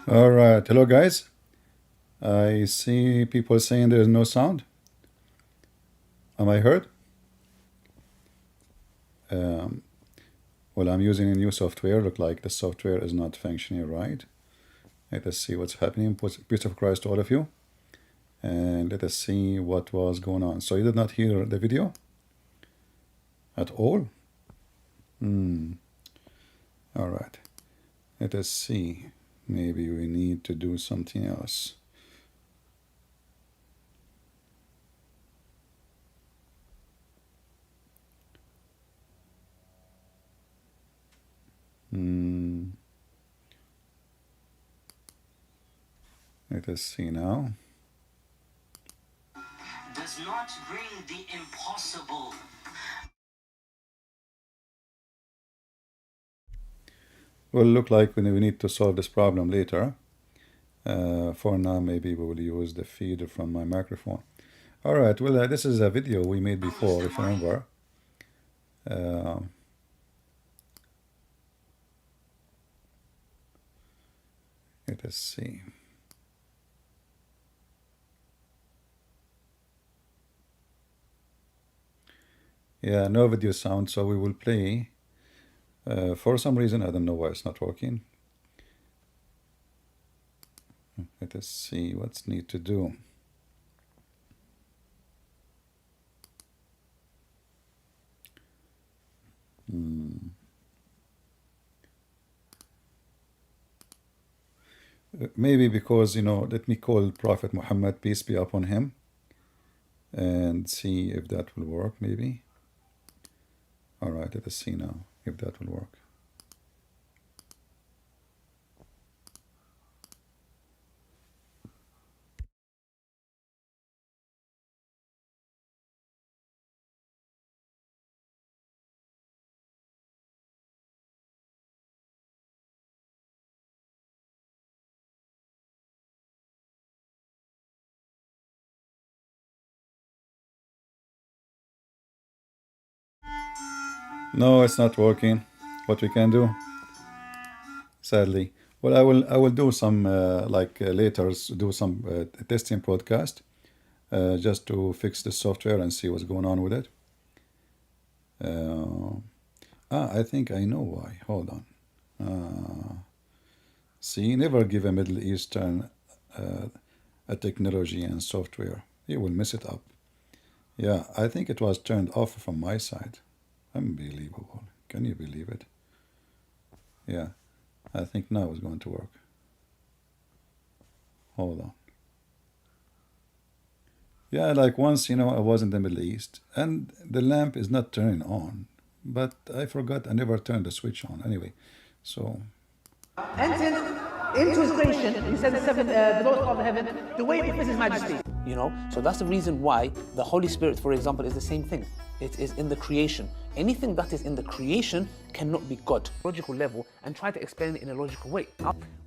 All right, hello guys. I see people saying there is no sound. Am I heard? Well, I'm using a new software. Look like the software is not functioning right. Let us see what's happening. Peace of Christ to all of you. And let us see what was going on. So you did not hear the video at all? All right. Let us see. Maybe we need to do something else. Let us see now. Does not bring the impossible. Well, look like we need to solve this problem later. For now, maybe we will use the feed from my microphone. All right. Well, this is a video we made before, if you remember. Let us see. Yeah, no video sound, so we will play. For some reason, I don't know why it's not working. Let us see what's need to do. Maybe because, let me call Prophet Muhammad, peace be upon him, and see if that will work, maybe. All right, let us see now if that will work. No, it's not working. What we can do, sadly. Well, I will do some later do some testing podcast just to fix the software and see what's going on with it. I think I know why. Hold on. See, never give a Middle Eastern a technology and software. You will mess it up. Yeah, I think it was turned off from my side. Unbelievable. Can you believe it? Yeah, I think now it's going to work. Hold on. Yeah, like once, I was in the Middle East and the lamp is not turning on, but I forgot I never turned the switch on anyway. So. Entered into his creation, he said the Lord of heaven, the way befits his majesty. So that's the reason why the Holy Spirit, for example, is the same thing. It is in the creation. Anything that is in the creation cannot be God. Logical level, and try to explain it in a logical way.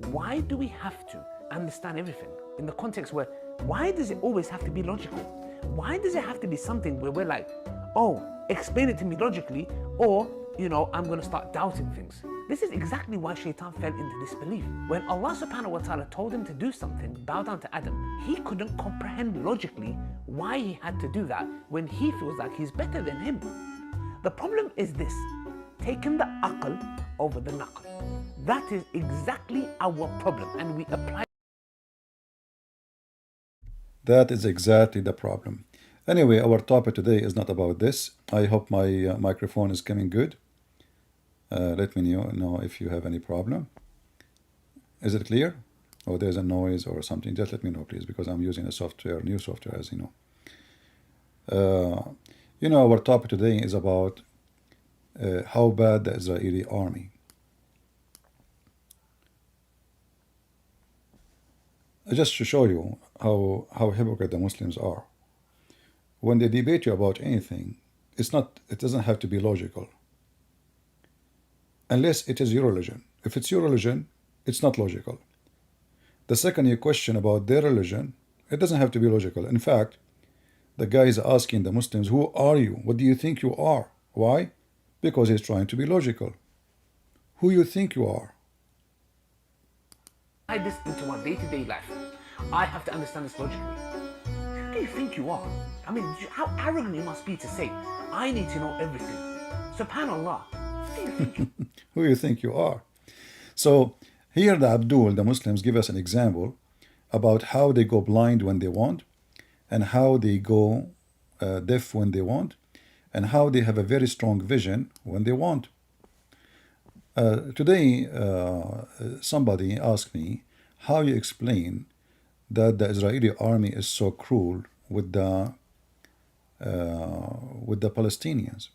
Why do we have to understand everything in the context where, why does it always have to be logical? Why does it have to be something where we're like, oh, explain it to me logically, or, I'm going to start doubting things. This is exactly why Shaitan fell into disbelief. When Allah subhanahu wa ta'ala told him to do something, bow down to Adam, he couldn't comprehend logically why he had to do that when he feels like he's better than him. The problem is this, taking the aql over the naql. That is exactly our problem, and we apply. That is exactly the problem. Anyway, our topic today is not about this. I hope my microphone is coming good. Let me know if you have any problem. Is it clear? Or there's a noise or something? Just let me know, please, because I'm using a software, new software, as you know. Our topic today is about how bad the Israeli army. Just to show you how hypocrite the Muslims are. When they debate you about anything, it doesn't have to be logical. Unless it is your religion. If it's your religion, it's not logical. The second you question about their religion, it doesn't have to be logical. In fact, the guy is asking the Muslims, who are you? What do you think you are? Why? Because he's trying to be logical. Who you think you are? this into my day-to-day life, I have to understand this logically. Who do you think you are? I mean, how arrogant you must be to say, I need to know everything. Subhanallah. Who do you think you Who you think you are? So here the Abdul, the Muslims, give us an example about how they go blind when they want, and how they go deaf when they want, and how they have a very strong vision when they want. Today, somebody asked me how you explain that the Israeli army is so cruel with the Palestinians.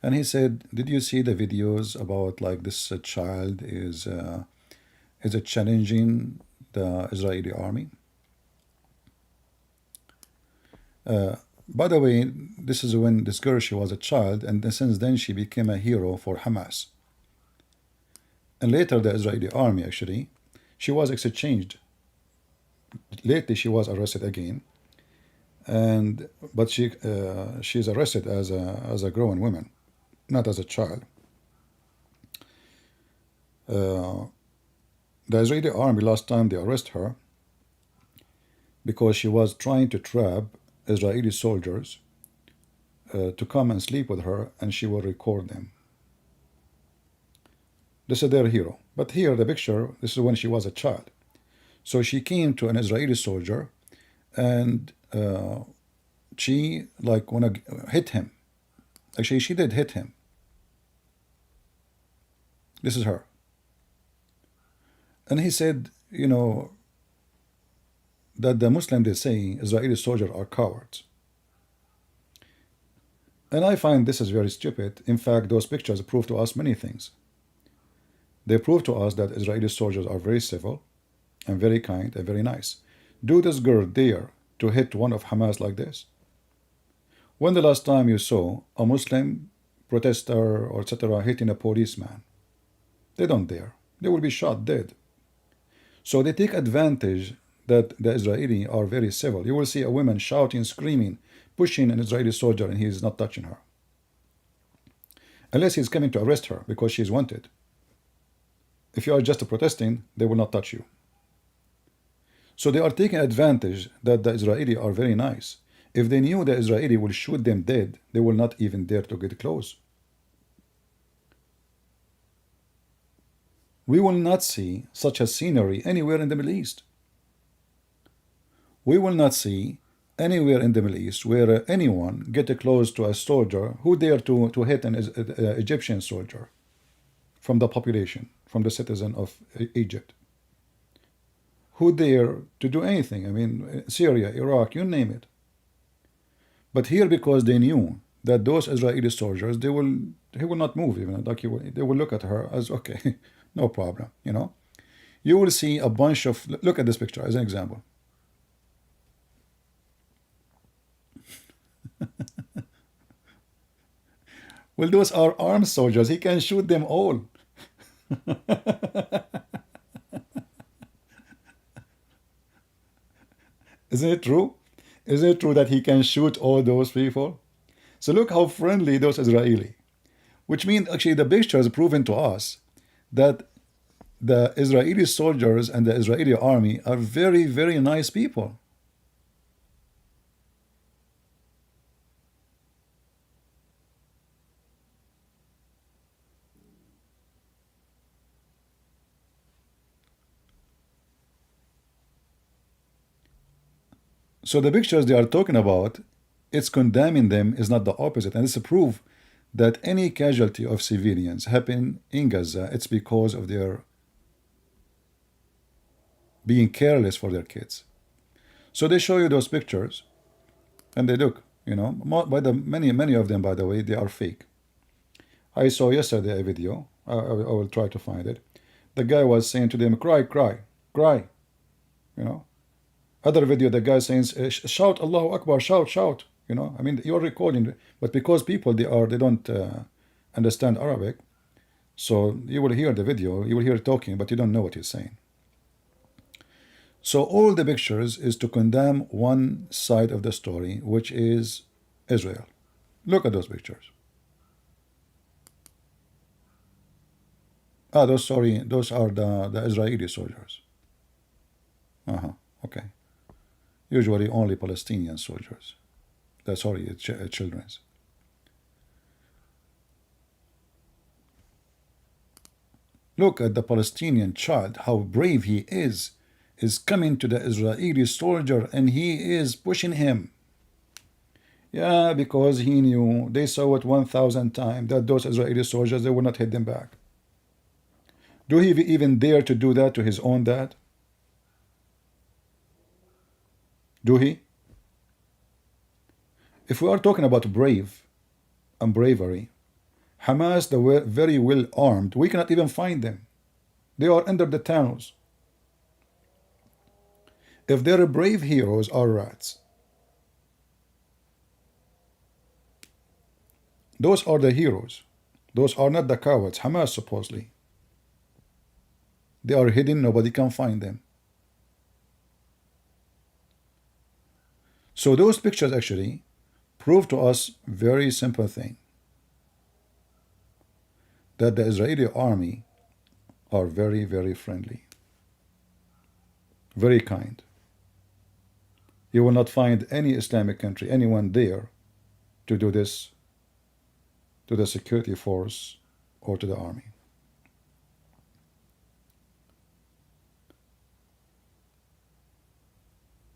And he said, did you see the videos about like this child is challenging the Israeli army? By the way, this is when this girl, she was a child, and since then she became a hero for Hamas. And later the Israeli army, actually, she was exchanged. Lately she was arrested again, but she's arrested as a grown woman, not as a child. The Israeli army, last time they arrested her because she was trying to trap Israeli soldiers to come and sleep with her, and she will record them. This is their hero. But here the picture, this is when she was a child. So she came to an Israeli soldier, and she like wanna hit him. Actually, she did hit him. This is her. And he said, you know, that the Muslim, they say Israeli soldiers are cowards. And I find this is very stupid. In fact, those pictures prove to us many things. They prove to us that Israeli soldiers are very civil and very kind and very nice. Do this girl dare to hit one of Hamas like this? When the last time you saw a Muslim protester or etc. hitting a policeman? They don't dare. They will be shot dead. So they take advantage that the Israeli are very civil. You will see a woman shouting, screaming, pushing an Israeli soldier, and he is not touching her. Unless he's coming to arrest her because she is wanted. If you are just protesting, they will not touch you. So they are taking advantage that the Israeli are very nice. If they knew the Israeli will shoot them dead, they will not even dare to get close. We will not see such a scenery anywhere in the Middle East. We will not see anywhere in the Middle East where anyone get close to a soldier who dare to hit an Egyptian soldier from the population, from the citizen of Egypt. Who dare to do anything? I mean, Syria, Iraq, you name it. But here, because they knew that those Israeli soldiers, he will not move even. Like they will look at her as, okay, no problem, you know. You will see a bunch of, look at this picture as an example. Well, those are armed soldiers. He can shoot them all. Isn't it true? Isn't it true that he can shoot all those people? So look how friendly those Israeli. Which means actually the picture has proven to us that the Israeli soldiers and the Israeli army are very, very nice people. So the pictures they are talking about, it's condemning them, is not the opposite. And it's a proof that any casualty of civilians happen in Gaza, it's because of their being careless for their kids. So they show you those pictures, and they look, you know, many of them, by the way, they are fake. I saw yesterday a video, I will try to find it. The guy was saying to them, cry, cry, cry, you know. Other video, the guy saying, shout Allahu Akbar, shout, shout, you know. I mean, you're recording, but because people, they don't understand Arabic, so you will hear the video, you will hear talking, but you don't know what he's saying. So all the pictures is to condemn one side of the story, which is Israel. Look at those pictures. Those are the Israeli soldiers. Okay. Usually only Palestinian soldiers. Sorry, children's. Look at the Palestinian child, how brave he is coming to the Israeli soldier and he is pushing him. Yeah, because he knew, they saw it 1,000 times, that those Israeli soldiers, they will not hit them back. Do he even dare to do that to his own dad? Do he? If we are talking about brave and bravery, Hamas, they were very well armed. We cannot even find them. They are under the tunnels. If their brave heroes are rats, those are the heroes. Those are not the cowards. Hamas, supposedly. They are hidden. Nobody can find them. So those pictures actually prove to us very simple thing. That the Israeli army are very, very friendly. Very kind. You will not find any Islamic country, anyone there to do this to the security force or to the army.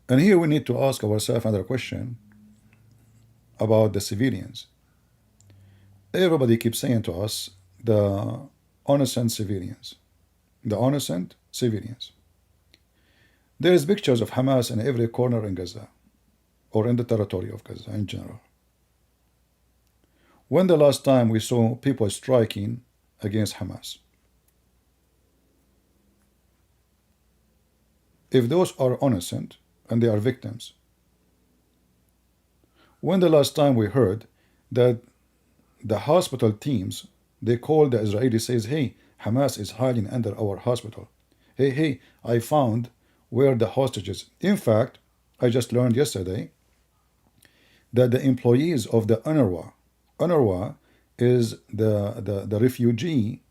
And here we need to ask ourselves another question about the civilians. Everybody keeps saying to us, the innocent civilians. The innocent civilians. There is pictures of Hamas in every corner in Gaza, or in the territory of Gaza in general. When the last time we saw people striking against Hamas? If those are innocent and they are victims, when the last time we heard that the hospital teams, they call the Israeli, says, hey, Hamas is hiding under our hospital. Hey, I found where the hostages. In fact, I just learned yesterday that the employees of the UNRWA is the refugee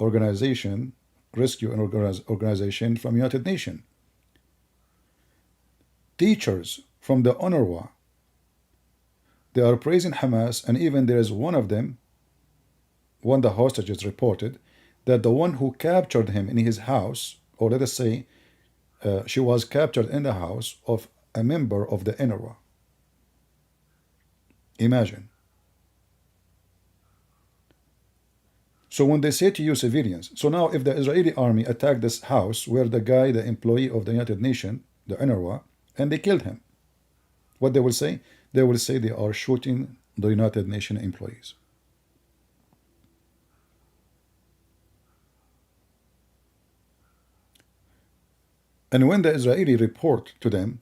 organization, rescue organization from United Nations. Teachers from the UNRWA, they are praising Hamas, and even there is one of them, one of the hostages reported that the one who captured him in his house, or let us say she was captured in the house of a member of the UNRWA. Imagine. So when they say to you civilians, so now if the Israeli army attacked this house where the guy, the employee of the United Nations, the UNRWA, and they killed him, what they will say? They will say they are shooting the United Nations employees. And when the Israeli report to them,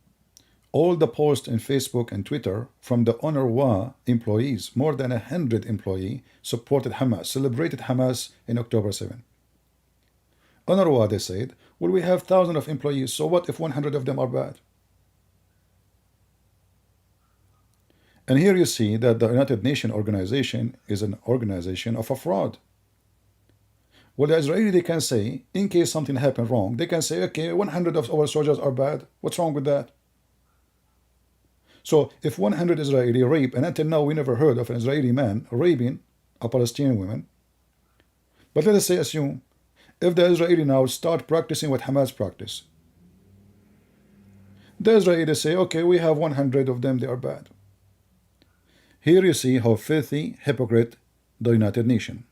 all the posts in Facebook and Twitter from the UNRWA employees, more than 100 employees, supported Hamas, celebrated Hamas in October 7. UNRWA, they said, well, we have thousands of employees, so what if 100 of them are bad? And here you see that the United Nations organization is an organization of a fraud. Well, the Israeli, they can say, in case something happened wrong, they can say, okay, 100 of our soldiers are bad. What's wrong with that? So if 100 Israeli rape, and until now we never heard of an Israeli man raping a Palestinian woman, but let us say, assume, if the Israeli now start practicing what Hamas practice, the Israelis say, okay, we have 100 of them, they are bad. Here you see how filthy, hypocrite the United Nations.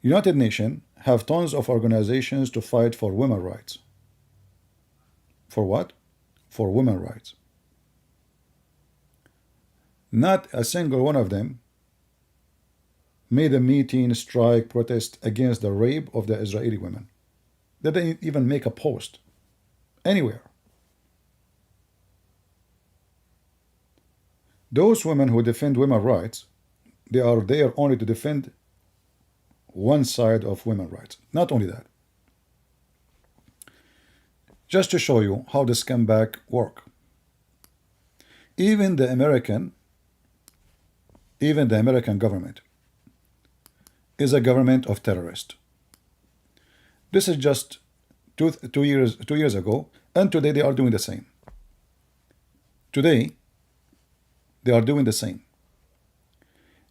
United Nations have tons of organizations to fight for women's rights. For what? For women's rights. Not a single one of them made a meeting, strike, protest against the rape of the Israeli women. They didn't even make a post anywhere. Those women who defend women's rights, they are there only to defend one side of women's rights. Not only that. Just to show you how the scumbag work. Even the American government is a government of terrorists. This is just 2 years ago, and today they are doing the same. Today, they are doing the same.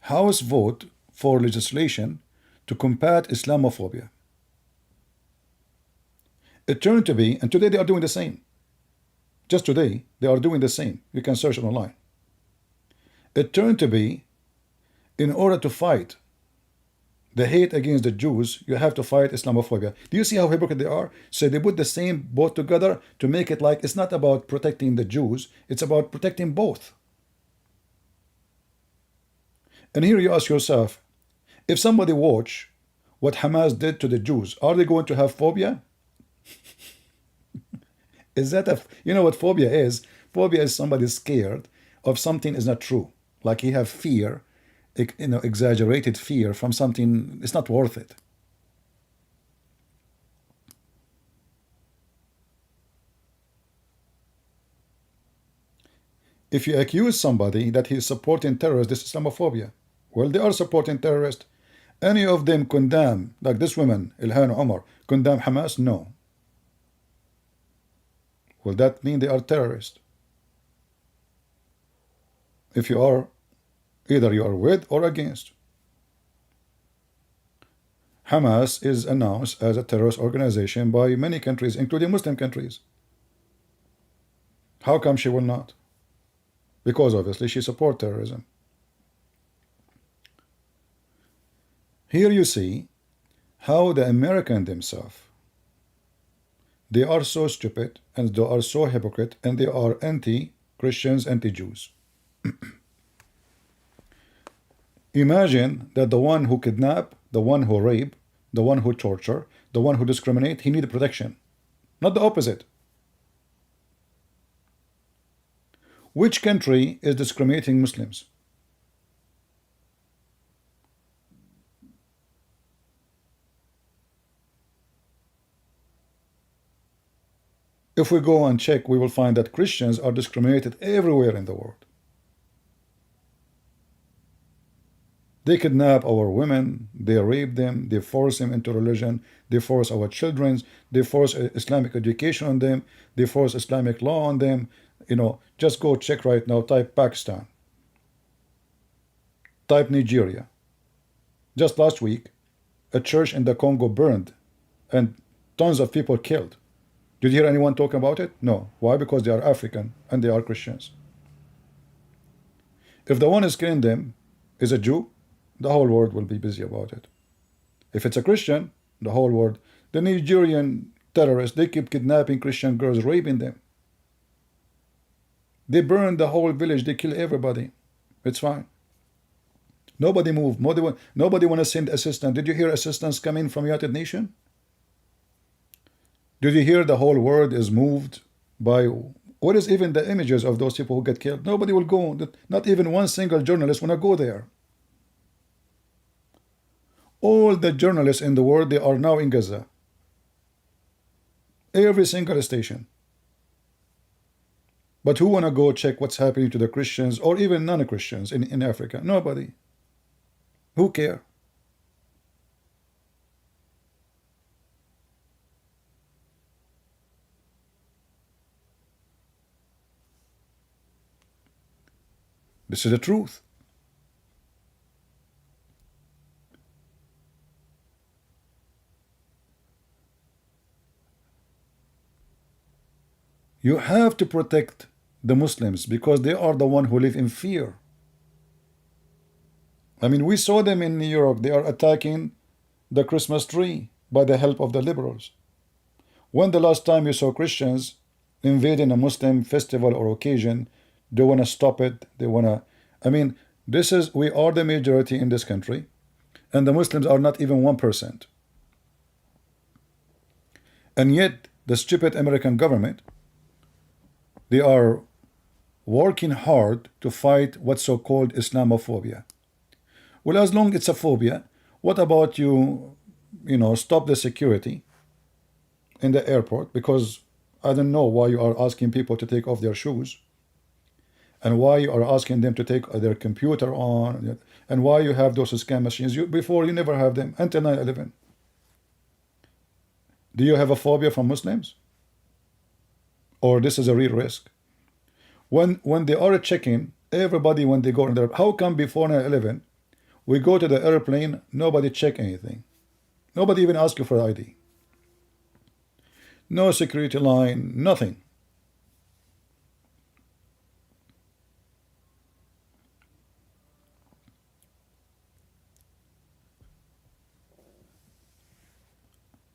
House vote for legislation to combat Islamophobia. It turned to be, and today they are doing the same. Just today, they are doing the same. You can search it online. It turned to be, in order to fight the hate against the Jews, you have to fight Islamophobia. Do you see how hypocrite they are? So they put the same both together to make it like it's not about protecting the Jews, it's about protecting both. And here you ask yourself, if somebody watch what Hamas did to the Jews, are they going to have phobia? Is that you know what phobia is? Phobia is somebody scared of something is not true. Like he have fear, exaggerated fear from something, it's not worth it. If you accuse somebody that he's supporting terrorists, this is Islamophobia. Well, they are supporting terrorists. Any of them condemn, like this woman, Ilhan Omar, condemn Hamas? No. Will that mean they are terrorists? If you are, either you are with or against. Hamas is announced as a terrorist organization by many countries, including Muslim countries. How come she will not? Because obviously she supports terrorism. Here you see how the Americans themselves, they are so stupid and they are so hypocrite and they are anti-Christians, anti-Jews. Imagine that the one who kidnap, the one who rape, the one who torture, the one who discriminate, he needs protection, not the opposite. Which country is discriminating Muslims? If we go and check, we will find that Christians are discriminated everywhere in the world. They kidnap our women, they rape them, they force them into religion, they force our children, they force Islamic education on them, they force Islamic law on them. Just go check right now, type Pakistan, type Nigeria. Just last week, a church in the Congo burned and tons of people killed. Did you hear anyone talk about it? No. Why? Because they are African and they are Christians. If the one is killing them is a Jew, the whole world will be busy about it. If it's a Christian, the whole world. The Nigerian terrorists, they keep kidnapping Christian girls, raping them. They burn the whole village, they kill everybody. It's fine. Nobody moved. Nobody want to send assistance. Did you hear assistance coming from United Nations? Did you hear the whole world is moved by, what is even the images of those people who get killed? Nobody will go. Not even one single journalist want to go there. All the journalists in the world, they are now in Gaza. Every single station. But who want to go check what's happening to the Christians or even non-Christians in Africa? Nobody. Who care? This is the truth. You have to protect the Muslims because they are the one who live in fear. I mean, we saw them in New York. They are attacking the Christmas tree by the help of the liberals. When the last time you saw Christians invading a Muslim festival or occasion, they want to stop it. They want to, I mean, we are the majority in this country, and the Muslims are not even 1%. And yet, the stupid American government, they are working hard to fight what's so-called Islamophobia. Well, as long as it's a phobia, what about stop the security in the airport? Because I don't know why you are asking people to take off their shoes, and why you are asking them to take their computer on, and why you have those scam machines. Before you never have them until 9/11. Do you have a phobia from Muslims? Or this is a real risk? When they are checking, everybody when they go in there, how come before 9/11, we go to the airplane, nobody check anything? Nobody even ask you for ID. No security line, nothing.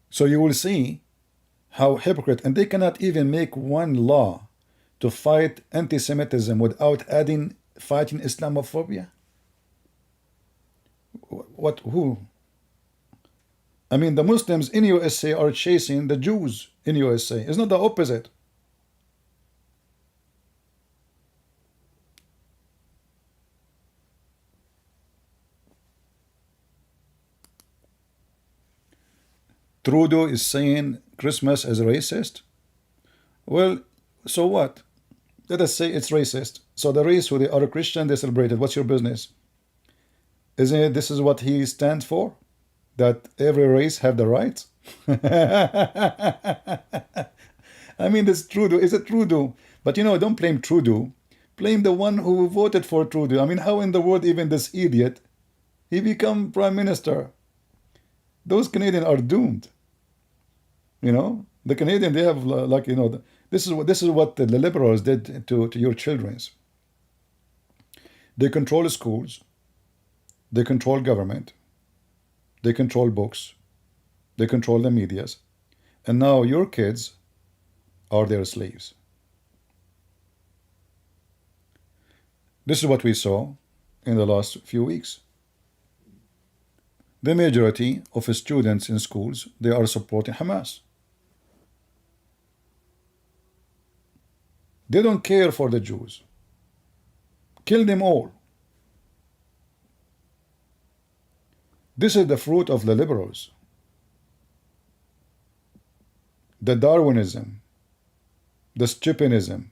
So you will see how hypocrite, and they cannot even make one law to fight anti-Semitism without adding fighting Islamophobia. What? Who? I mean, the Muslims in USA are chasing the Jews in USA. It's not the opposite. Trudeau is saying Christmas is racist. Well, so what? Let us say it's racist. So the race who they are a Christian, they celebrate it. What's your business? Isn't it this is what he stands for? That every race have the rights? I mean, this Trudeau, is it Trudeau? But you know, don't blame Trudeau. Blame the one who voted for Trudeau. I mean, how in the world even this idiot, he become prime minister? Those Canadians are doomed. You know, the Canadian, they have like, you know, this is what the liberals did to your childrens. They control schools, they control government, they control books, they control the medias, and now your kids are their slaves. This is what we saw in the last few weeks. The majority of students in schools, they are supporting Hamas. They don't care for the Jews. Kill them all. This is the fruit of the liberals. The Darwinism, the stupidism.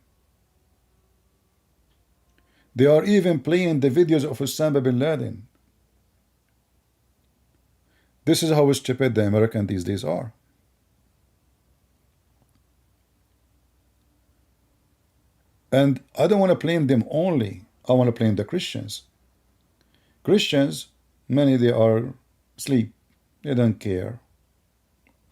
They are even playing the videos of Osama bin Laden. This is how stupid the Americans these days are. And I don't want to blame them only. I want to blame the Christians. Christians, many they are asleep. They don't care.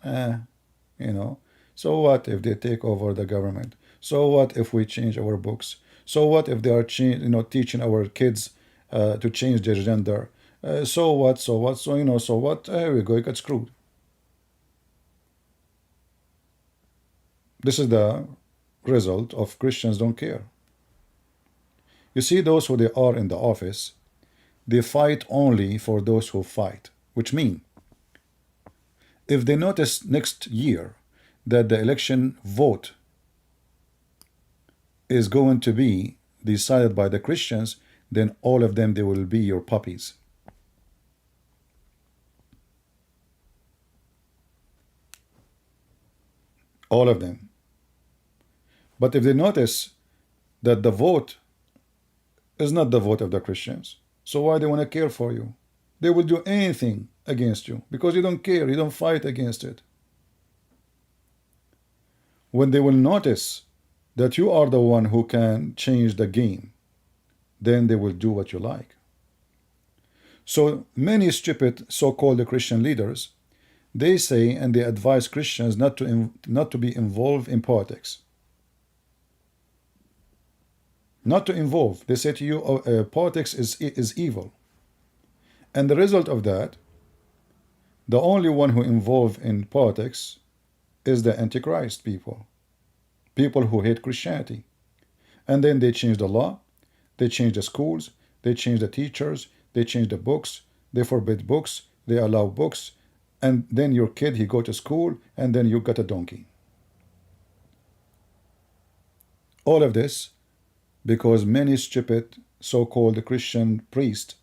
You know. So what if they take over the government? So what if we change our books? So what if they are teaching our kids to change their gender? So what? So what? So you know. So what? Here we go. You got screwed. This is the result of Christians don't care. You see, those who they are in the office, they fight only for those who fight, which mean if they notice next year that the election vote is going to be decided by the Christians, then all of them, they will be your puppies. All of them. But if they notice that the vote is not the vote of the Christians, so why they want to care for you? They will do anything against you because you don't care, you don't fight against it. When they will notice that you are the one who can change the game, then they will do what you like. So many stupid so-called Christian leaders, they say and they advise Christians not to be involved in politics. Not to involve. They say to you, politics is evil. And the result of that, the only one who involved in politics is the Antichrist people. People who hate Christianity. And then they change the law, they change the schools, they change the teachers, they change the books, they forbid books, they allow books, and then your kid, he go to school, and then you got a donkey. All of this because many stupid so-called Christian priests,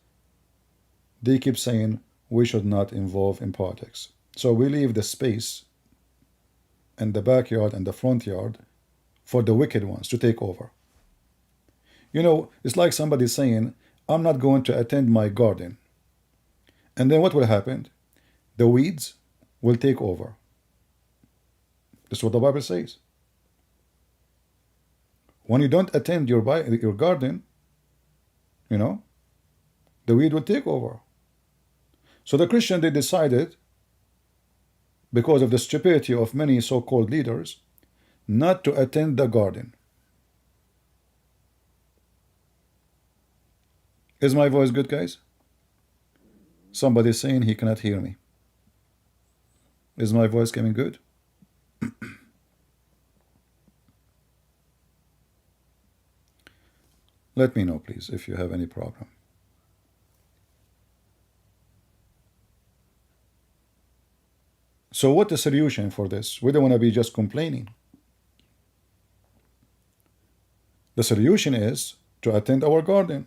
they keep saying we should not involve in politics. So we leave the space and the backyard and the front yard for the wicked ones to take over. You know, it's like somebody saying, I'm not going to attend my garden. And then what will happen? The weeds will take over. That's what the Bible says. When you don't attend your garden, you know, the weed will take over. So the Christian, they decided, because of the stupidity of many so-called leaders, not to attend the garden. Is my voice good, guys? Somebody is saying he cannot hear me. Is my voice coming good? Let me know, please, if you have any problem. So what's the solution for this? We don't want to be just complaining. The solution is to attend our garden.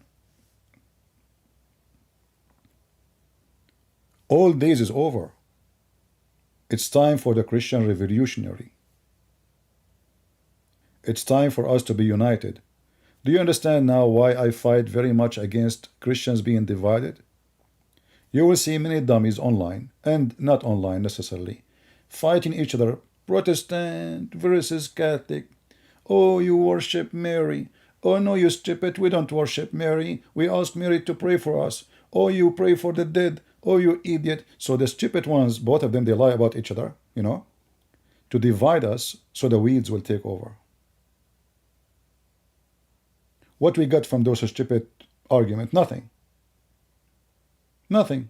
All days is over. It's time for the Christian revolutionary. It's time for us to be united. Do you understand now why I fight very much against Christians being divided? You will see many dummies online, and not online necessarily, fighting each other. Protestant versus Catholic. Oh, you worship Mary. Oh no, you stupid, we don't worship Mary. We ask Mary to pray for us. Oh, you pray for the dead. Oh, you idiot. So the stupid ones, both of them, they lie about each other, you know, to divide us so the weeds will take over. What we got from those stupid arguments? Nothing. Nothing.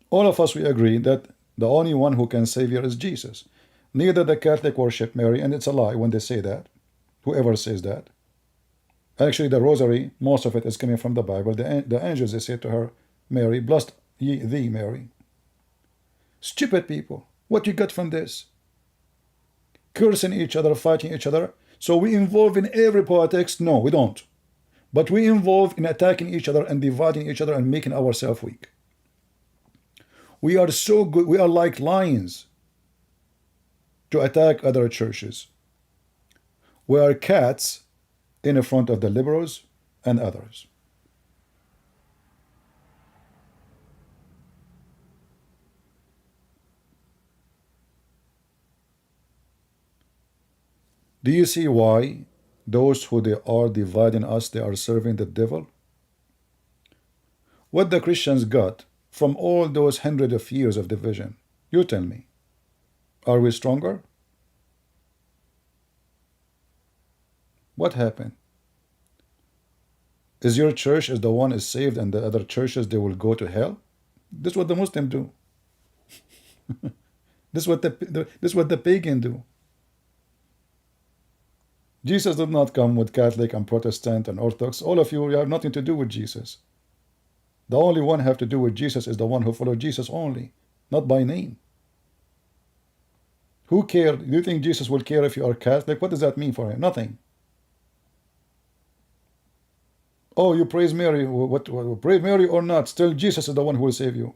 All of us, we agree that the only one who can save you is Jesus. Neither the Catholic worship Mary, and it's a lie when they say that. Whoever says that. Actually, the rosary, most of it is coming from the Bible. The angels, they say to her, Mary, blessed ye thee, Mary. Stupid people. What you got from this? Cursing each other, fighting each other. So we involve in every politics? No, we don't. But we involve in attacking each other and dividing each other and making ourselves weak. We are so good. We are like lions to attack other churches. We are cats in front of the liberals and others. Do you see why those who they are dividing us, they are serving the devil? What the Christians got from all those hundreds of years of division, you tell me, are we stronger? What happened? Is your church is the one is saved and the other churches, they will go to hell? This is what the Muslims do. This is what the pagan do. Jesus did not come with Catholic and Protestant and Orthodox. All of you have nothing to do with Jesus. The only one have to do with Jesus is the one who followed Jesus only, not by name. Who cares? Do you think Jesus will care if you are Catholic? What does that mean for him? Nothing. Oh, you praise Mary. What praise Mary or not? Still, Jesus is the one who will save you.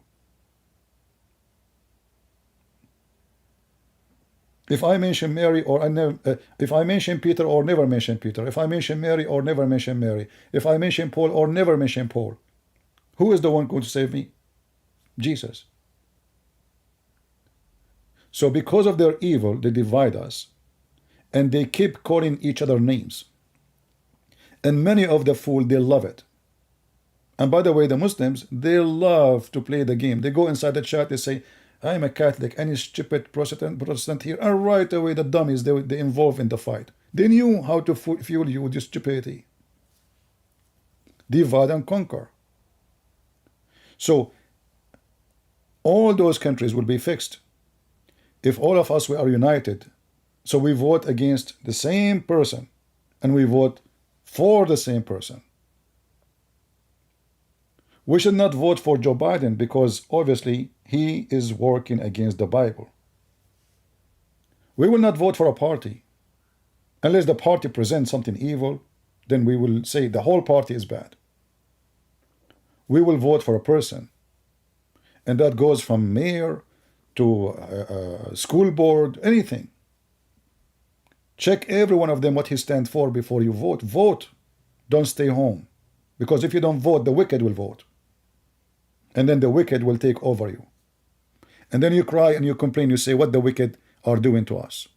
If I mention Mary or I never, if I mention Peter or never mention Peter, if I mention Mary or never mention Mary, if I mention Paul or never mention Paul, who is the one going to save me? Jesus. So because of their evil, they divide us, and they keep calling each other names. And many of the fools, they love it. And by the way, the Muslims, they love to play the game. They go inside the chat, they say, I'm a Catholic, any stupid Protestant here, and right away the dummies, they involve in the fight. They knew how to fuel you with your stupidity. Divide and conquer. So all those countries will be fixed if all of us we are united. So we vote against the same person and we vote for the same person. We should not vote for Joe Biden because obviously he is working against the Bible. We will not vote for a party. Unless the party presents something evil, then we will say the whole party is bad. We will vote for a person. And that goes from mayor to school board, anything. Check every one of them what he stands for before you vote. Vote. Don't stay home. Because if you don't vote, the wicked will vote. And then the wicked will take over you. And then you cry and you complain, you say, what the wicked, are doing to us.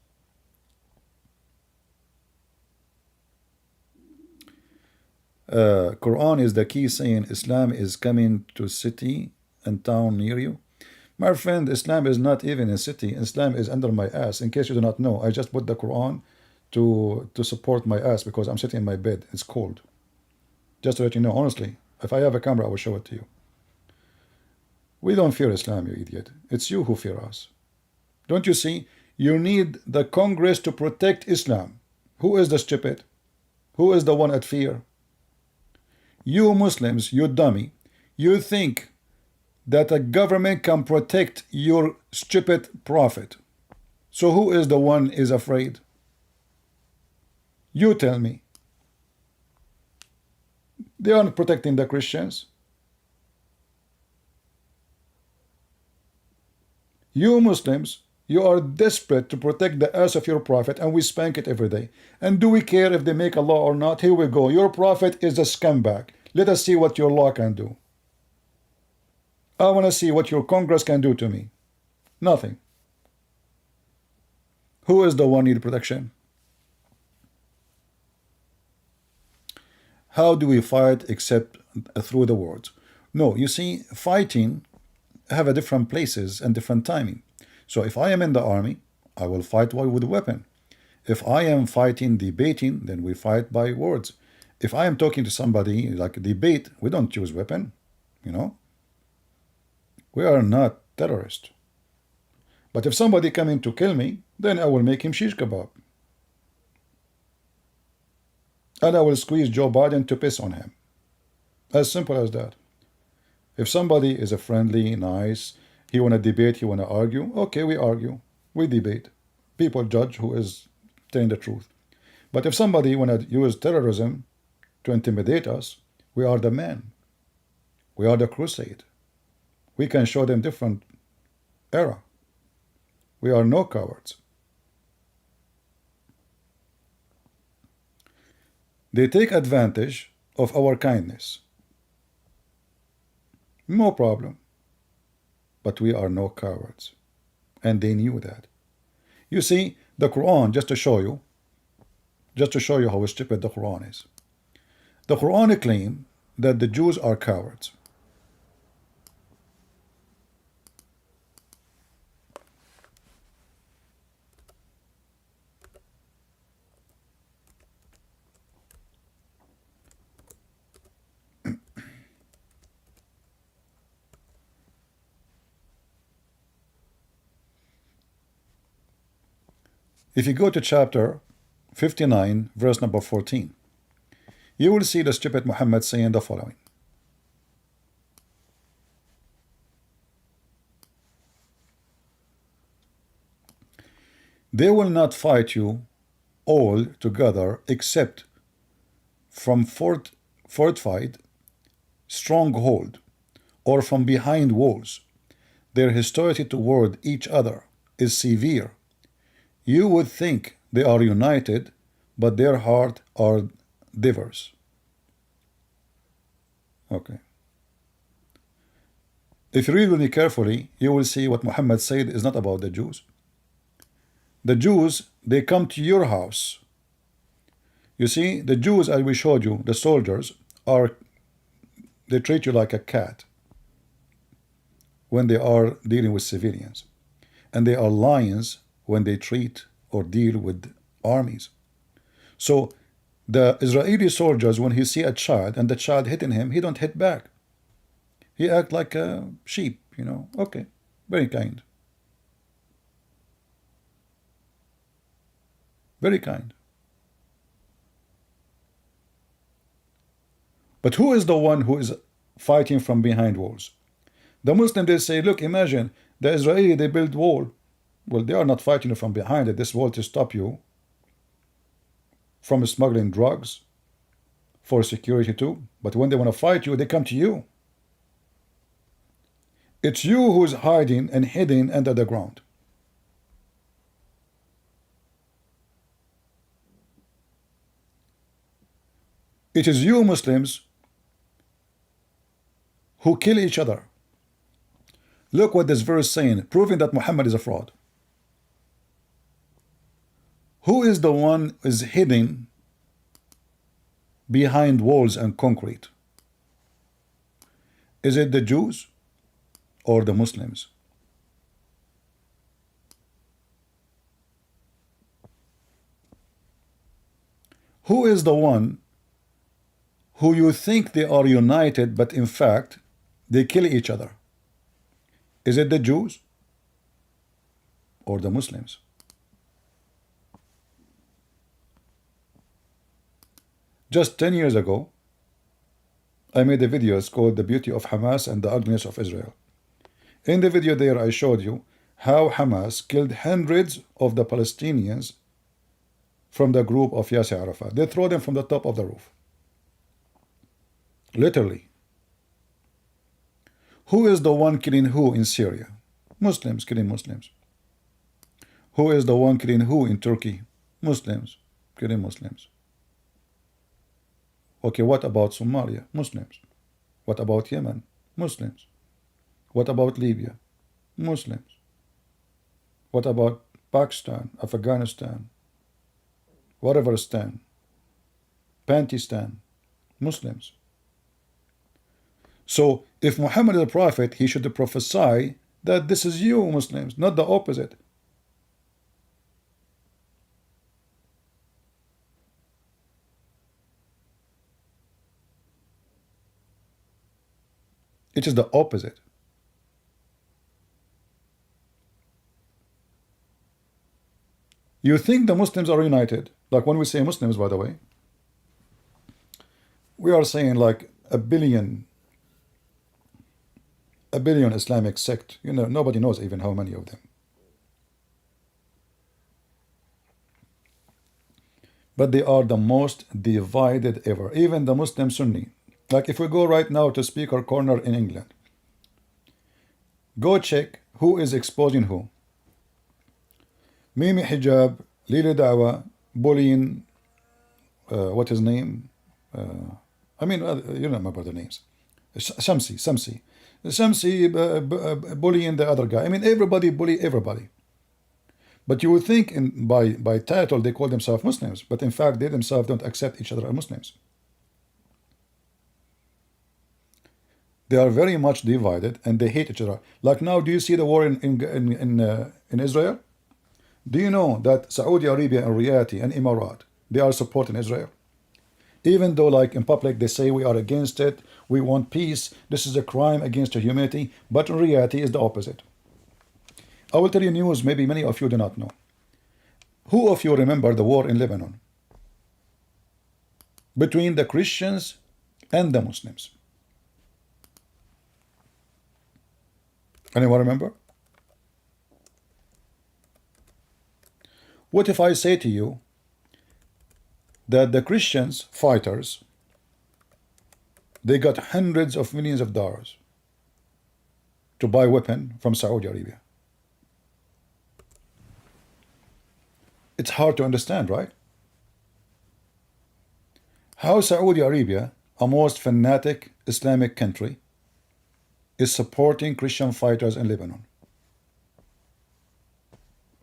Quran is the key, saying Islam is coming to city and town near you. My friend, Islam is not even a city. Islam is under my ass. In case you do not know, I just put the Quran to support my ass because I'm sitting in my bed. It's cold. Just to let you know, honestly, if I have a camera, I will show it to you. We don't fear Islam, you idiot. It's you who fear us. Don't you see? You need the Congress to protect Islam. Who is the stupid? Who is the one at fear? You Muslims, you dummy, you think that a government can protect your stupid prophet. So who is the one is afraid? You tell me. They aren't protecting the Christians. You Muslims, you are desperate to protect the ass of your prophet, and we spank it every day. And do we care if they make a law or not? Here we go. Your prophet is a scumbag. Let us see what your law can do. I want to see what your Congress can do to me. Nothing. Who is the one need protection? How do we fight except through the words? No, you see, fighting have a different places and different timing. So if I am in the army, I will fight with a weapon. If I am fighting, debating, then we fight by words. If I am talking to somebody like a debate, we don't use weapon, you know. We are not terrorists. But if somebody coming to kill me, then I will make him shish kebab. And I will squeeze Joe Biden to piss on him. As simple as that. If somebody is a friendly, nice, he want to debate, he want to argue, okay, we argue, we debate. People judge who is telling the truth. But if somebody want to use terrorism to intimidate us, we are the men. We are the crusade. We can show them different era. We are no cowards. They take advantage of our kindness. No problem. But we are no cowards. And they knew that. You see, the Quran, just to show you how stupid the Quran is. The Quran claims that the Jews are cowards. If you go to chapter 59, verse number 14, you will see the stupid Muhammad saying the following. They will not fight you all together except from fortified stronghold or from behind walls. Their hostility toward each other is severe. You would think they are united, but their heart are diverse. Okay. If you read really carefully, you will see what Muhammad said is not about the Jews. The Jews, they come to your house. You see, the Jews, as we showed you, the soldiers, they treat you like a cat when they are dealing with civilians. And they are lions when they treat or deal with armies. So the Israeli soldiers, when he see a child and the child hitting him, he don't hit back. He act like a sheep, you know. Okay, very kind. Very kind. But who is the one who is fighting from behind walls? The Muslim, they say, look, imagine the Israeli, they build wall. Well, they are not fighting you from behind it. This wall to stop you from smuggling drugs for security too. But when they want to fight you, they come to you. It's you who is hiding and hidden under the ground. It is you Muslims who kill each other. Look what this verse is saying, proving that Muhammad is a fraud. Who is the one is hidden behind walls and concrete? Is it the Jews or the Muslims? Who is the one who you think they are united, but in fact they kill each other? Is it the Jews or the Muslims? Just 10 years ago, I made a video. It's called The Beauty of Hamas and the Ugliness of Israel. In the video there, I showed you how Hamas killed hundreds of the Palestinians from the group of Yasser Arafat. They throw them from the top of the roof. Literally. Who is the one killing who in Syria? Muslims killing Muslims. Who is the one killing who in Turkey? Muslims killing Muslims. Okay, what about Somalia? Muslims. What about Yemen? Muslims. What about Libya? Muslims. What about Pakistan, Afghanistan, whatever stan, Pantistan? Muslims. So if Muhammad is a prophet, he should prophesy that this is you, Muslims, not the opposite. It is the opposite. You think the Muslims are united. Like when we say Muslims, by the way, we are saying like a billion Islamic sect. You know, nobody knows even how many of them. But they are the most divided ever. Even the Muslim Sunni. Like if we go right now to Speaker Corner in England, go check who is exposing who. Mimi Hijab, Lili Dawah, bullying, what his name? You remember the names. Shamsi, bullying the other guy. I mean, everybody bully everybody. But you would think by title they call themselves Muslims, but in fact they themselves don't accept each other as Muslims. They are very much divided and they hate each other. Like now, do you see the war in Israel? Do you know that Saudi Arabia and Riyadh and Emirat, they are supporting Israel? Even though like in public they say we are against it, we want peace, this is a crime against humanity, but in reality is the opposite. I will tell you news maybe many of you do not know. Who of you remember the war in Lebanon? Between the Christians and the Muslims. Anyone remember? What if I say to you that the Christians fighters, they got hundreds of millions of dollars to buy weapon from Saudi Arabia? It's hard to understand, right? How Saudi Arabia, a most fanatic Islamic country, is supporting Christian fighters in Lebanon.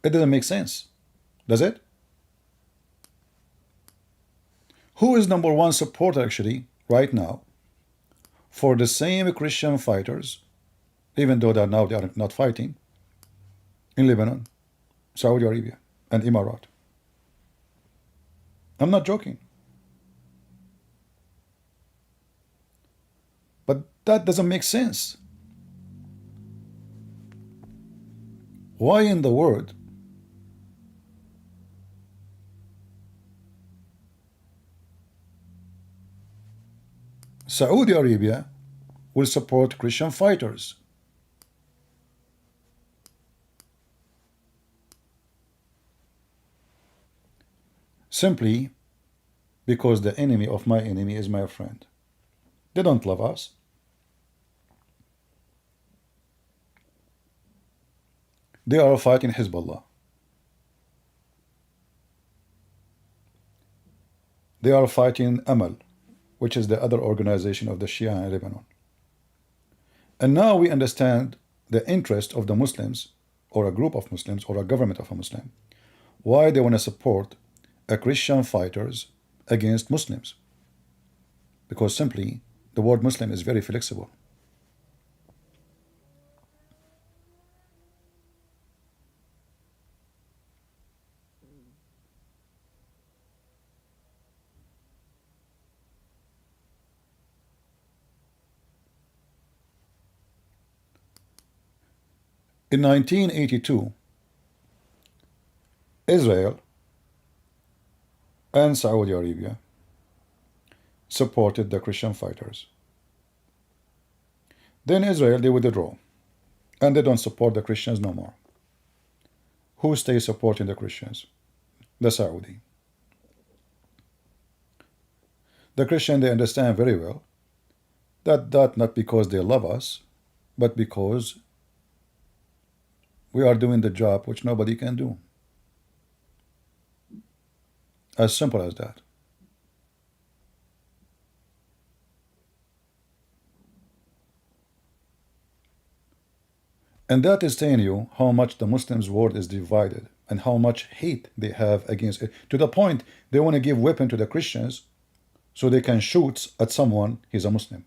It doesn't make sense, does it? Who is number one supporter actually right now for the same Christian fighters, even though they are not fighting, in Lebanon, Saudi Arabia, and Emirat? I'm not joking. But that doesn't make sense. Why in the world Saudi Arabia will support Christian fighters? Simply because the enemy of my enemy is my friend. They don't love us. They are fighting Hezbollah. They are fighting Amal, which is the other organization of the Shia in Lebanon. And now we understand the interest of the Muslims, or a group of Muslims, or a government of a Muslim, why they want to support Christian fighters against Muslims. Because simply the word Muslim is very flexible. In 1982, Israel and Saudi Arabia supported the Christian fighters. Then Israel, they withdraw, and they don't support the Christians no more. Who stays supporting the Christians? The Saudi. The Christian, they understand very well that not because they love us, but because we are doing the job which nobody can do. As simple as that. And that is telling you how much the Muslims' world is divided and how much hate they have against it, to the point they want to give weapon to the Christians so they can shoot at someone he's a Muslim.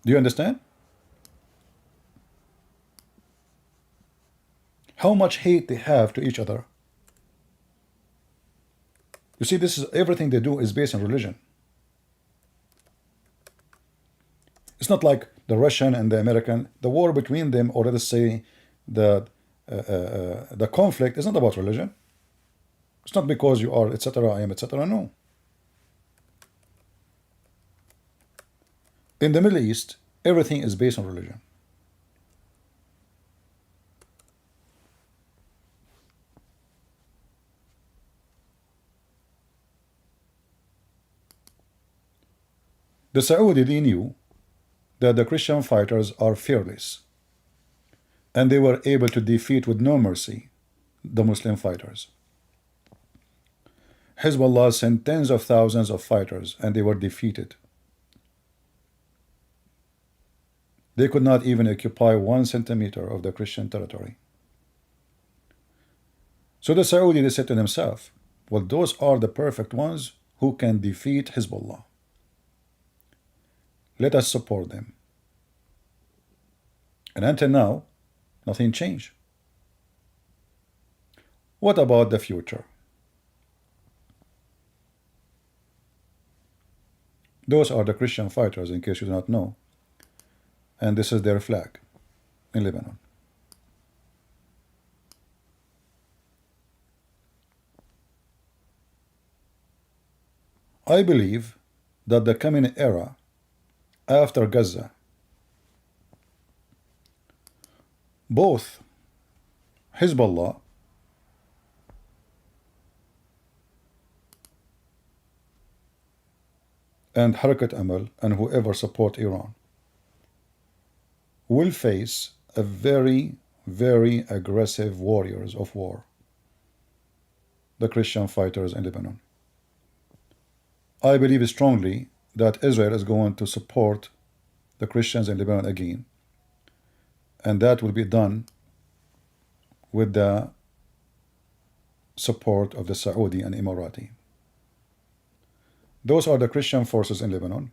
Do you understand? How much hate they have to each other. You see, this is everything they do is based on religion. It's not like the Russian and the American. The war between them, or let us say the conflict, is not about religion. It's not because you are etc. I am etc. No. In the Middle East, everything is based on religion. The Saudi, they knew that the Christian fighters are fearless, and they were able to defeat with no mercy the Muslim fighters. Hezbollah sent tens of thousands of fighters, and they were defeated. They could not even occupy 1 centimeter of the Christian territory. So the Saudi, they said to themselves, well, those are the perfect ones who can defeat Hezbollah. Let us support them. And until now, nothing changed. What about the future? Those are the Christian fighters, in case you do not know. And this is their flag in Lebanon. I believe that the coming era after Gaza, both Hezbollah and Harakat Amal and whoever support Iran will face a very, very aggressive warriors of war, the Christian fighters in Lebanon. I believe strongly that Israel is going to support the Christians in Lebanon again, and that will be done with the support of the Saudi and Emirati. Those are the Christian forces in Lebanon.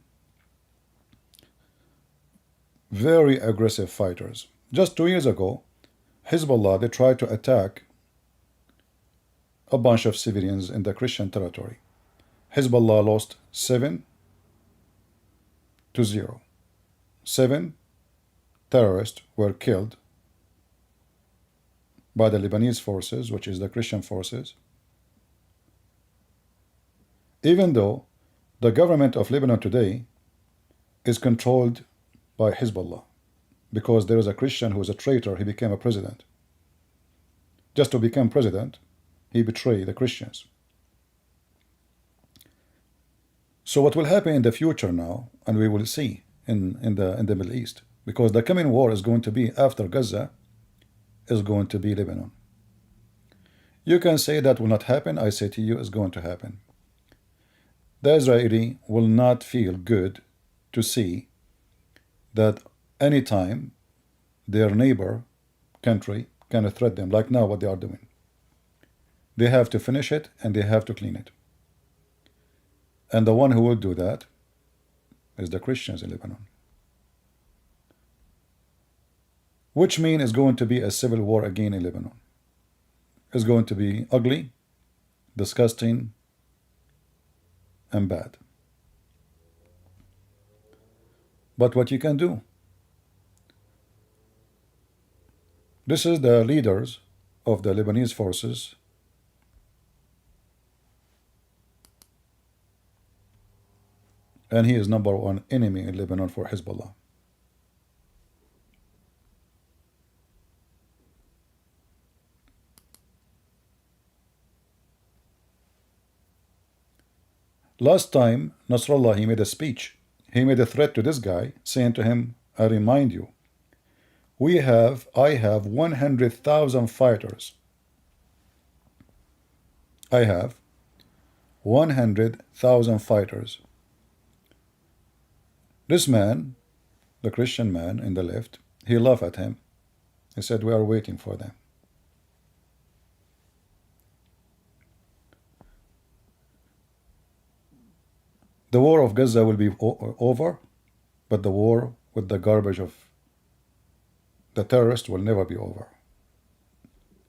Very aggressive fighters. Just 2 years ago, Hezbollah, they tried to attack a bunch of civilians in the Christian territory. Hezbollah lost 7-0. 7 terrorists were killed by the Lebanese forces, which is the Christian forces, even though the government of Lebanon today is controlled by Hezbollah, because there is a Christian who is a traitor. He became a president. Just to become president, he betrayed the Christians. So what will happen in the future now, and we will see in the Middle East, because the coming war is going to be after Gaza, is going to be Lebanon. You can say that will not happen. I say to you, it's going to happen. The Israeli will not feel good to see that anytime their neighbor country can threat them, like now what they are doing. They have to finish it and they have to clean it. And the one who will do that is the Christians in Lebanon. Which means it's going to be a civil war again in Lebanon. It's going to be ugly, disgusting, and bad. But what you can do, this is the leaders of the Lebanese forces. And he is #1 enemy in Lebanon for Hezbollah. Last time, Nasrallah, he made a speech. He made a threat to this guy, saying to him, I remind you, I have 100,000 fighters. I have 100,000 fighters. This man, the Christian man in the left, he laughed at him. He said, we are waiting for them. The war of Gaza will be over, but the war with the garbage of the terrorists will never be over.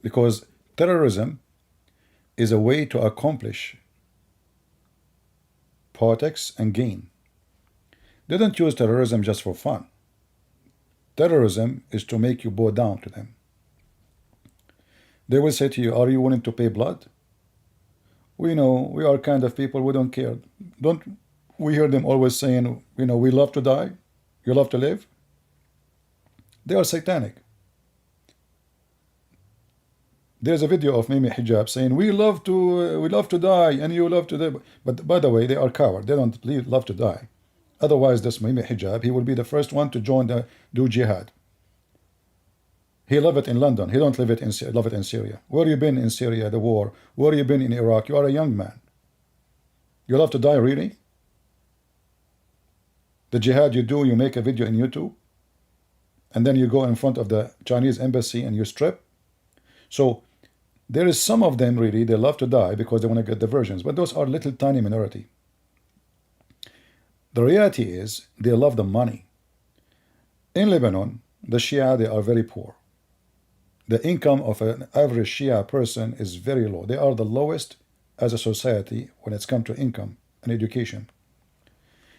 Because terrorism is a way to accomplish politics and gain. They don't use terrorism just for fun. Terrorism is to make you bow down to them. They will say to you, are you willing to pay blood? We know, we are kind of people, we don't care. Don't we hear them always saying, we love to die, you love to live? They are satanic. There's a video of Mimi Hijab saying, we love to die and you love to live. But by the way, they are cowards. They don't love to die. Otherwise, this Mimi Hijab, he will be the first one to do jihad. He love it in London. He don't love it in Syria. Where you been in Syria, the war? Where you been in Iraq? You are a young man. You love to die, really? The jihad you do, you make a video in YouTube, and then you go in front of the Chinese embassy and you strip. So there is some of them really, they love to die because they want to get diversions, but those are little tiny minority. The reality is they love the money. In Lebanon, the Shia, they are very poor. The income of an average Shia person is very low. They are the lowest as a society when it's come to income and education.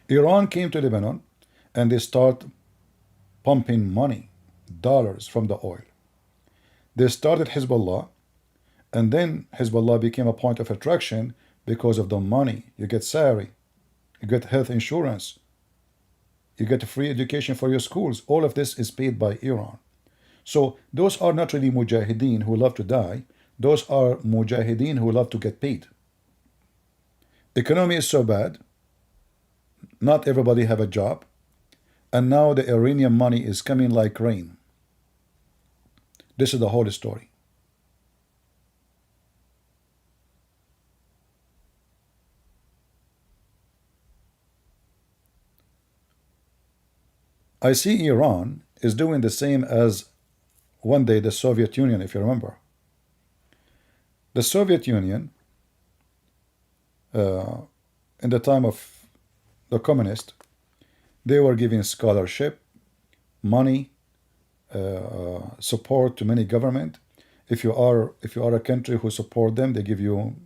Iran came to Lebanon and they start pumping money, dollars from the oil. They started Hezbollah, and then Hezbollah became a point of attraction because of the money. You get salary, you get health insurance, you get free education for your schools. All of this is paid by Iran. So those are not really mujahideen who love to die. Those are mujahideen who love to get paid. Economy is so bad. Not everybody have a job. And now the Iranian money is coming like rain. This is the whole story. I see Iran is doing the same as one day the Soviet Union, if you remember. The Soviet Union, in the time of the communists, they were giving scholarship, money, support to many government. If you are a country who support them, they give you,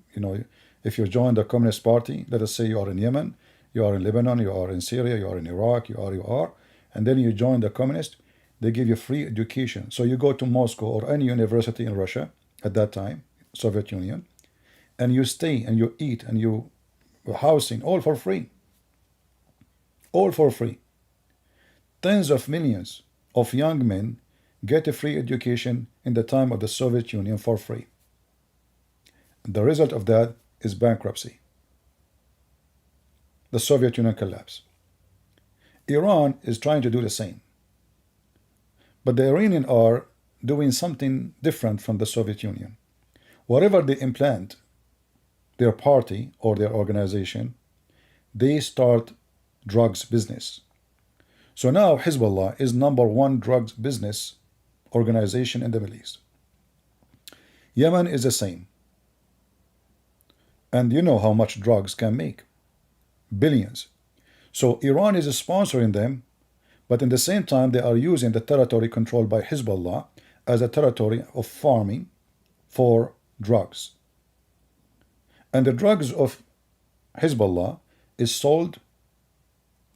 if you join the Communist Party, let us say you are in Yemen, you are in Lebanon, you are in Syria, you are in Iraq, you are, and then you join the communist, they give you free education. So you go to Moscow or any university in Russia at that time, Soviet Union, and you stay and you eat and you housing, all for free. All for free. Tens of millions of young men get a free education in the time of the Soviet Union for free. The result of that is bankruptcy. The Soviet Union collapse. Iran is trying to do the same. But the Iranians are doing something different from the Soviet Union. Whatever they implant, their party or their organization, they start drugs business. So now Hezbollah is #1 drugs business organization in the Middle East. Yemen is the same. And you know how much drugs can make. Billions. So Iran is sponsoring them, but in the same time they are using the territory controlled by Hezbollah as a territory of farming for drugs. And the drugs of Hezbollah is sold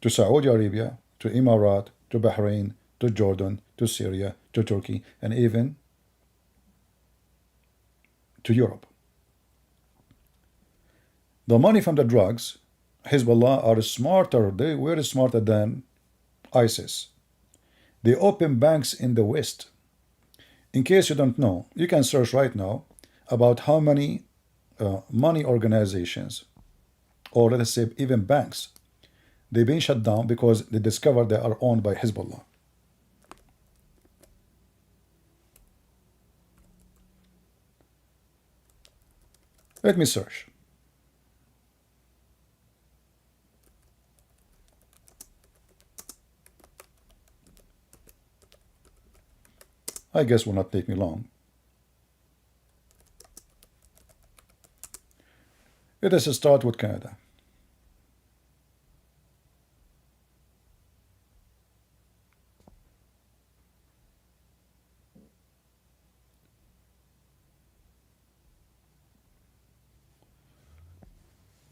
to Saudi Arabia, to Emirat, to Bahrain, to Jordan, to Syria, to Turkey, and even to Europe. The money from the drugs, Hezbollah are smarter, they were smarter than ISIS. They open banks in the West. In case you don't know, you can search right now about how many money organizations, or let us say even banks, they've been shut down because they discovered they are owned by Hezbollah. Let me search. I guess will not take me long. Let us start with Canada.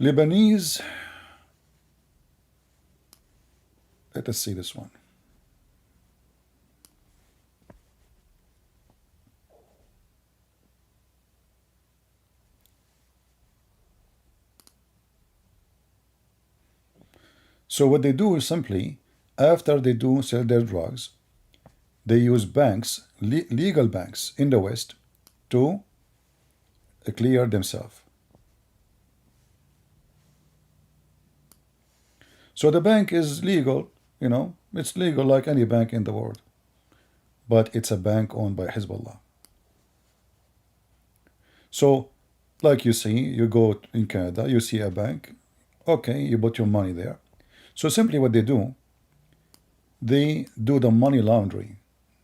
Lebanese, let us see this one. So what they do is simply, after they do sell their drugs, they use banks, legal banks in the West, to clear themselves. So the bank is legal, you know, it's legal like any bank in the world, but it's a bank owned by Hezbollah. So, like you see, you go in Canada, you see a bank, okay, you put your money there. So simply what they do the money laundering,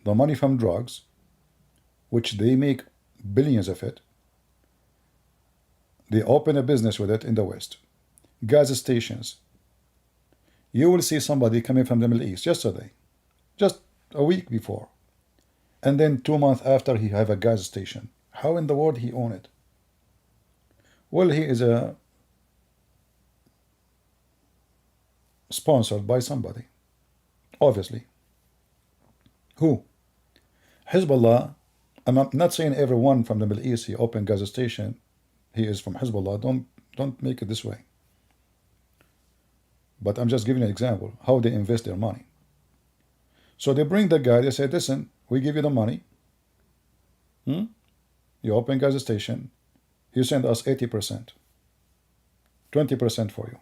the money from drugs, which they make billions of it. They open a business with it in the West. Gas stations. You will see somebody coming from the Middle East yesterday, just a week before, and then 2 months after he have a gas station. How in the world he own it? Well, he is sponsored by somebody, obviously. Who? Hezbollah. I'm not saying everyone from the Middle East he opened gas station, he is from Hezbollah. Don't make it this way. But I'm just giving an example how they invest their money. So they bring the guy, they say, listen, we give you the money. You open gas station, you send us 80%, 20% for you.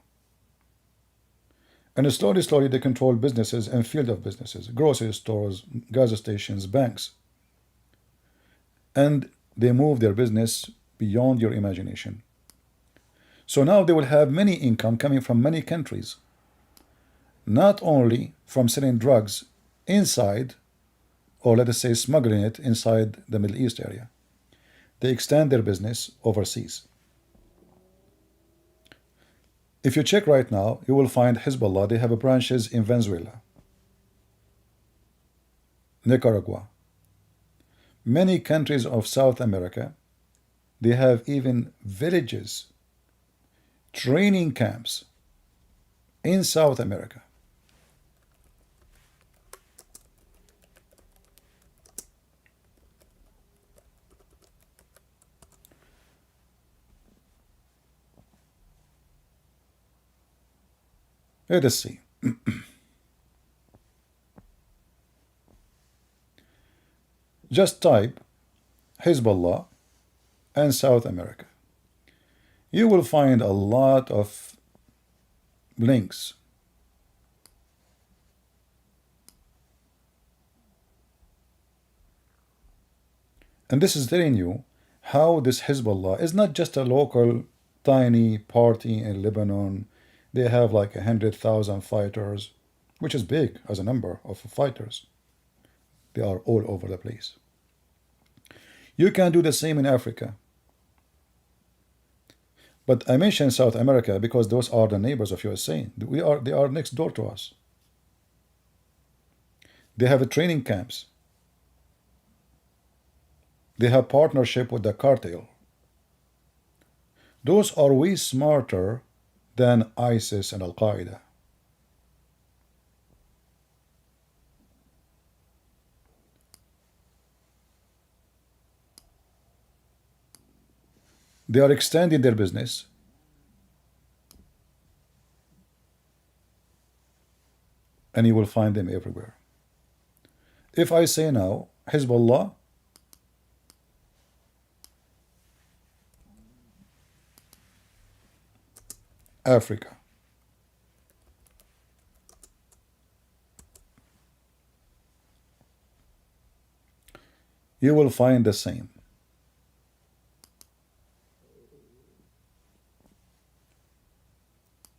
And slowly they control businesses and field of businesses, grocery stores, gas stations, banks. And they move their business beyond your imagination. So now they will have many income coming from many countries, not only from selling drugs inside, or let us say smuggling it inside the Middle East area. They extend their business overseas. If you check right now, you will find Hezbollah, they have branches in Venezuela, Nicaragua, many countries of South America. They have even villages, training camps in South America. Let us see. Just type Hezbollah and South America. You will find a lot of links. And this is telling you how this Hezbollah is not just a local tiny party in Lebanon. They have like 100,000 fighters, which is big as a number of fighters. They are all over the place. You can do the same in Africa. But I mentioned South America because those are the neighbors of USA. They are next door to us. They have training camps. They have partnership with the cartel. Those are way smarter than ISIS and Al-Qaeda. They are extending their business. And you will find them everywhere. If I say now, Hezbollah, Africa, you will find the same.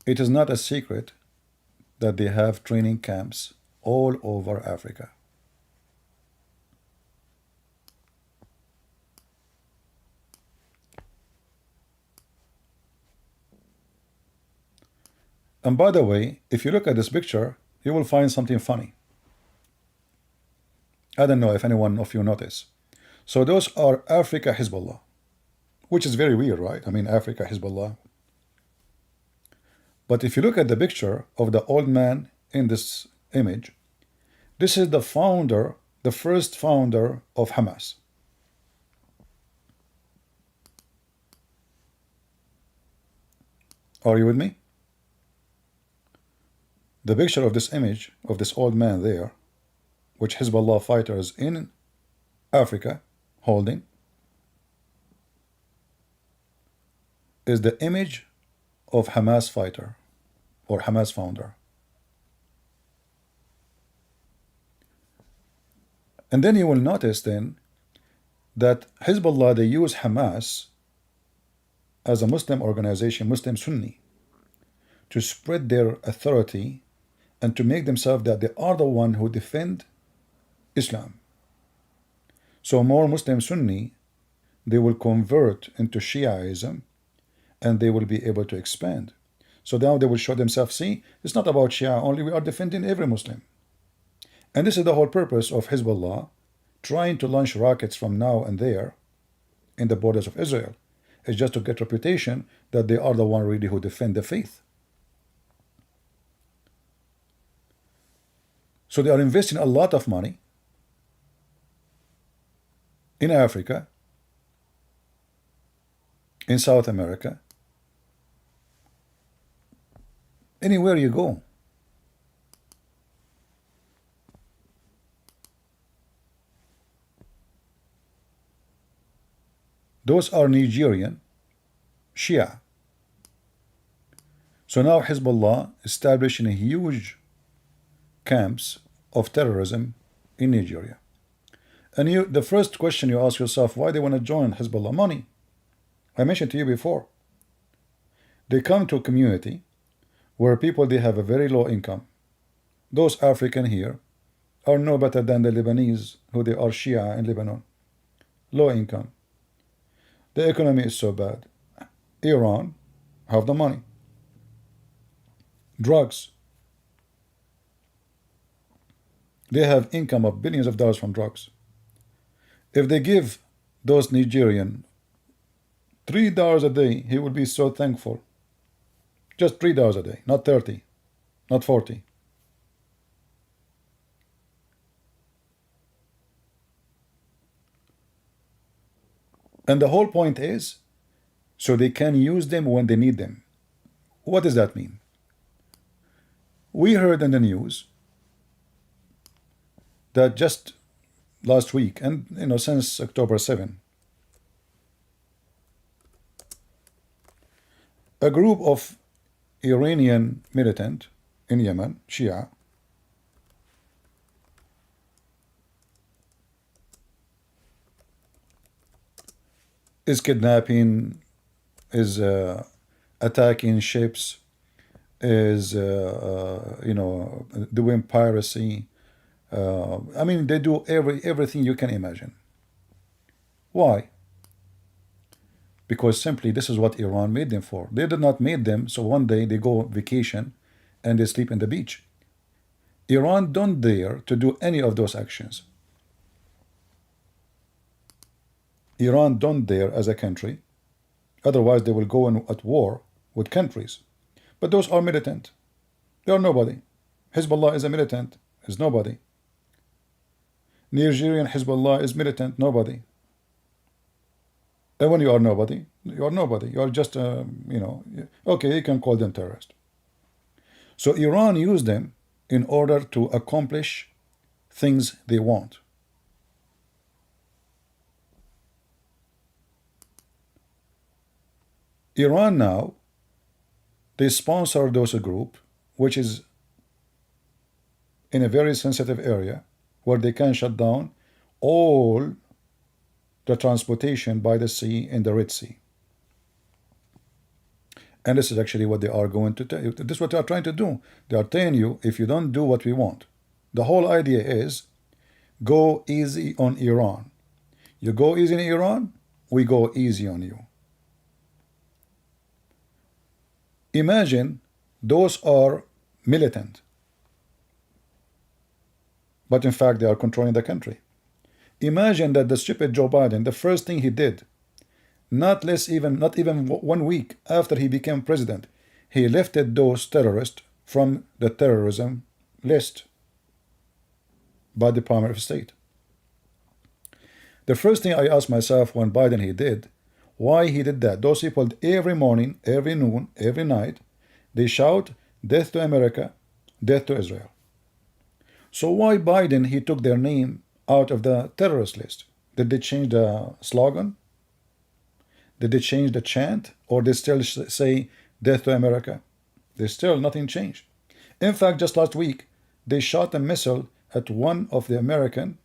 It is not a secret that they have training camps all over Africa. And by the way, if you look at this picture, you will find something funny. I don't know if anyone of you notice. So those are Africa Hezbollah, which is very weird, right? I mean, Africa Hezbollah. But if you look at the picture of the old man in this image, this is the founder, the first founder of Hamas. Are you with me? The picture of this image of this old man there, which Hezbollah fighters in Africa holding, is the image of Hamas fighter or Hamas founder. And then you will notice then that Hezbollah, they use Hamas as a Muslim organization, Muslim Sunni, to spread their authority and to make themselves that they are the one who defend Islam. So more Muslim Sunni, they will convert into Shiaism and they will be able to expand. So now they will show themselves, see, it's not about Shia only, we are defending every Muslim. And this is the whole purpose of Hezbollah, trying to launch rockets from now and there in the borders of Israel. It's just to get reputation that they are the one really who defend the faith. So they are investing a lot of money in Africa, in South America, anywhere you go. Those are Nigerian Shia. So now Hezbollah establishing a huge camps of terrorism in Nigeria. And the first question you ask yourself, why they want to join Hezbollah? Money. I mentioned to you before. They come to a community where people, they have a very low income. Those African here are no better than the Lebanese, who they are Shia in Lebanon. Low income. The economy is so bad. Iran have the money. Drugs. They have income of billions of dollars from drugs. If they give those Nigerian $3 a day, he will be so thankful. Just $3 a day, not 30, not 40. And the whole point is, so they can use them when they need them. What does that mean? We heard in the news that just last week, and since October 7, a group of Iranian militant in Yemen, Shia, is kidnapping, is attacking ships, is doing piracy, I mean, they do everything you can imagine. Why? Because simply this is what Iran made them for. They did not make them so one day they go vacation and they sleep in the beach. Iran don't dare to do any of those actions. Iran don't dare as a country, otherwise they will go at war with countries. But those are militant. They are nobody. Hezbollah is a militant, is nobody. Nigerian Hezbollah is militant, nobody. And when you are nobody, you are nobody. You are just, okay, you can call them terrorists. So Iran used them in order to accomplish things they want. Iran now, they sponsor those group, which is in a very sensitive area, where they can shut down all the transportation by the sea in the Red Sea. And this is actually what they are going to tell you. This is what they are trying to do. They are telling you, if you don't do what we want, the whole idea is go easy on Iran. You go easy on Iran, we go easy on you. Imagine those are militant, but in fact they are controlling the country. Imagine that the stupid Joe Biden, the first thing he did, not even 1 week after he became president, he lifted those terrorists from the terrorism list by the Department of State. The first thing I asked myself when Biden he did, why he did that. Those people every morning, every noon, every night, they shout death to America, death to Israel. So why Biden he took their name out of the terrorist list? Did they change the slogan? Did they change the chant? Or they still say death to America? They still, nothing changed. In fact, just last week, they shot a missile at one of the American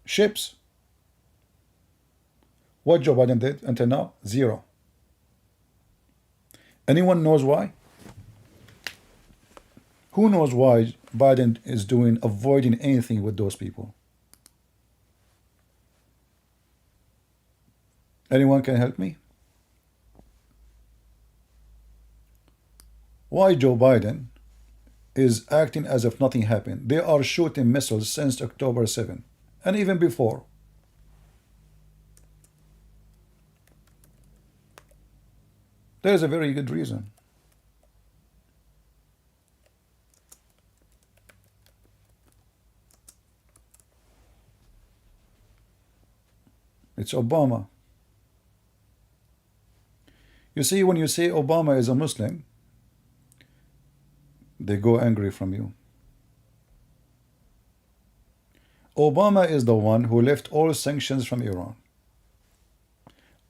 ships. What Joe Biden did until now? Zero. Anyone knows why? Who knows why Biden is avoiding anything with those people? Anyone can help me? Why Joe Biden is acting as if nothing happened? They are shooting missiles since October 7 and even before. There is a very good reason. It's Obama. You see, when you say Obama is a Muslim, they go angry from you. Obama is the one who left all sanctions from Iran.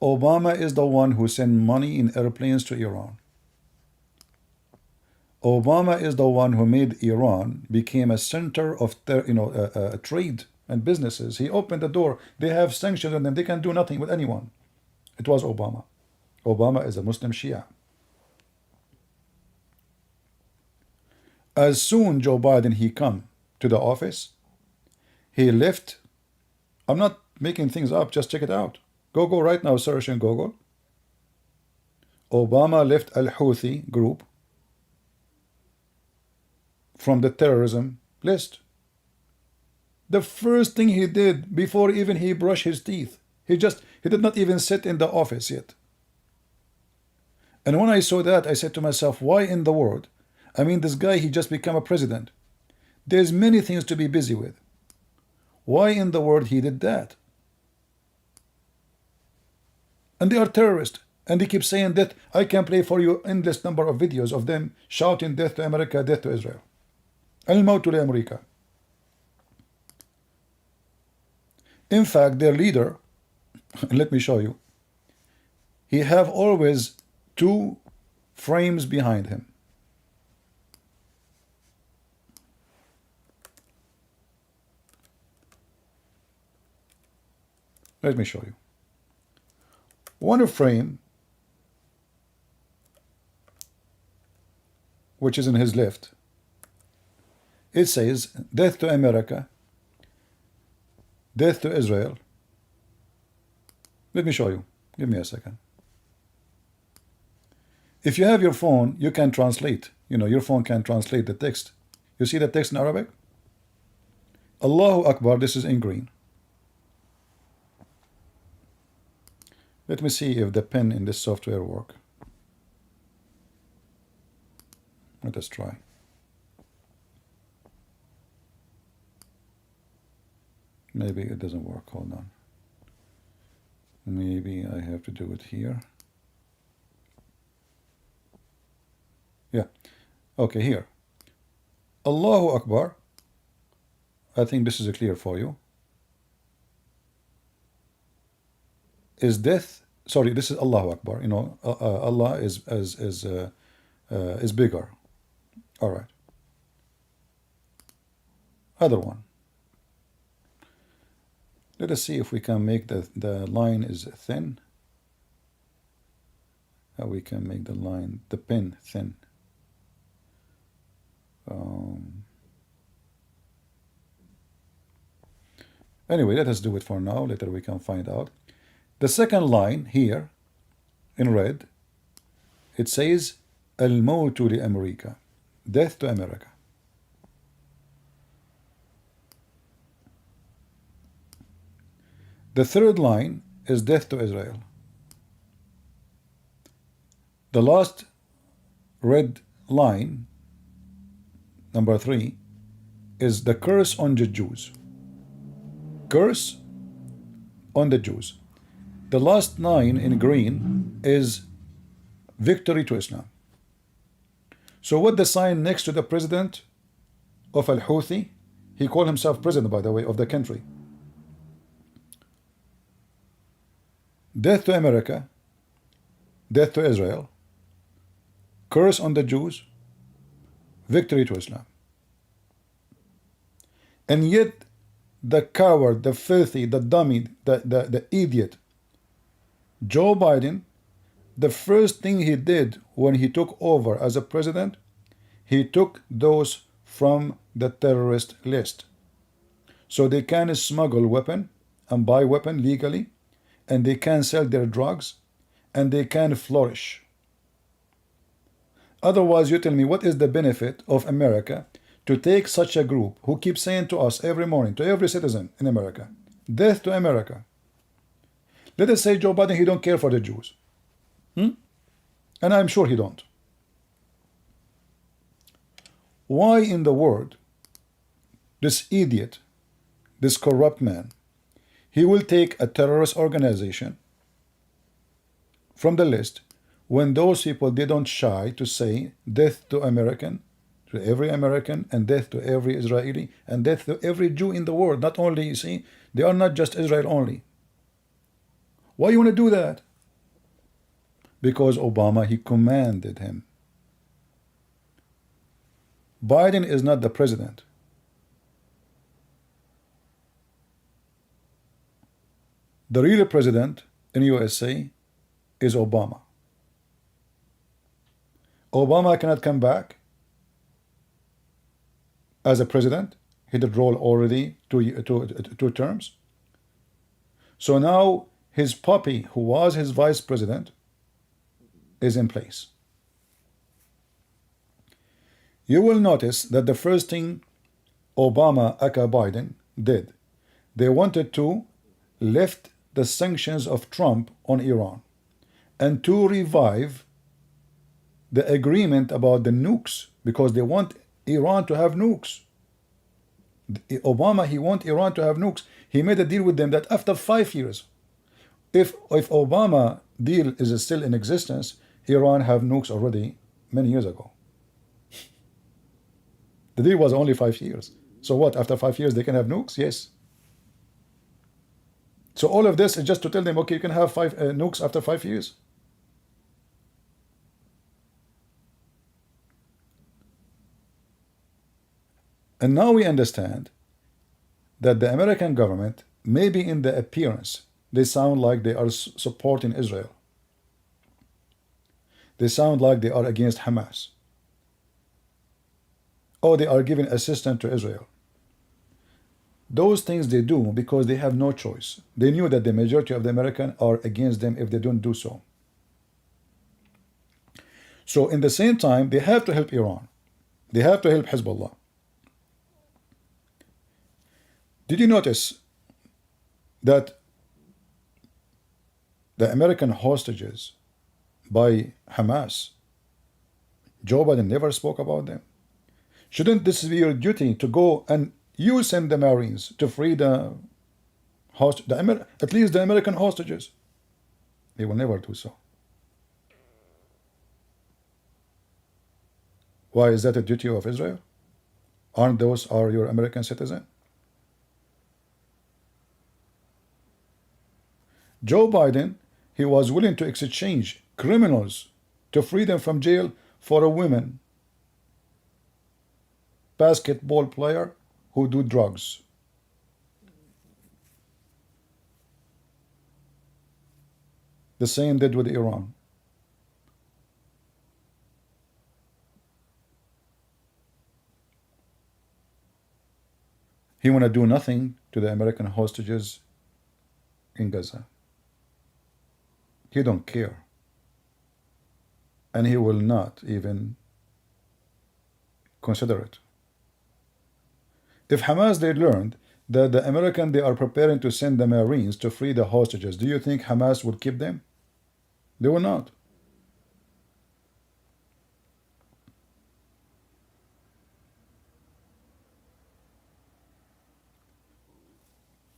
Obama is the one who sent money in airplanes to Iran. Obama is the one who made Iran became a center of trade and businesses. He opened the door. They have sanctions on them. They can do nothing with anyone. It was Obama. Obama is a Muslim Shia. As soon Joe Biden he come to the office, he left. I'm not making things up. Just check it out. Go right now, search in Google. Obama left Al-Houthi group from the terrorism list. The first thing he did before even he brushed his teeth, he did not even sit in the office yet. And when I saw that, I said to myself, why in the world? I mean, this guy, he just became a president. There's many things to be busy with. Why in the world he did that? And they are terrorists. And they keep saying that. I can play for you endless number of videos of them shouting death to America, death to Israel. Al-Mautu li America. In fact, their leader, let me show you, he have always two frames behind him. Let me show you. One frame, which is in his left, It says, death to America, death to Israel. Let me show you. Give me a second. If you have your phone, you can translate. You know, your phone can translate the text. You see the text in Arabic? Allahu Akbar, this is in green. Let me see if the pen in this software work. Let us try. Maybe it doesn't work. Hold on. Maybe I have to do it here. Yeah. Okay, here. Allahu Akbar. I think this is clear for you. Is death? Sorry, this is Allahu Akbar. You know, Allah is bigger. All right. Other one. Let us see if we can make the line is thin. How we can make the line, the pen thin. Anyway, let us do it for now. Later we can find out. The second line here in red, it says Al-Mawtu li America, death to America. The third line is death to Israel. The last red line, number 3, is the curse on the Jews. Curse on the Jews. The last line in green is victory to Islam. So what the sign next to the president of Al-Houthi, he called himself president, by the way, of the country. Death to America, death to Israel, curse on the Jews, victory to Islam. And yet the coward, the filthy, the dummy, the idiot, Joe Biden, the first thing he did when he took over as a president, he took those from the terrorist list. So they can smuggle weapon and buy weapon legally, and they can sell their drugs, and they can flourish. Otherwise, you tell me, what is the benefit of America to take such a group who keeps saying to us every morning, to every citizen in America, death to America? Let us say Joe Biden, he don't care for the Jews. And I'm sure he don't. Why in the world this idiot, this corrupt man, he will take a terrorist organization from the list when those people, they don't shy to say death to American, to every American, and death to every Israeli, and death to every Jew in the world? Not only, you see, they are not just Israel only. Why you want to do that? Because Obama, he commanded him. Biden is not the president. The real president in USA is Obama. Obama cannot come back as a president. He did roll already two terms. So now his puppy, who was his vice president, is in place. You will notice that the first thing Obama, aka Biden, did, they wanted to lift the sanctions of Trump on Iran and to revive the agreement about the nukes, because they want Iran to have nukes. Obama, he want Iran to have nukes. He made a deal with them that after 5 years, if Obama deal is still in existence, Iran have nukes already many years ago. The deal was only 5 years. So what, after 5 years they can have nukes? Yes. So all of this is just to tell them, okay, you can have nukes after 5 years. And now we understand that the American government, maybe in the appearance, they sound like they are supporting Israel. They sound like they are against Hamas. oh, they are giving assistance to Israel. Those things they do because they have no choice. They knew that the majority of the Americans are against them if they don't do so. So in the same time, they have to help Iran. They have to help Hezbollah. Did you notice that the American hostages by Hamas, Joe Biden never spoke about them? Shouldn't this be your duty to go and you send the Marines to free at least the American hostages? They will never do so. Why is that a duty of Israel? Aren't those your American citizens? Joe Biden, he was willing to exchange criminals to free them from jail for a woman basketball player who do drugs. The same did with Iran. He want to do nothing to the American hostages in Gaza. He don't care. And he will not even consider it. If Hamas, they learned that the American, they are preparing to send the Marines to free the hostages, do you think Hamas will keep them? They will not.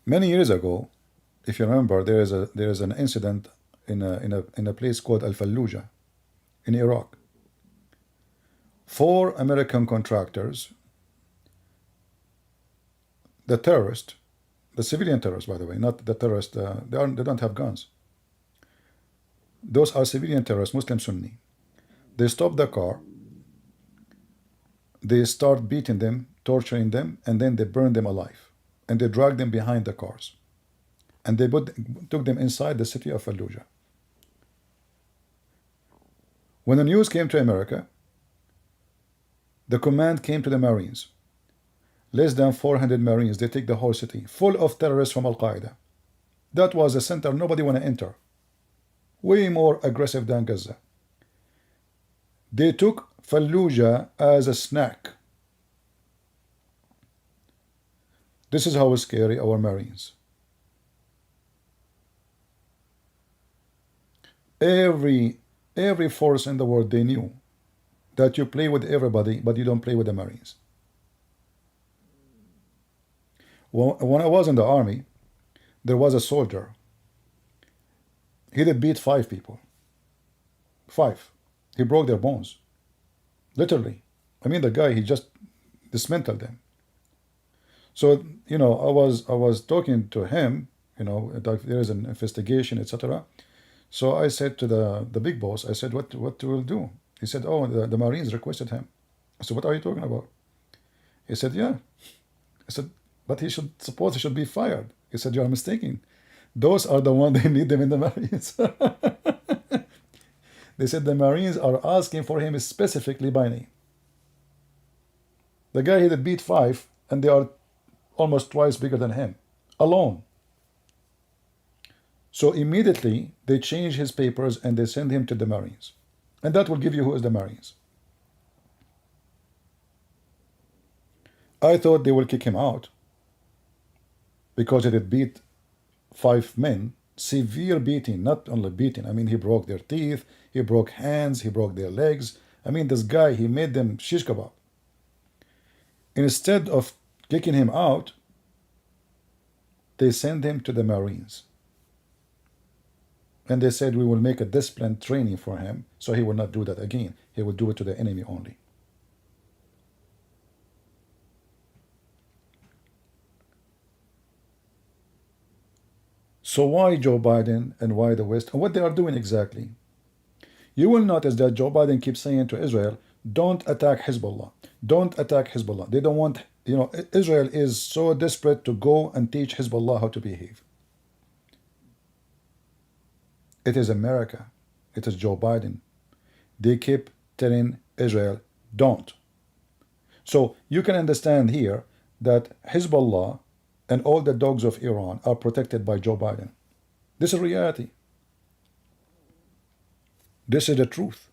Many years ago, if you remember, there is an incident in a place called Al-Fallujah in Iraq. 4 American contractors, the terrorist, the civilian terrorists, by the way, not the terrorists, they don't have guns. Those are civilian terrorists, Muslim Sunni. They stop the car, they start beating them, torturing them, and then they burn them alive. And they drag them behind the cars. And they took them inside the city of Fallujah. When the news came to America, the command came to the Marines. Less than 400 Marines, they take the whole city, full of terrorists from Al-Qaeda. That was a center nobody want to enter. Way more aggressive than Gaza. They took Fallujah as a snack. This is how scary our Marines. Every force in the world, they knew that you play with everybody, but you don't play with the Marines. When I was in the army, there was a soldier. He did beat 5 people. 5. He broke their bones. Literally. I mean, the guy, he just dismantled them. So, you know, I was talking to him, you know, there is an investigation, etc. So I said to the big boss, I said, what will do? He said, oh, the Marines requested him. I said, what are you talking about? He said, yeah. I said, but he should be fired. He said, you are mistaken. Those are the ones, they need them in the Marines. They said the Marines are asking for him specifically by name. The guy, he did beat 5, and they are almost twice bigger than him, alone. So immediately, they change his papers and they send him to the Marines. And that will give you who is the Marines. I thought they will kick him out because he did beat 5 men, severe beating, not only beating. I mean, he broke their teeth, he broke hands, he broke their legs. I mean, this guy, he made them shish kebab. Instead of kicking him out, they send him to the Marines. And they said, we will make a discipline training for him, so he will not do that again. He will do it to the enemy only. So why Joe Biden and why the West, and what they are doing exactly? You will notice that Joe Biden keeps saying to Israel, don't attack Hezbollah. Don't attack Hezbollah. They don't want, you know, Israel is so desperate to go and teach Hezbollah how to behave. It is America. It is Joe Biden. They keep telling Israel, don't. So you can understand here that Hezbollah and all the dogs of Iran are protected by Joe Biden. This is reality. This is the truth.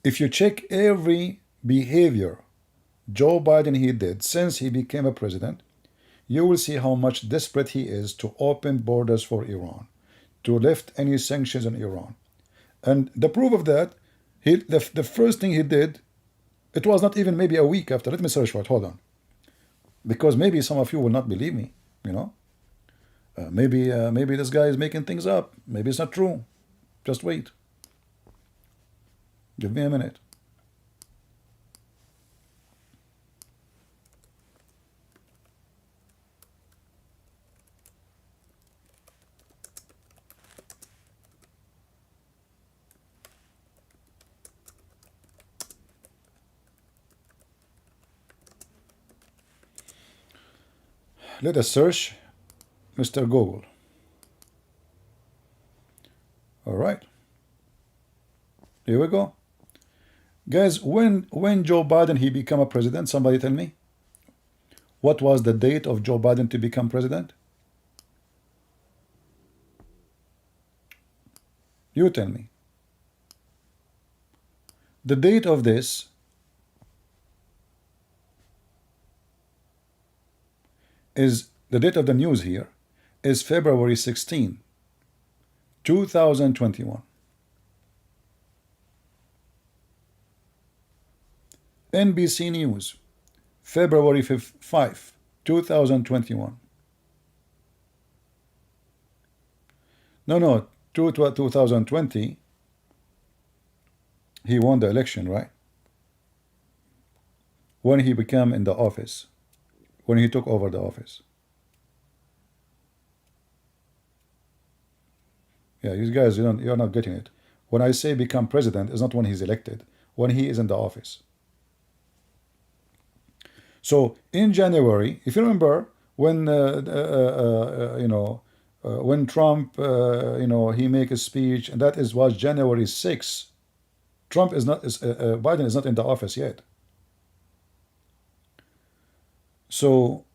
If you check every behavior Joe Biden he did since he became a president, you will see how much desperate he is to open borders for Iran, to lift any sanctions on Iran. And the proof of that, the first thing he did, it was not even maybe a week after. Let me search for it. Hold on. Because maybe some of you will not believe me, you know. Maybe this guy is making things up. Maybe it's not true. Just wait. Give me a minute. Let us search Mr. Google. All right. Here we go. Guys, when Joe Biden he became a president, somebody tell me. What was the date of Joe Biden to become president? You tell me. The date of this is, the date of the news here is February 16, 2021. NBC News, February 5, 2021. No, 2020, he won the election, right? When he became in the office, when he took over the office. Yeah, you guys, you're not getting it. When I say become president, it's not when he's elected, when he is in the office. So in January, if you remember, when when Trump he make a speech, and that was January 6th. Trump is not Biden is not in the office yet. So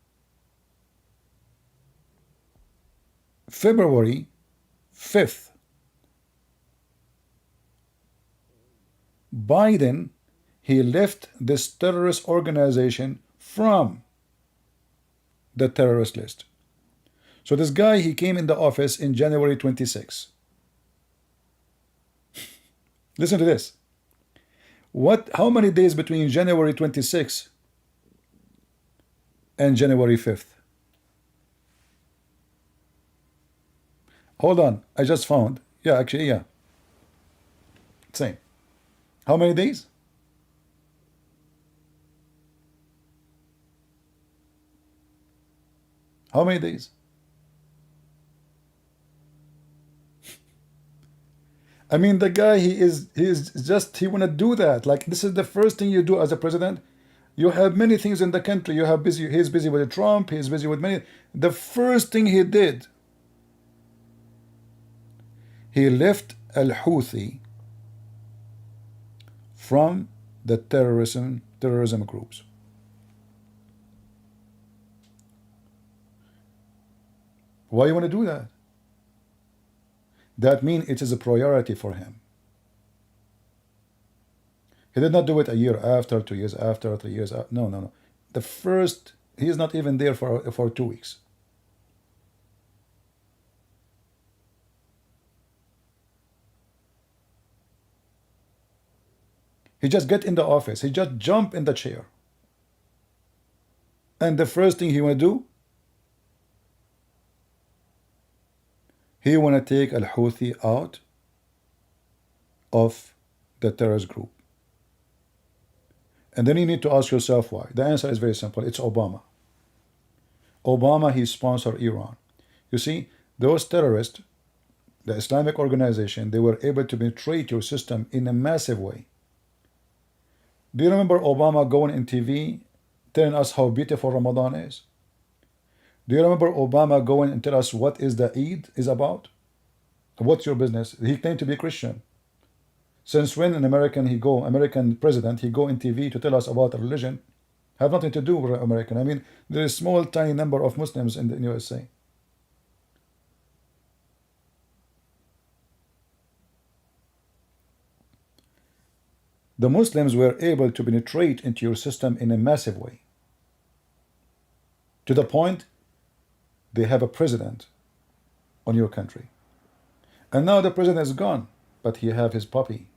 February 5th, Biden he left this terrorist organization from the terrorist list. So this guy, he came in the office in January 26. Listen to this. How many days between January 26 and January 5th? Hold on, I just found. Yeah, actually, yeah. Same. How many days? How many days? I mean, the guy, he wanna do that. Like, this is the first thing you do as a president. You have many things in the country. He's busy with Trump, he's busy with many. The first thing he did, he left al-Houthi from the terrorism groups. Why you want to do that? That means it is a priority for him. He did not do it a year after, 2 years after, 3 years after. No. The first, he is not even there for 2 weeks. He just get in the office. He just jump in the chair. And the first thing he want to do, he want to take al-Houthi out of the terrorist group. And then you need to ask yourself why. The answer is very simple. It's Obama. Obama, he sponsored Iran. You see, those terrorists, the Islamic organization, they were able to penetrate your system in a massive way. Do you remember Obama going in TV telling us how beautiful Ramadan is? Do you remember Obama going and tell us what is the Eid is about? What's your business? He claimed to be Christian. Since when an American president, he go in TV to tell us about a religion? Have nothing to do with American. I mean, there is small, tiny number of Muslims in the USA. The Muslims were able to penetrate into your system in a massive way, to the point they have a president on your country. And now the president is gone, but he have his puppy,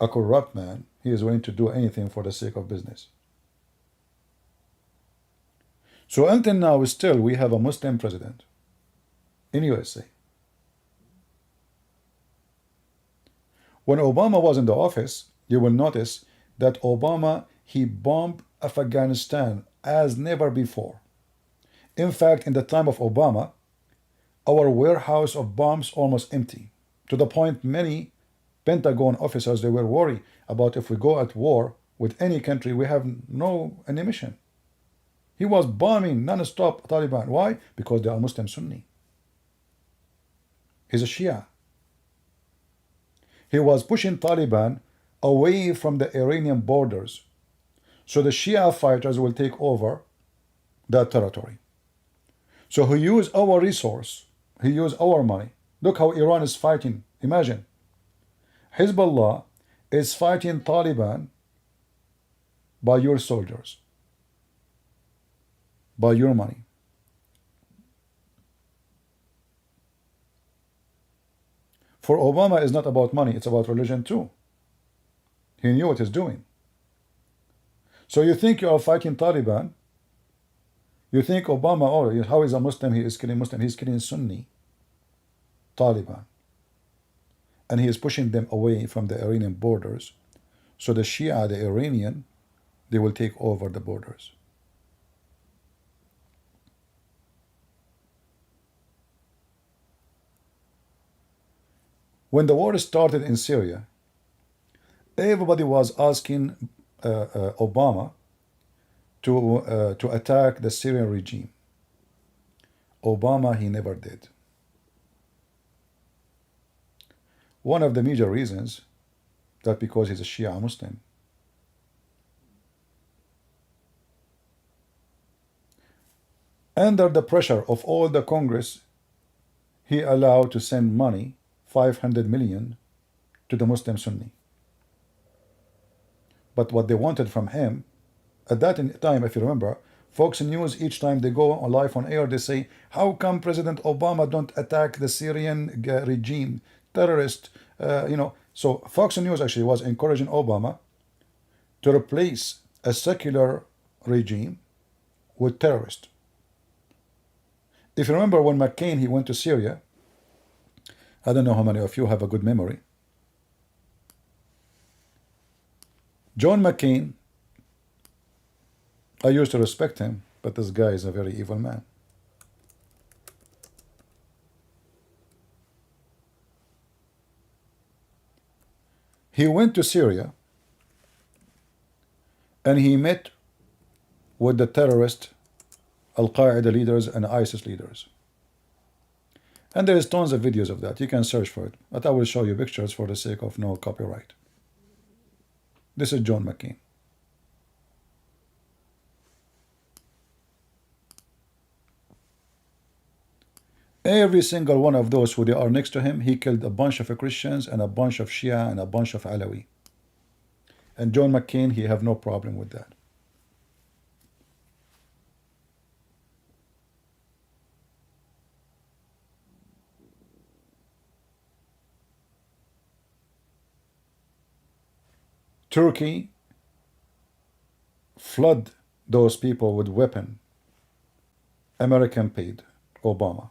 a corrupt man. He is willing to do anything for the sake of business. So until now, still we have a Muslim president in USA. When Obama was in the office, you will notice that Obama, he bombed Afghanistan as never before. In fact, in the time of Obama, our warehouse of bombs almost empty, to the point many Pentagon officers, they were worried about if we go at war with any country, we have no ammunition. He was bombing non-stop Taliban. Why? Because they are Muslim Sunni. He's a Shia. He was pushing Taliban away from the Iranian borders, so the Shia fighters will take over that territory. So he used our resource, he used our money. Look how Iran is fighting. Imagine, Hezbollah is fighting Taliban by your soldiers, by your money. For Obama, it's not about money, it's about religion too. He knew what he's doing. So you think you are fighting Taliban, you think Obama, oh, how is a Muslim, he is killing Muslim, he's killing Sunni Taliban. And he is pushing them away from the Iranian borders. So the Shia, the Iranian, they will take over the borders. When the war started in Syria, everybody was asking Obama to attack the Syrian regime. Obama, he never did. One of the major reasons that because he's a Shia Muslim. Under the pressure of all the Congress, he allowed to send money, 500 million, to the Muslim Sunni. But what they wanted from him, at that time, if you remember, Fox News, each time they go on live on air, they say, how come President Obama don't attack the Syrian regime, terrorist, So Fox News actually was encouraging Obama to replace a secular regime with terrorist. If you remember when McCain, he went to Syria, I don't know how many of you have a good memory. John McCain, I used to respect him, but this guy is a very evil man. He went to Syria and he met with the terrorist Al-Qaeda leaders and ISIS leaders. And there is tons of videos of that. You can search for it. But I will show you pictures for the sake of no copyright. This is John McCain. Every single one of those who they are next to him, he killed a bunch of Christians and a bunch of Shia and a bunch of Alawi. And John McCain, he have no problem with that. Turkey flood those people with weapons. American paid Obama.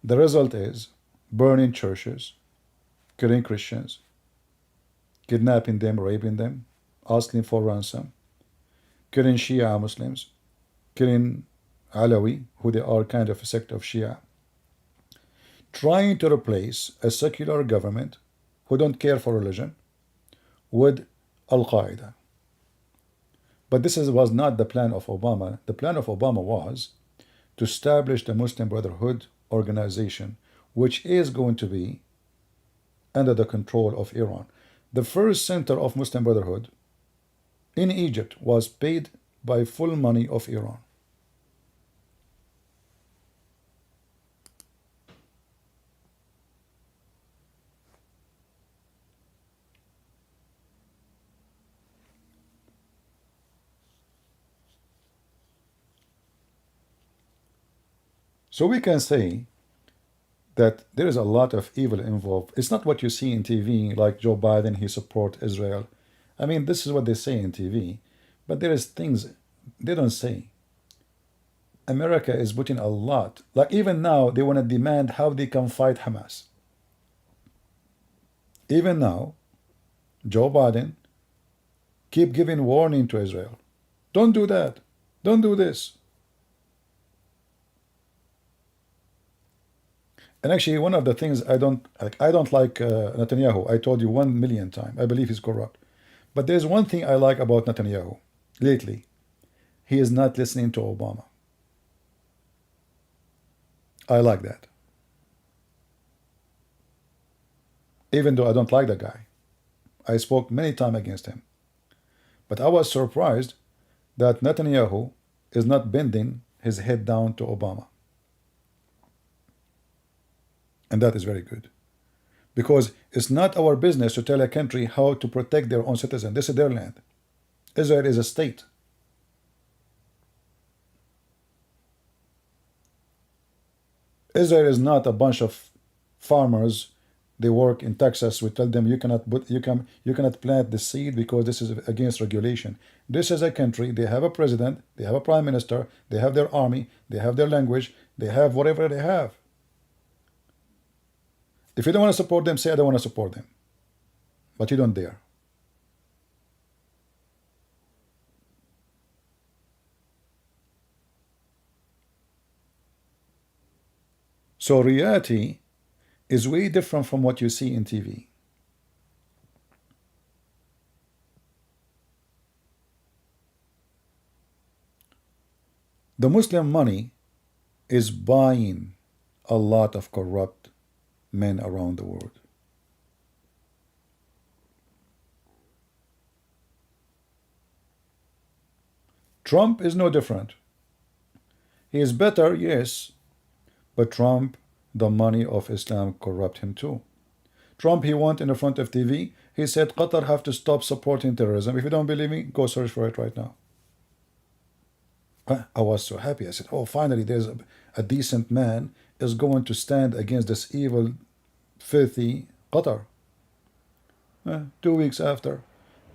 The result is burning churches, killing Christians, kidnapping them, raping them, asking for ransom, killing Shia Muslims, killing Alawi, who they are kind of a sect of Shia, trying to replace a secular government who don't care for religion with Al-Qaeda. But this was not the plan of Obama. The plan of Obama was to establish the Muslim Brotherhood organization, which is going to be under the control of Iran. The first center of Muslim Brotherhood in Egypt was paid by full money of Iran. So we can say that there is a lot of evil involved. It's not what you see in TV, like Joe Biden, he supports Israel. I mean, this is what they say in TV, but there is things they don't say. America is putting a lot. Like even now, they want to demand how they can fight Hamas. Even now, Joe Biden keep giving warning to Israel. Don't do that. Don't do this. And actually, one of the things I don't like Netanyahu. I told you 1,000,000 times. I believe he's corrupt. But there's one thing I like about Netanyahu lately. He is not listening to Obama. I like that. Even though I don't like the guy. I spoke many times against him. But I was surprised that Netanyahu is not bending his head down to Obama. And that is very good. Because it's not our business to tell a country how to protect their own citizens. This is their land. Israel is a state. Israel is not a bunch of farmers. They work in Texas. We tell them you cannot plant the seed because this is against regulation. This is a country. They have a president. They have a prime minister. They have their army. They have their language. They have whatever they have. If you don't want to support them, say I don't want to support them. But you don't dare. So reality is way different from what you see in TV. The Muslim money is buying a lot of corrupt men around the world. Trump is no different. He is better, yes, but Trump, the money of Islam corrupt him too. Trump, he went in the front of TV, he said Qatar have to stop supporting terrorism. If you don't believe me, go search for it right now. I was so happy. I said, oh, finally there's a decent man is going to stand against this evil, filthy Qatar. 2 weeks after,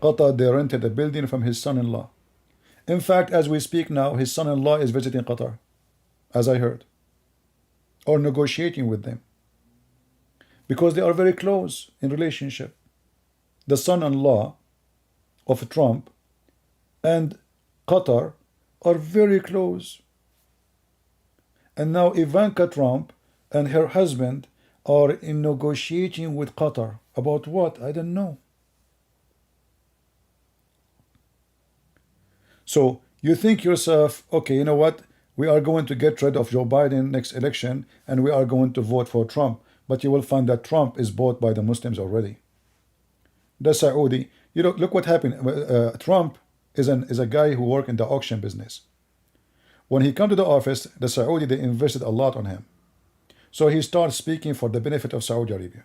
Qatar, they rented a building from his son-in-law. In fact, as we speak now, his son-in-law is visiting Qatar, as I heard, or negotiating with them, because they are very close in relationship. The son-in-law of Trump and Qatar are very close. And now Ivanka Trump and her husband are in negotiating with Qatar. About what? I don't know. So you think yourself, okay, you know what? We are going to get rid of Joe Biden next election and we are going to vote for Trump. But you will find that Trump is bought by the Muslims already. The Saudi, you know, look what happened. Trump is a guy who worked in the auction business. When he came to the office, the Saudi, they invested a lot on him. So he started speaking for the benefit of Saudi Arabia.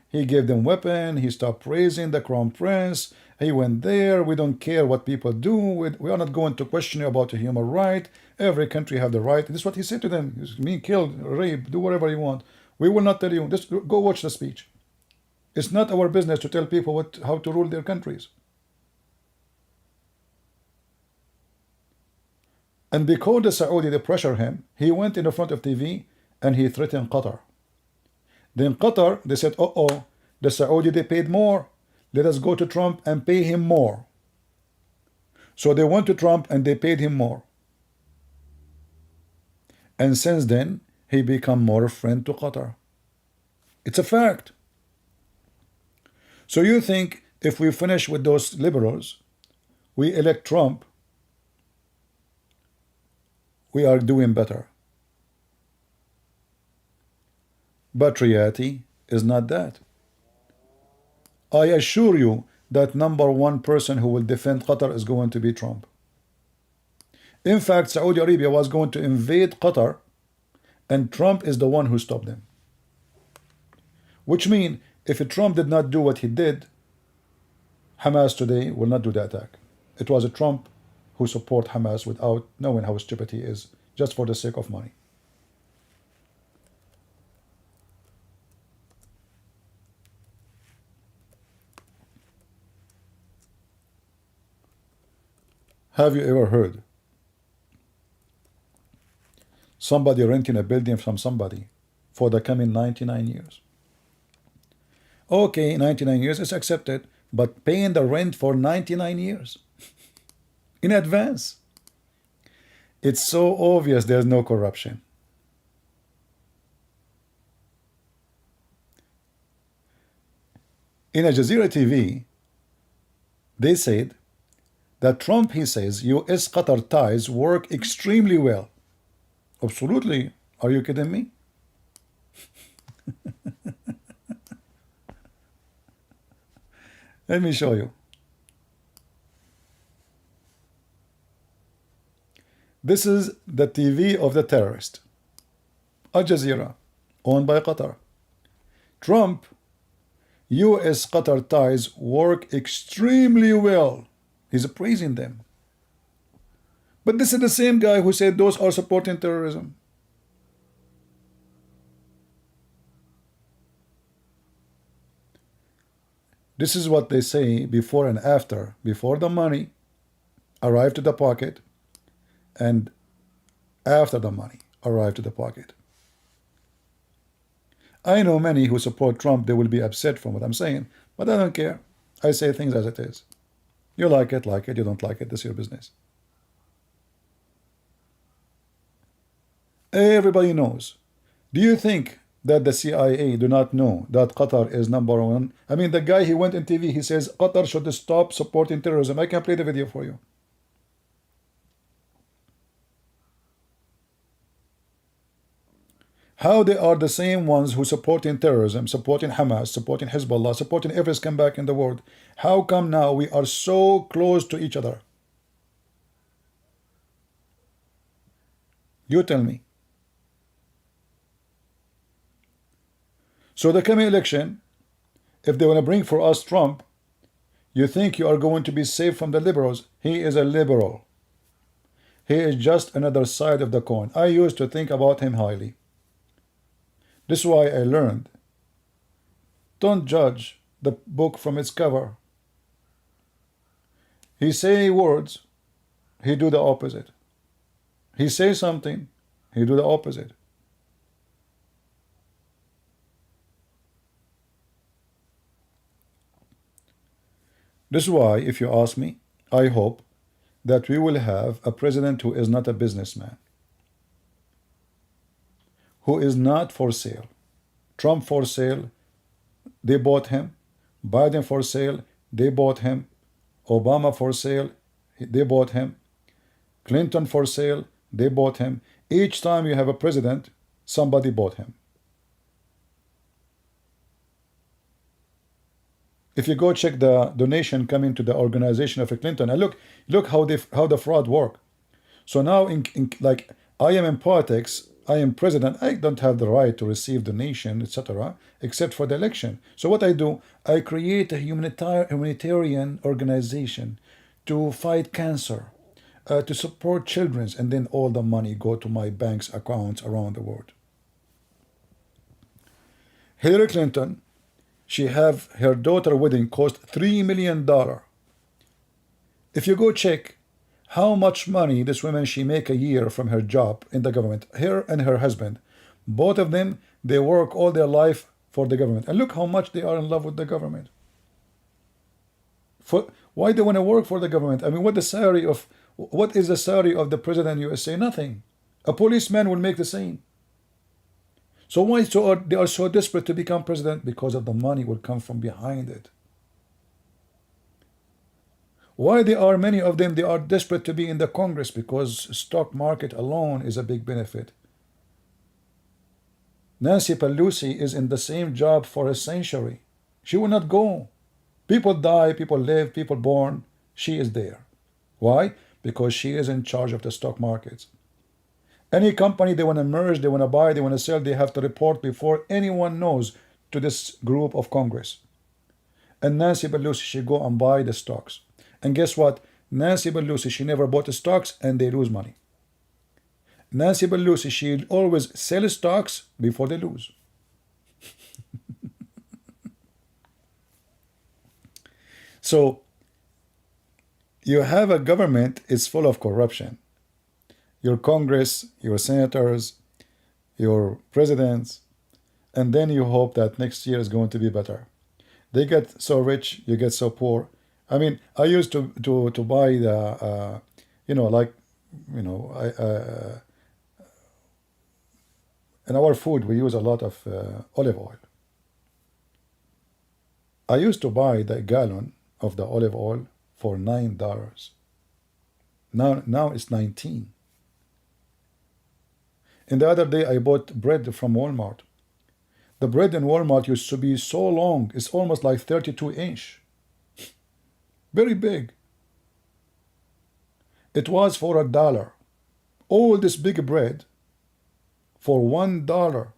He gave them weapons. He started praising the crown prince. He went there. We don't care what people do. We are not going to question you about the human right. Every country have the right. This is what he said to them. Me, kill, rape, do whatever you want. We will not tell you. Just go watch the speech. It's not our business to tell people how to rule their countries. And because the Saudi, they pressure him, he went in the front of TV and he threatened Qatar. Then Qatar, they said, uh-oh, the Saudi, they paid more. Let us go to Trump and pay him more. So they went to Trump and they paid him more. And since then, he become more a friend to Qatar. It's a fact. So you think if we finish with those liberals, we elect Trump, we are doing better. But reality is not that. I assure you that number one person who will defend Qatar is going to be Trump. In fact, Saudi Arabia was going to invade Qatar, and Trump is the one who stopped them. Which means, if Trump did not do what he did, Hamas today will not do the attack. It was a Trump who support Hamas without knowing how stupid he is, just for the sake of money. Have you ever heard somebody renting a building from somebody for the coming 99 years? Okay, 99 years is accepted, but paying the rent for 99 years in advance. It's so obvious there's no corruption. In Al Jazeera TV, they said that Trump, he says, US-Qatar ties work extremely well. Absolutely. Are you kidding me? Let me show you. This is the TV of the terrorist, Al Jazeera, owned by Qatar. Trump, US-Qatar ties work extremely well. He's praising them. But this is the same guy who said those are supporting terrorism. This is what they say before and after. Before the money arrived to the pocket, and after the money arrived to the pocket. I know many who support Trump, they will be upset from what I'm saying, but I don't care. I say things as it is. You like it, you don't like it, that's your business. Everybody knows. Do you think that the CIA do not know that Qatar is number one? I mean, the guy, he went on TV, he says Qatar should stop supporting terrorism. I can play the video for you. How they are the same ones who supporting terrorism, supporting Hamas, supporting Hezbollah, supporting every scumbag in the world. How come now we are so close to each other? You tell me. So the coming election, if they want to bring for us Trump, you think you are going to be safe from the liberals. He is a liberal. He is just another side of the coin. I used to think about him highly. This is why I learned, don't judge the book from its cover. He say words, he do the opposite. He say something, he do the opposite. This is why, if you ask me, I hope that we will have a president who is not a businessman, who is not for sale. Trump for sale, they bought him. Biden for sale, they bought him. Obama for sale, they bought him. Clinton for sale, they bought him. Each time you have a president, somebody bought him. If you go check the donation coming to the organization of Clinton, and look how the fraud work. So now, like, I am in politics, I am president, I don't have the right to receive donation, etc., except for the election. So what I do, I create a humanitarian organization to fight cancer, to support children, and then all the money go to my bank's accounts around the world. Hillary Clinton, she have her daughter wedding cost $3 million. If you go check how much money this woman she make a year from her job in the government, her and her husband, both of them, they work all their life for the government, and look how much they are in love with the government. Why they want to work for the government? I mean, what is the salary of the president of USA? Nothing. A policeman will make the same. So why they are so desperate to become president? Because of the money will come from behind it. Why they are, many of them, they are desperate to be in the Congress because stock market alone is a big benefit. Nancy Pelosi is in the same job for a century. She will not go. People die, people live, people born. She is there. Why? Because she is in charge of the stock markets. Any company they want to merge, they want to buy, they want to sell, they have to report before anyone knows to this group of Congress. And Nancy Pelosi, she go and buy the stocks. And guess what? Nancy Pelosi, she never bought the stocks and they lose money. Nancy Pelosi, she always sell stocks before they lose. So you have a government is full of corruption. Your Congress, your senators, your presidents, and then you hope that next year is going to be better. They get so rich, you get so poor. I mean, I used to buy the, in our food we use a lot of olive oil. I used to buy the gallon of the olive oil for $9. Now it's 19. And the other day I bought bread from Walmart. The bread in Walmart used to be so long, it's almost like 32-inch. Very big. It was for $1. All this big bread for $1.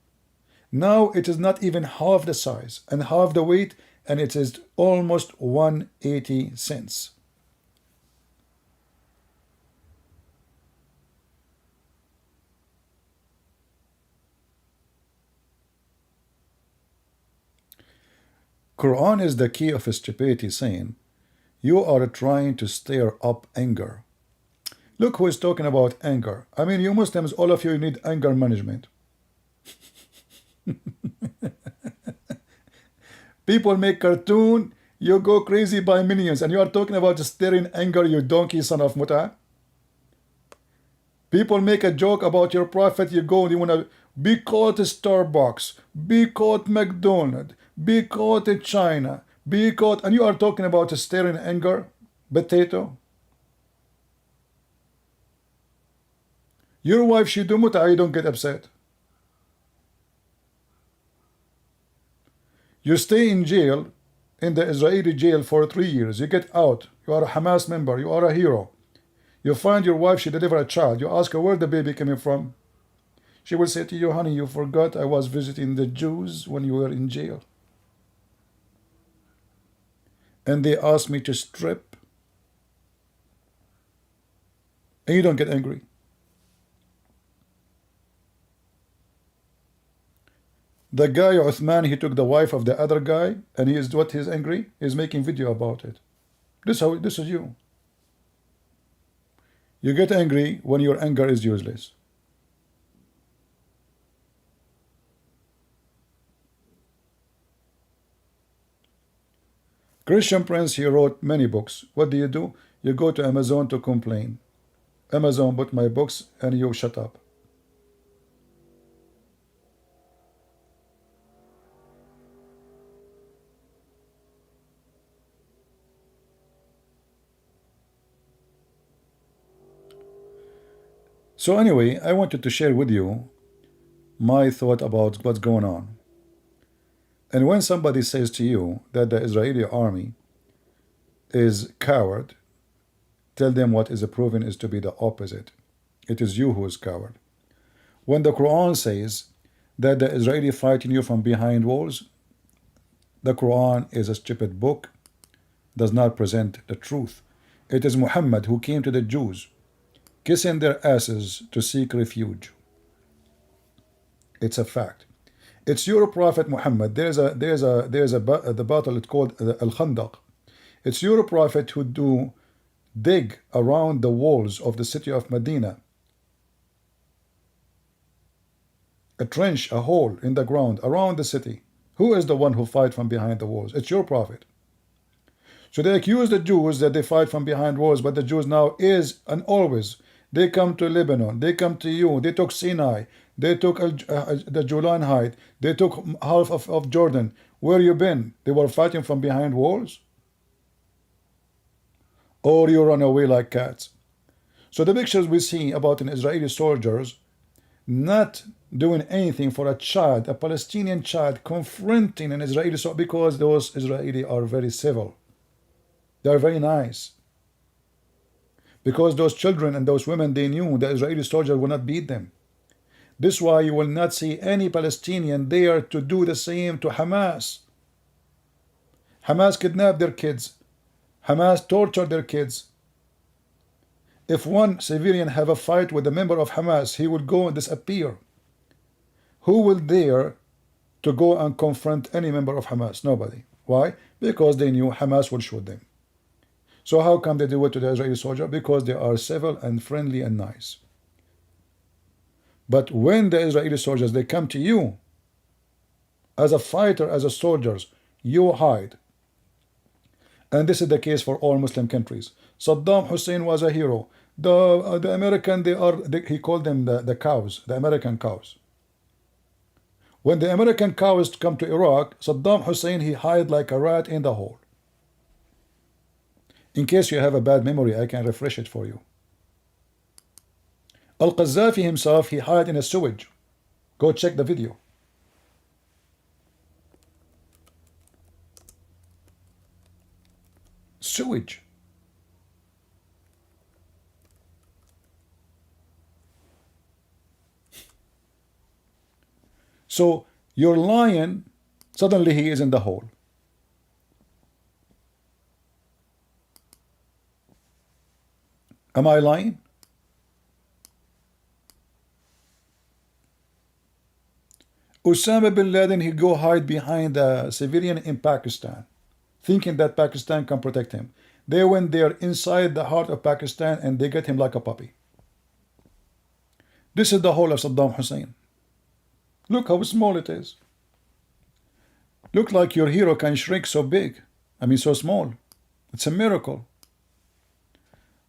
Now it is not even half the size and half the weight, and it is almost 180 cents. Quran is the key of stupidity, saying, you are trying to stir up anger. Look who is talking about anger. I mean, you Muslims, all of you need anger management. People make cartoon, you go crazy by millions, and you are talking about stirring anger, you donkey son of Muta. People make a joke about your prophet, you go and you want to be caught at Starbucks, be caught McDonald's, be caught in China, be caught, and you are talking about stirring anger, potato. Your wife, she do muta, you don't get upset. You stay in jail, in the Israeli jail for 3 years. You get out. You are a Hamas member. You are a hero. You find your wife, she delivered a child. You ask her where the baby coming from. She will say to you, honey, you forgot I was visiting the Jews when you were in jail. And they asked me to strip. And you don't get angry. The guy, Uthman, he took the wife of the other guy, and he's angry? He's making video about it. This is you. You get angry when your anger is useless. Christian Prince, he wrote many books. What do? You go to Amazon to complain. Amazon bought my books, and you shut up. So anyway, I wanted to share with you my thought about what's going on. And when somebody says to you that the Israeli army is coward, tell them what is proven is to be the opposite. It is you who is coward. When the Quran says that the Israeli fighting you from behind walls, the Quran is a stupid book, does not present the truth. It is Muhammad who came to the Jews, kissing their asses to seek refuge. It's a fact. It's your prophet Muhammad. There's the battle. It's called Al-Khandaq. It's your prophet who dig around the walls of the city of Medina, a trench, a hole in the ground around the city. Who is the one who fight from behind the walls? It's your prophet. So they accuse the Jews that they fight from behind walls, but the Jews now is and always, they come to Lebanon, they come to you, they took Sinai, they took the Julan Height, they took half of Jordan. Where you been? They were fighting from behind walls? or you run away like cats. So the pictures we see about an Israeli soldiers not doing anything for a child, a Palestinian child, confronting an Israeli soldier, because those Israeli are very civil. They are very nice. Because those children and those women, they knew the Israeli soldier will not beat them. This is why you will not see any Palestinian there to do the same to Hamas. Hamas kidnapped their kids. Hamas tortured their kids. If one civilian have a fight with a member of Hamas, he will go and disappear. Who will dare to go and confront any member of Hamas? Nobody. Why? Because they knew Hamas will shoot them. So how come they do it to the Israeli soldier? Because they are civil and friendly and nice. But when the Israeli soldiers, they come to you as a fighter, as a soldiers, you hide. And this is the case for all Muslim countries. Saddam Hussein was a hero. The American, he called them the cows, the American cows. When the American cows come to Iraq, Saddam Hussein, he hid like a rat in the hole. In case you have a bad memory, I can refresh it for you. Al-Qaddafi himself, he hid in a sewage. Go check the video. Sewage. So your lion, suddenly he is in the hole. Am I lying? Osama bin Laden, he go hide behind a civilian in Pakistan, thinking that Pakistan can protect him. They went there inside the heart of Pakistan and they get him like a puppy. This is the hole of Saddam Hussein. Look how small it is. Look like your hero can shrink so big. I mean so small. It's a miracle.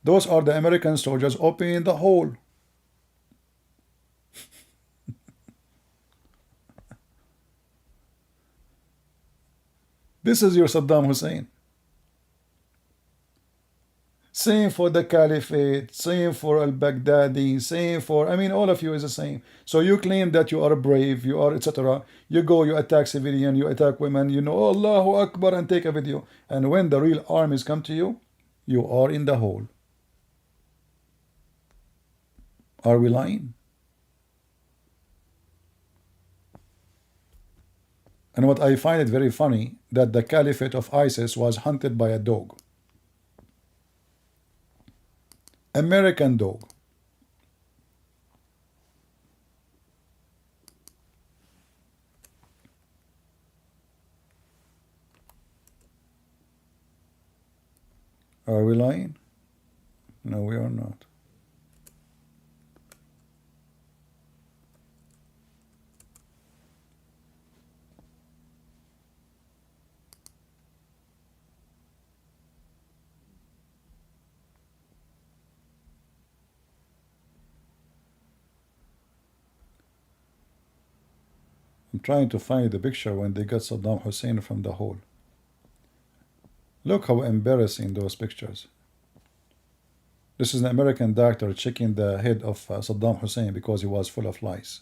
Those are the American soldiers opening the hole. This is your Saddam Hussein. Same for the Caliphate, same for al-Baghdadi, same for, I mean, all of you is the same. So you claim that you are brave, you are, etc. You go, you attack civilian, you attack women, you know, oh, Allahu Akbar, and take a video. And when the real armies come to you, you are in the hole. Are we lying? And what I find it very funny, that the Caliphate of ISIS was hunted by a dog. American dog. Are we lying? No, we are not. I'm trying to find the picture when they got Saddam Hussein from the hole. Look how embarrassing those pictures. This is an American doctor checking the head of Saddam Hussein because he was full of lice.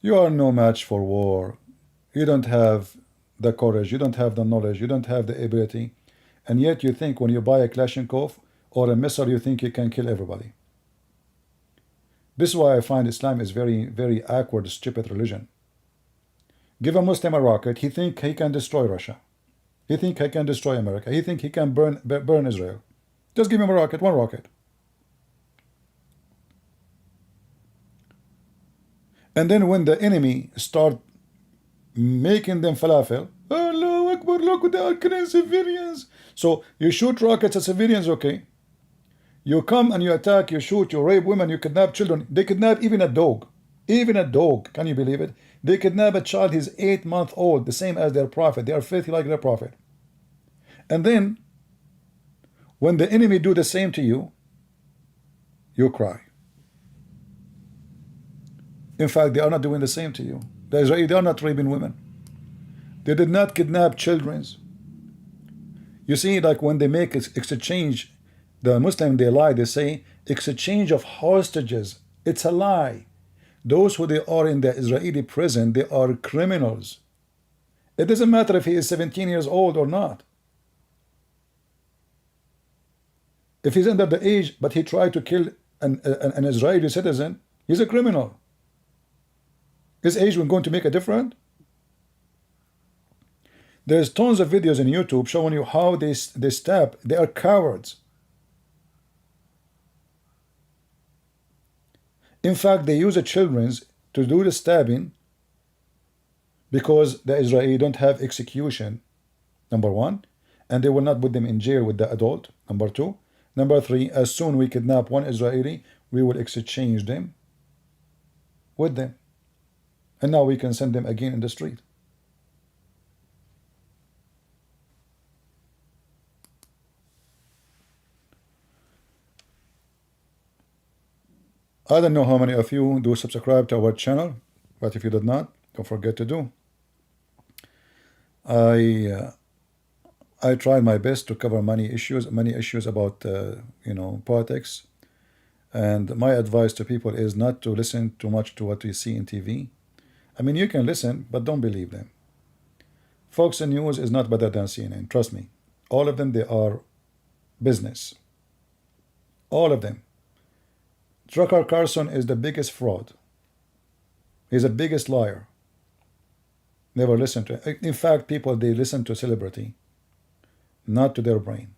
You are no match for war. You don't have the courage, you don't have the knowledge, you don't have the ability, and yet you think when you buy a Kalashnikov or a missile, you think you can kill everybody. This is why I find Islam is very, very awkward, stupid religion. Give a Muslim a rocket, he think he can destroy Russia. He think he can destroy America. He think he can burn Israel. Just give him a rocket, one rocket. And then when the enemy start making them falafel, Allahu Akbar, look, they are killing civilians. So you shoot rockets at civilians, okay. You come and you attack, you shoot, you rape women, you kidnap children. They kidnap even a dog. Even a dog. Can you believe it? They kidnap a child, he's 8 months old, the same as their prophet. They are filthy like their prophet. And then, when the enemy do the same to you, you cry. In fact, they are not doing the same to you. The Israelis, they are not raping women. They did not kidnap children. You see, like when they make exchange, the Muslim, they lie, they say exchange of hostages. It's a lie. Those who they are in the Israeli prison, they are criminals. It doesn't matter if he is 17 years old or not. If he's under the age, but he tried to kill an Israeli citizen, he's a criminal. His age was going to make a difference? There's tons of videos on YouTube showing you how they stab. They are cowards. In fact, they use the children to do the stabbing because the Israeli don't have execution, number one, and they will not put them in jail with the adult, number two. Number three, as soon we kidnap one Israeli, we will exchange them with them. And now we can send them again in the street. I don't know how many of you do subscribe to our channel, but if you did not, don't forget to do. I tried my best to cover many issues about politics, and my advice to people is not to listen too much to what we see in TV. I mean, you can listen, but don't believe them. Fox News is not better than CNN, trust me. All of them, they are business. All of them. Tucker Carlson is the biggest fraud. He's the biggest liar. Never listen to him. In fact, people, they listen to celebrity, not to their brain.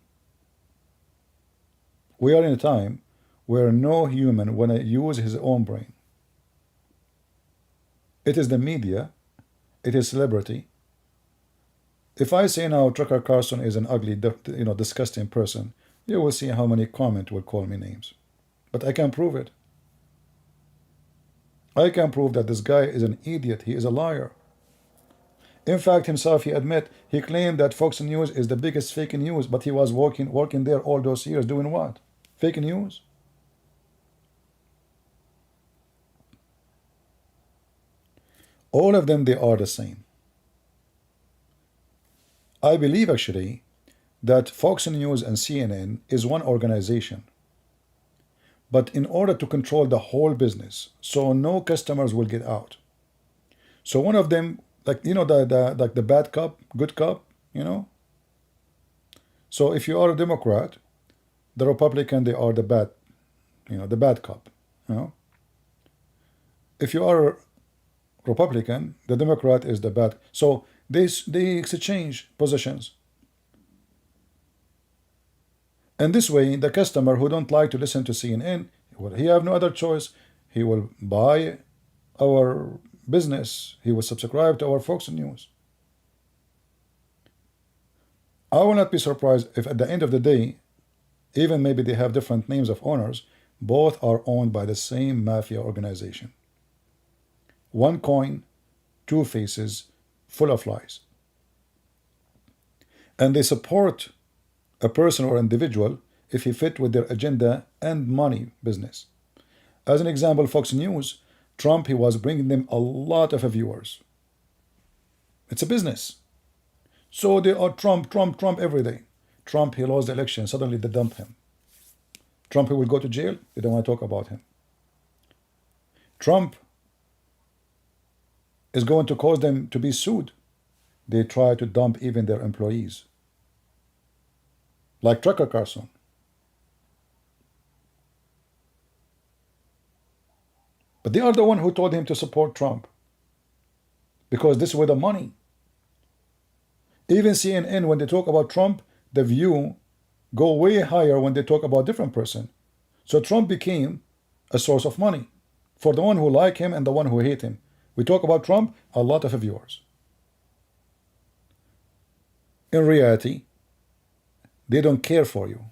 We are in a time where no human want to use his own brain. It is the media, it is celebrity. If I say now Tucker Carlson is an ugly, disgusting person, you will see how many comments will call me names. But I can prove it. I can prove that this guy is an idiot. He is a liar. In fact, himself, he admit, he claimed that Fox News is the biggest fake news, but he was working there all those years doing what? Fake news? All of them, they are the same. I believe actually that Fox News and CNN is one organization. But in order to control the whole business, so no customers will get out. So one of them, like the bad cop, good cop, So if you are a Democrat, the Republican, they are the bad, the bad cop, If you are a Republican, the Democrat is the bad. So they exchange positions. And this way, the customer who don't like to listen to CNN, well, he have no other choice. He will buy our business. He will subscribe to our Fox News. I will not be surprised if at the end of the day, even maybe they have different names of owners, both are owned by the same mafia organization. One coin, two faces, full of lies. And they support a person or individual if he fit with their agenda and money business. As an example, Fox News, Trump, he was bringing them a lot of viewers. It's a business. So they are Trump every day. Trump, he lost the election, suddenly they dump him. Trump, he will go to jail, they don't want to talk about him. Trump is going to cause them to be sued. They try to dump even their employees. Like Tucker Carlson. But they are the one who told him to support Trump. Because this is where the money. Even CNN, when they talk about Trump, the view go way higher when they talk about different person. So Trump became a source of money for the one who like him and the one who hate him. We talk about Trump, a lot of viewers. In reality, they don't care for you.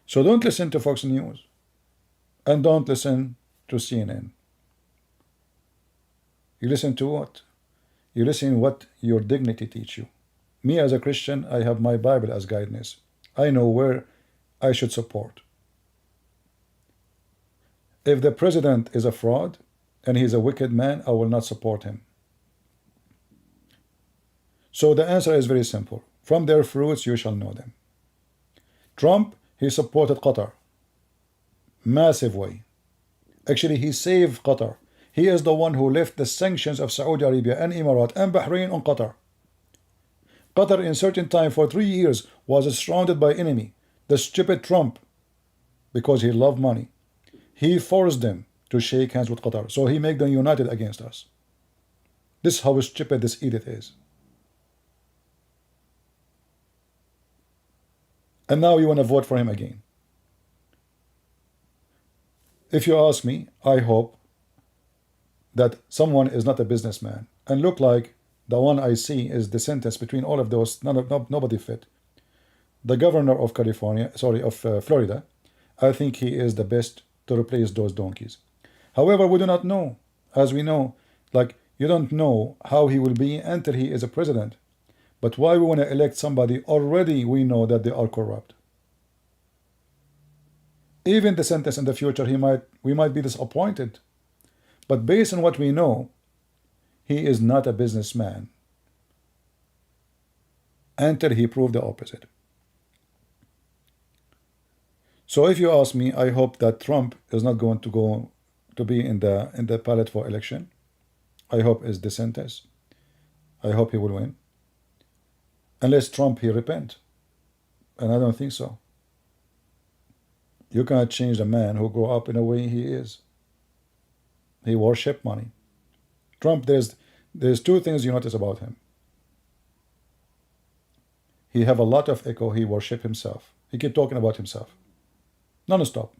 So don't listen to Fox News and don't listen to CNN. You listen to what? You listen what your dignity teach you. Me as a Christian, I have my Bible as guidance. I know where I should support. If the president is a fraud and he's a wicked man, I will not support him. So the answer is very simple. From their fruits you shall know them. Trump, he supported Qatar. Massive way. Actually, he saved Qatar. He is the one who left the sanctions of Saudi Arabia and Emirates and Bahrain on Qatar. Qatar in certain time for 3 years was surrounded by enemy. The stupid Trump, because he loved money, he forced them to shake hands with Qatar. So he made them united against us. This is how stupid this idiot is. And now you want to vote for him again. If you ask me, I hope that someone is not a businessman and look like the one I see is the sentence between all of those, nobody fit. The governor of Florida, I think he is the best to replace those donkeys. However, we do not know. As we know, like you don't know how he will be until he is a president. But why we want to elect somebody already we know that they are corrupt. Even the sentence in the future, we might be disappointed. But based on what we know, he is not a businessman until he proved the opposite. So if you ask me, I hope that Trump is not going to be in the ballot for election. I hope it's DeSantis. I hope he will win. Unless Trump he repent. And I don't think so. You cannot change the man who grew up in the way he is. He worship money. Trump, there's two things you notice about him. He have a lot of ego. He worship himself. He keep talking about himself. Non-stop.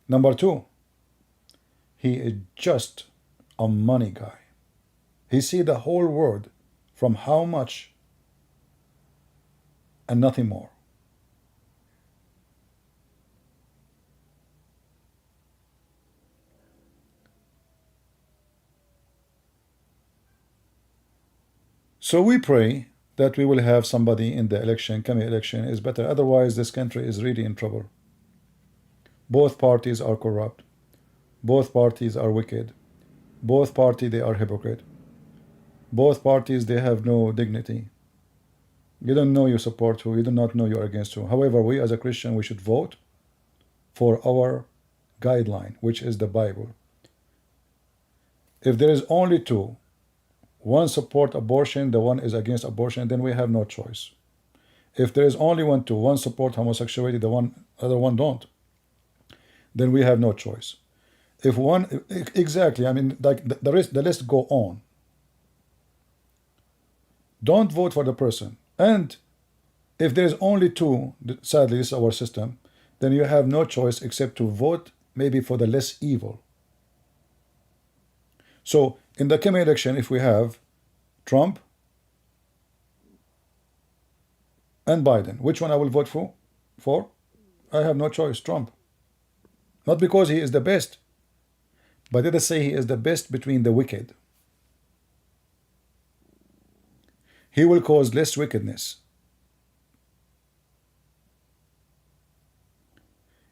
Number two, he is just a money guy. He see the whole world from how much and nothing more. So we pray that we will have somebody in the election, coming election is better. Otherwise, this country is really in trouble. Both parties are corrupt. Both parties are wicked. Both parties, they are hypocrite. Both parties, they have no dignity. You don't know you support who. You do not know you are against who. However, we as a Christian, we should vote for our guideline, which is the Bible. If there is only two, one support abortion, the one is against abortion, then we have no choice. If there is only one support homosexuality, the other one don't, then we have no choice. If one, exactly, I mean, like the list go on. Don't vote for the person. And if there is only two, sadly, this is our system, then you have no choice except to vote maybe for the less evil. So in the coming election, if we have Trump and Biden, which one I will vote for? I have no choice, Trump. Not because he is the best, but let us say he is the best between the wicked. He will cause less wickedness.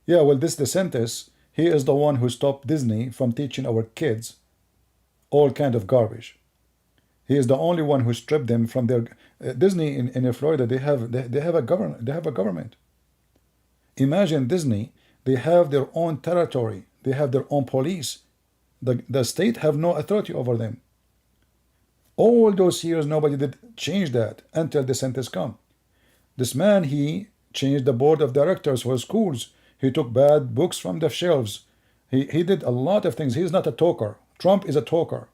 Yeah, well, this DeSantis, he is the one who stopped Disney from teaching our kids all kind of garbage. He is the only one who stripped them from their Disney in Florida. They have a government. Imagine Disney. They have their own territory. They have their own police. The state have no authority over them. All those years, nobody did change that until DeSantis come. This man, he changed the board of directors for schools. He took bad books from the shelves. He did a lot of things. He's not a talker. Trump is a talker.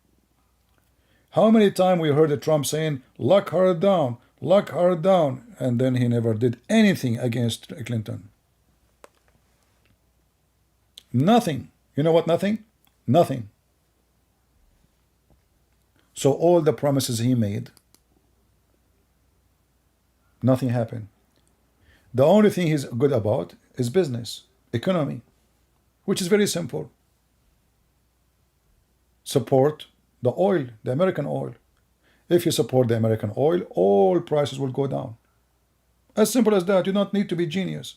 How many times we heard Trump saying, lock her down, and then he never did anything against Clinton. Nothing. You know what nothing? Nothing. So all the promises he made, nothing happened. The only thing he's good about is business, economy, which is very simple. Support the oil, the American oil. If you support the American oil, all prices will go down. As simple as that. You don't need to be genius.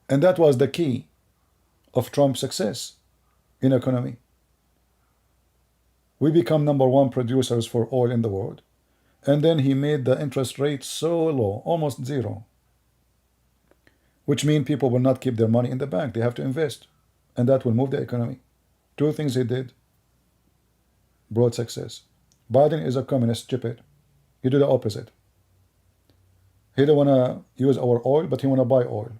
And that was the key of Trump's success in economy. We become #1 producers for oil in the world. And then he made the interest rate so low, almost zero. Which means people will not keep their money in the bank. They have to invest. And that will move the economy. Two things he did brought success. Biden is a communist, stupid. He do the opposite. He don't want to use our oil, but he want to buy oil.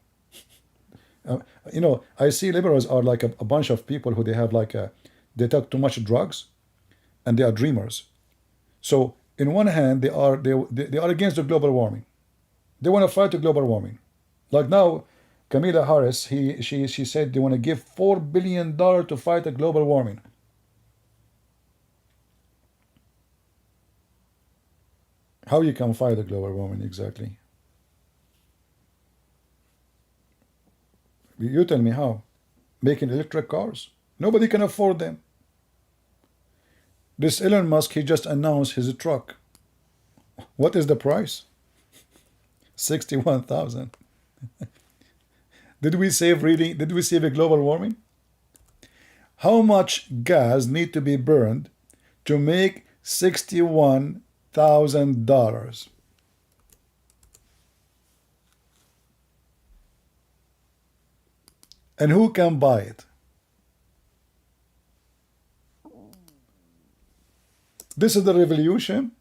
You know, I see liberals are like a bunch of people who they have like they take too much drugs, and they are dreamers. So in one hand, they are against the global warming. They want to fight the global warming. Like now, Kamala Harris, she said they want to give $4 billion to fight the global warming. How you can fight the global warming exactly? You tell me how. Making electric cars? Nobody can afford them. This Elon Musk, he just announced his truck. What is the price? 61,000. Did we save a global warming? How much gas need to be burned to make $61,000? And who can buy it? This is the revolution.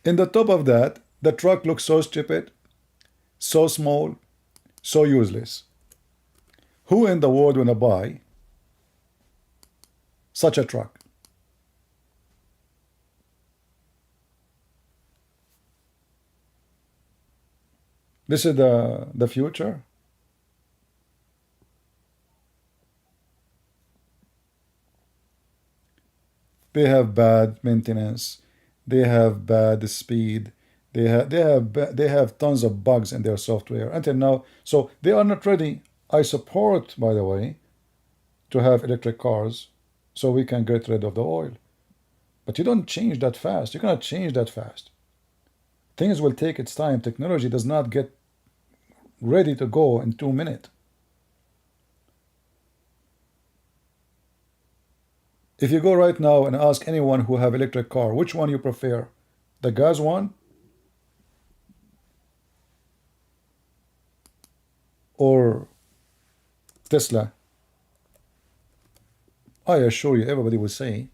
In the top of that, the truck looks so stupid, so small, so useless. Who in the world wanna buy such a truck? This is the future. They have bad maintenance. They have bad speed. They have tons of bugs in their software until now. So they are not ready. I support, by the way, to have electric cars so we can get rid of the oil. But you don't change that fast. You cannot change that fast. Things will take its time. Technology does not get ready to go in 2 minutes. If you go right now and ask anyone who have electric car, which one you prefer? The gas one? Or Tesla? I assure you, everybody will say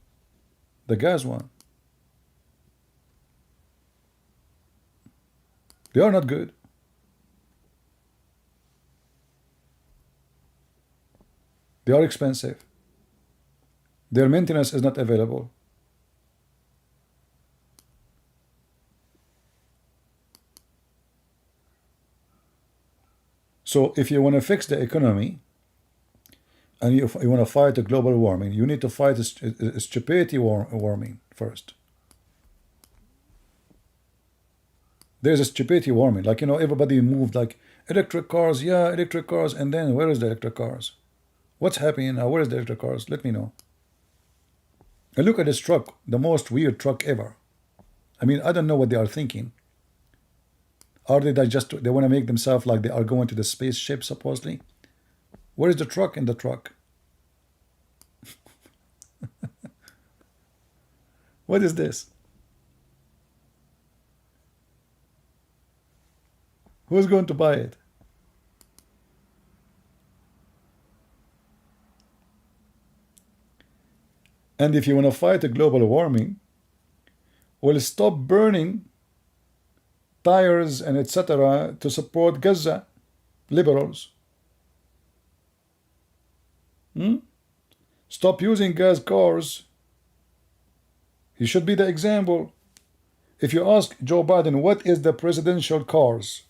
the gas one. They are not good. They are expensive. Their maintenance is not available. So if you want to fix the economy and you want to fight the global warming, you need to fight the stupidity warming first. There's a stupidity warming. Like, you know, everybody moved like electric cars, yeah, electric cars, and then where is the electric cars? What's happening now? Where is the electric cars? Let me know. And look at this truck, the most weird truck ever. I mean, I don't know what they are thinking. Are they they want to make themselves like they are going to the spaceship, supposedly? Where is the truck in the truck? What is this? Who's going to buy it? And if you want to fight the global warming, well, stop burning tires and etc. to support Gaza, liberals. Stop using gas cars. He should be the example. If you ask Joe Biden, what is the presidential cars?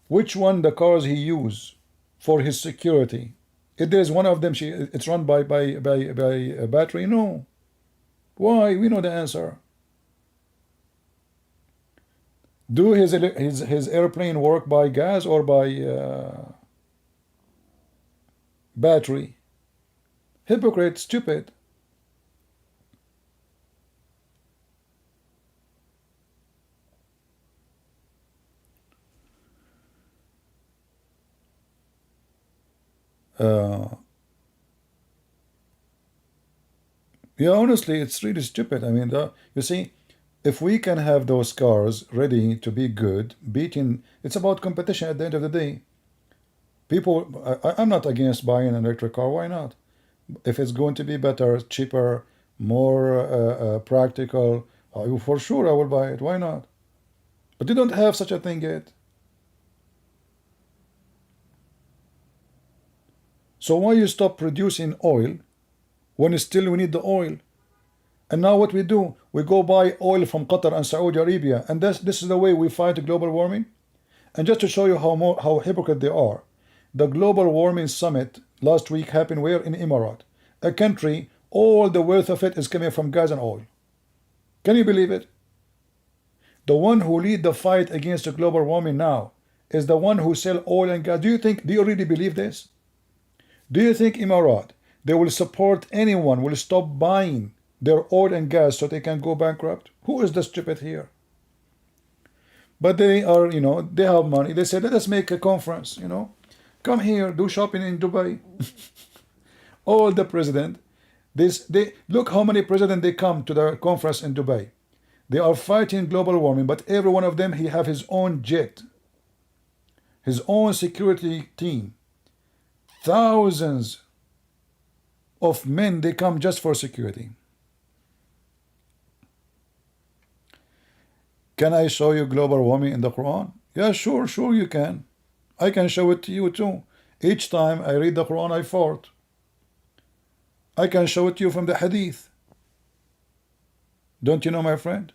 Which one the cars he use for his security? If there's one of them, it's run by a battery. No. Why? We know the answer. Do his airplane work by gas or by battery. Hypocrite, stupid. Yeah, honestly, it's really stupid. I mean, you see, if we can have those cars ready to be good, beating, it's about competition at the end of the day. People, I'm not against buying an electric car. Why not? If it's going to be better, cheaper, more practical, for sure I will buy it. Why not? But you don't have such a thing yet. So why you stop producing oil when still we need the oil? And now what we do, we go buy oil from Qatar and Saudi Arabia, and this is the way we fight global warming. And just to show you how hypocrite they are, the global warming summit last week happened where? In Emirates, a country, all the wealth of it is coming from gas and oil. Can you believe it? The one who lead the fight against the global warming now is the one who sell oil and gas. Do you really believe this? Do you think Emirates, they will support anyone, will stop buying their oil and gas so they can go bankrupt? Who is the stupid here? But they are, they have money. They said, let us make a conference, come here, do shopping in Dubai. All the president, they look how many presidents they come to the conference in Dubai. They are fighting global warming, but every one of them, he have his own jet, his own security team. Thousands of men, they come just for security. Can I show you global warming in the Quran? Yeah, sure you can. I can show it to you too. Each time I read the Quran, I fart. I can show it to you from the Hadith. Don't you know, my friend?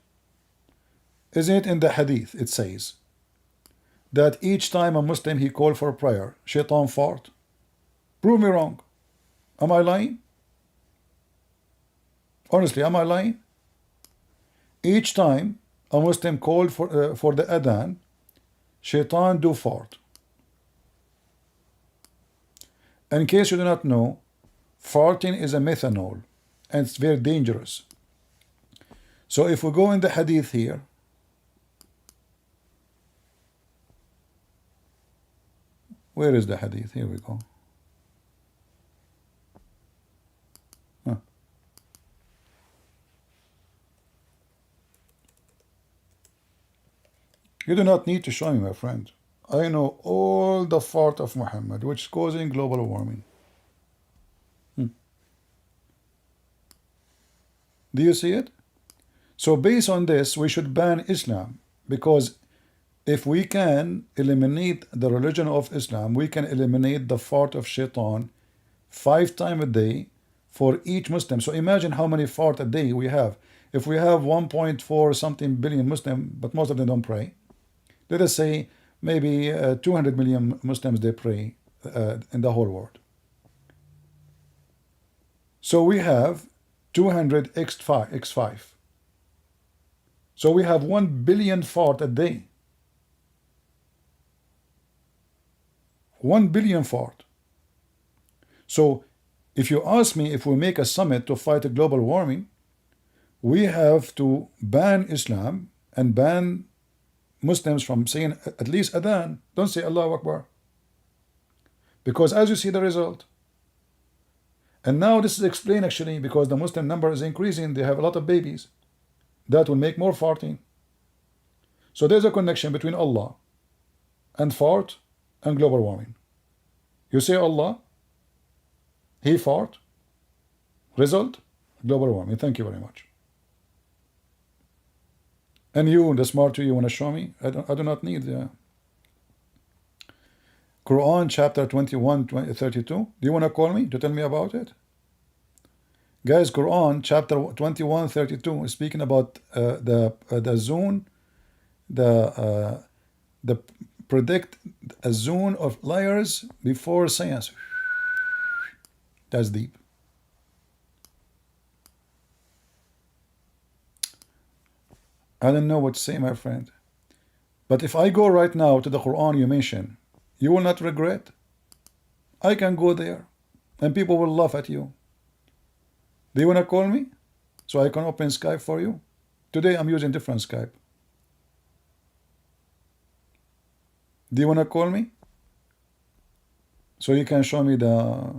Isn't it in the Hadith, it says that each time a Muslim, he called for prayer, shaitan fart? Prove me wrong. Am I lying? Honestly, am I lying? Each time a Muslim called for the adhan, shaitan do fart. In case you do not know, farting is a methanol, and it's very dangerous. So if we go in the hadith here, where is the hadith? Here we go. You do not need to show me, my friend. I know all the fart of Muhammad, which is causing global warming. Do you see it? So based on this, we should ban Islam, because if we can eliminate the religion of Islam, we can eliminate the fart of shaitan 5 times a day for each Muslim. So imagine how many fart a day we have. If we have 1.4 something billion Muslim, but most of them don't pray, let us say maybe 200 million Muslims, they pray in the whole world. So we have 200 x5. So we have 1 billion fart a day. 1 billion fart. So if you ask me, if we make a summit to fight global warming, we have to ban Islam and ban Muslims from saying at least adhan. Don't say Allahu Akbar, because as you see the result. And now this is explained actually because the Muslim number is increasing. They have a lot of babies. That will make more farting. So there's a connection between Allah and fart and global warming. You say Allah, he fart, result, global warming. Thank you very much. And you, the smarter, you want to show me? I do not need the Quran chapter 21, 32. Do you want to call me to tell me about it? Guys, Quran chapter 21, 32 is speaking about the zone, the predict a zone of liars before science. That's deep. I don't know what to say, my friend. But if I go right now to the Quran you mentioned, you will not regret. I can go there. and people will laugh at you. Do you want to call me so I can open Skype for you? Today I'm using different Skype. Do you want to call me so you can show me the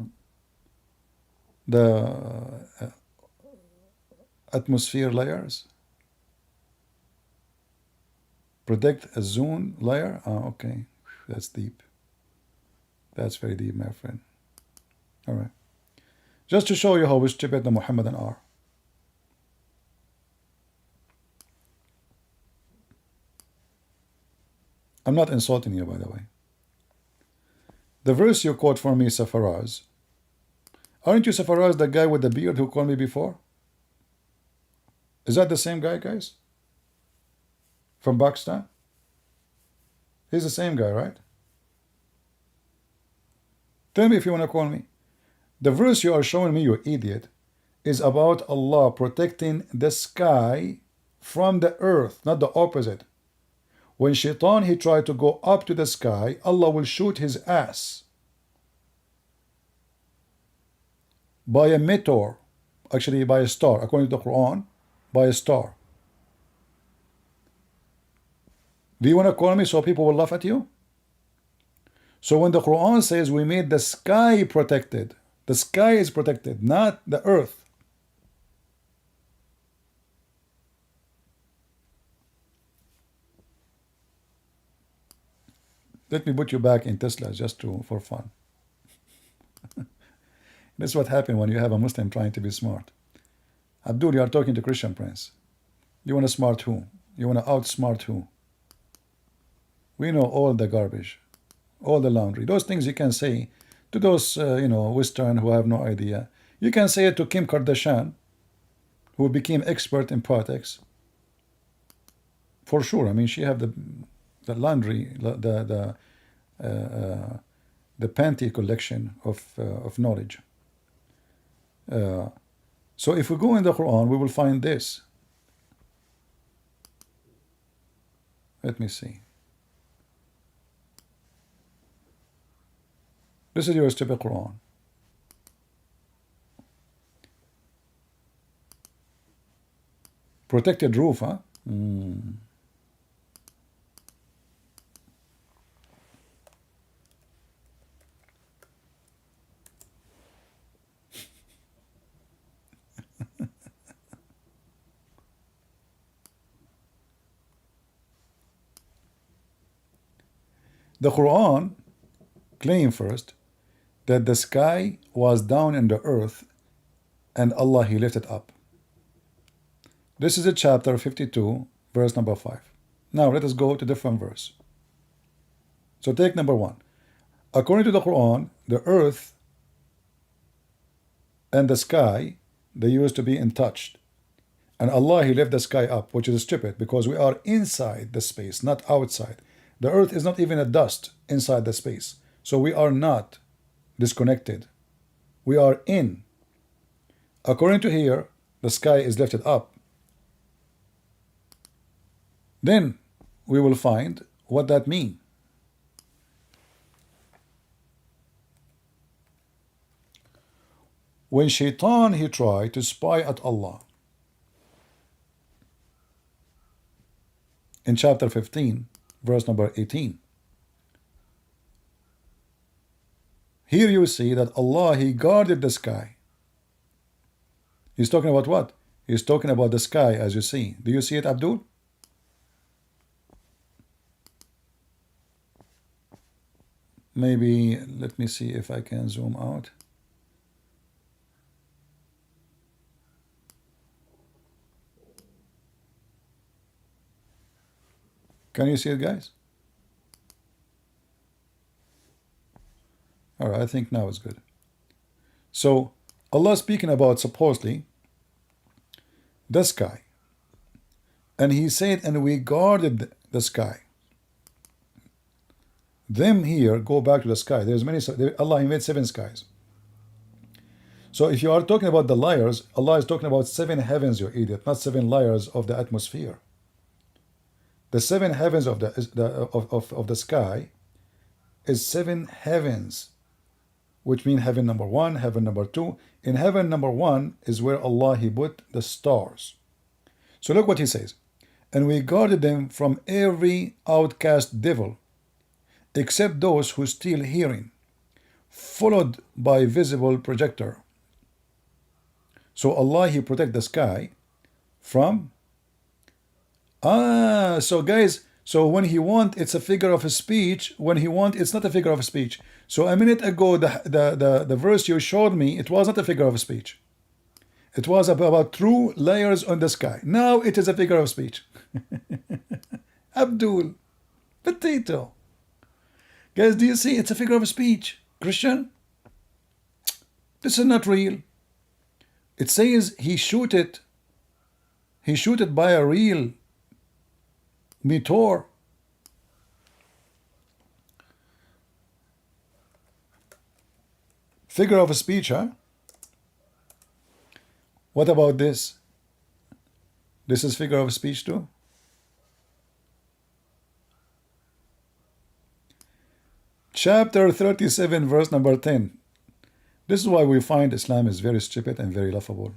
atmosphere layers? Predict a zone layer? Okay, that's deep. That's very deep, my friend. All right. Just to show you how stupid the Mohammedan are. I'm not insulting you, by the way. The verse you quote for me, Safaraz. Aren't you Safaraz, the guy with the beard who called me before? Is that the same guy, guys? From Pakistan? He's the same guy, right? Tell me if you want to call me. The verse you are showing me, you idiot, is about Allah protecting the sky from the earth, not the opposite. When Shaitan, he tried to go up to the sky, Allah will shoot his ass by a meteor, actually by a star, according to the Quran, by a star. Do you want to call me so people will laugh at you? So when the Quran says we made the sky protected, the sky is protected, not the earth. Let me put you back in Tesla just for fun. That's what happens when you have a Muslim trying to be smart. Abdul, you are talking to Christian Prince. You want to smart who? You want to outsmart who? We know all the garbage, all the laundry. Those things you can say to those, Western who have no idea. You can say it to Kim Kardashian, who became expert in politics. For sure. I mean, she have the laundry, the panty collection of knowledge. So if we go in the Quran, we will find this. Let me see. This is your stupid Quran. Protected roof, huh? The Quran claimed first that the sky was down in the earth and Allah, he lifted up. This is a chapter 52, verse number 5. Now let us go to different verse. So take number 1. According to the Quran, the earth and the sky, they used to be in touch. And Allah, he lifted the sky up, which is stupid because we are inside the space, not outside. The earth is not even a dust inside the space. So we are not disconnected. We are in. According to here, the sky is lifted up. Then we will find what that means. When Shaitan, he tried to spy at Allah, in chapter 15, verse number 18. Here you see that Allah, he guarded the sky. He's talking about what? He's talking about the sky, as you see. Do you see it, Abdul? Maybe, let me see if I can zoom out. Can you see it, guys? All right, I think now it's good. So Allah speaking about supposedly the sky. And he said, and we guarded the sky. Them here go back to the sky. There's many, Allah, he made 7 skies. So if you are talking about the layers, Allah is talking about 7 heavens, you idiot, not 7 layers of the atmosphere. The 7 heavens of the sky is 7 heavens which means heaven number 1, heaven number 2. In heaven number 1 is where Allah He put the stars. So look what He says. And we guarded them from every outcast devil, except those who steal hearing, followed by visible projector. So Allah He protect the sky from so guys, so when He want, it's a figure of speech. When He want, it's not a figure of speech. So a minute ago, the verse you showed me, it was not a figure of speech. It was about true layers on the sky. Now it is a figure of speech. Abdul, potato. Guys, do you see? It's a figure of speech. Christian, this is not real. It says he shoot it by a real meteor. Figure of speech, huh? What about this? This is figure of speech too? Chapter 37, verse number 10. This is why we find Islam is very stupid and very laughable.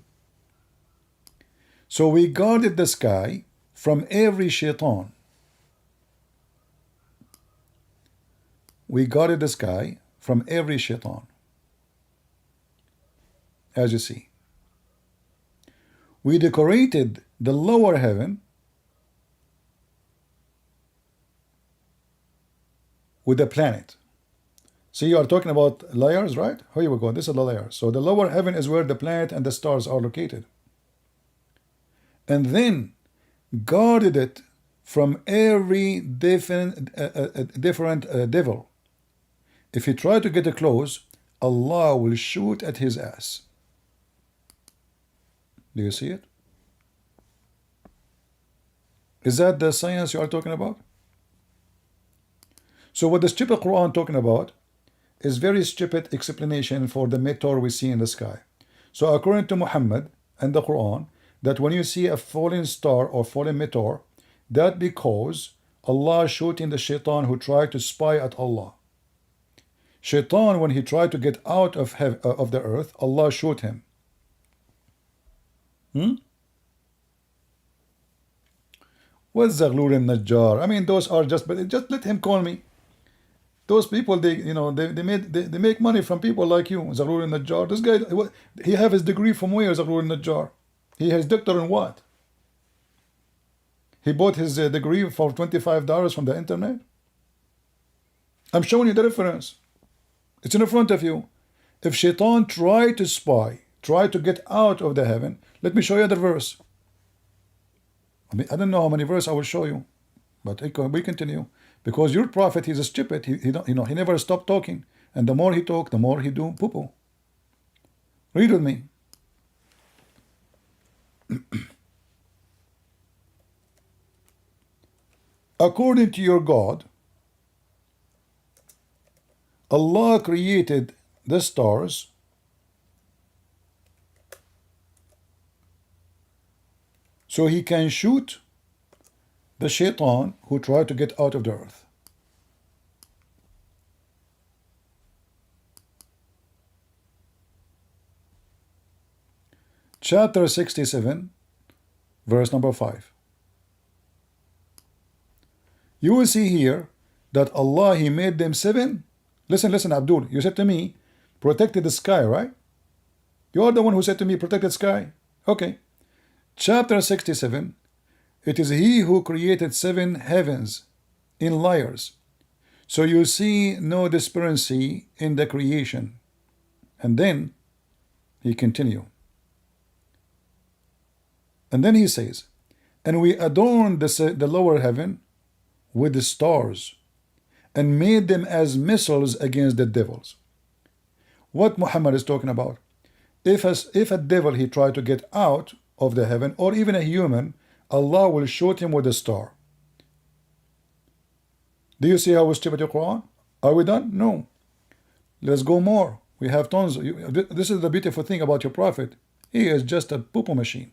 So we guarded the sky from every shaitan. We guarded the sky from every shaitan. As you see. We decorated the lower heaven with a planet. See, you are talking about layers, right? Here we go. This is the layer. So the lower heaven is where the planet and the stars are located. And then guarded it from every different devil. If he try to get close, Allah will shoot at his ass. Do you see it? Is that the science you are talking about? So what the stupid Quran talking about is very stupid explanation for the meteor we see in the sky. So according to Muhammad and the Quran, that when you see a falling star or falling meteor, that because Allah shooting the shaitan who tried to spy at Allah. Shaitan, when he tried to get out of the earth, Allah shoot him. What's Zakir and Najjar? I mean, those are just let him call me. Those people, they make money from people like you, Zakir and Najjar. This guy, he have his degree from where, Zakir and Najjar? He has doctor in what? He bought his degree for $25 from the internet. I'm showing you the reference. It's in front of you. If shaitan tried to spy, tried to get out of the heaven, let me show you the verse. I mean, I don't know how many verses I will show you, but we continue. Because your prophet, he's a stupid. He never stopped talking. And the more he talk, the more he do poo-poo. Read with me. According to your God, Allah created the stars so he can shoot the shaitan who tried to get out of the earth. Chapter 67, verse number 5. You will see here that Allah, He made them 7. Listen, Abdul, you said to me, protected the sky, right? You are the one who said to me, protected sky. Okay. Chapter 67, it is He who created 7 heavens in layers. So you see no disparity in the creation. And then he continue. And then he says, and we adorned the lower heaven with the stars and made them as missiles against the devils. What Muhammad is talking about? If a devil he tried to get out of the heaven, or even a human, Allah will shoot him with a star. Do you see how we stupid the Quran? Are we done? No. Let's go more. We have tons. This is the beautiful thing about your prophet. He is just a poo-poo machine.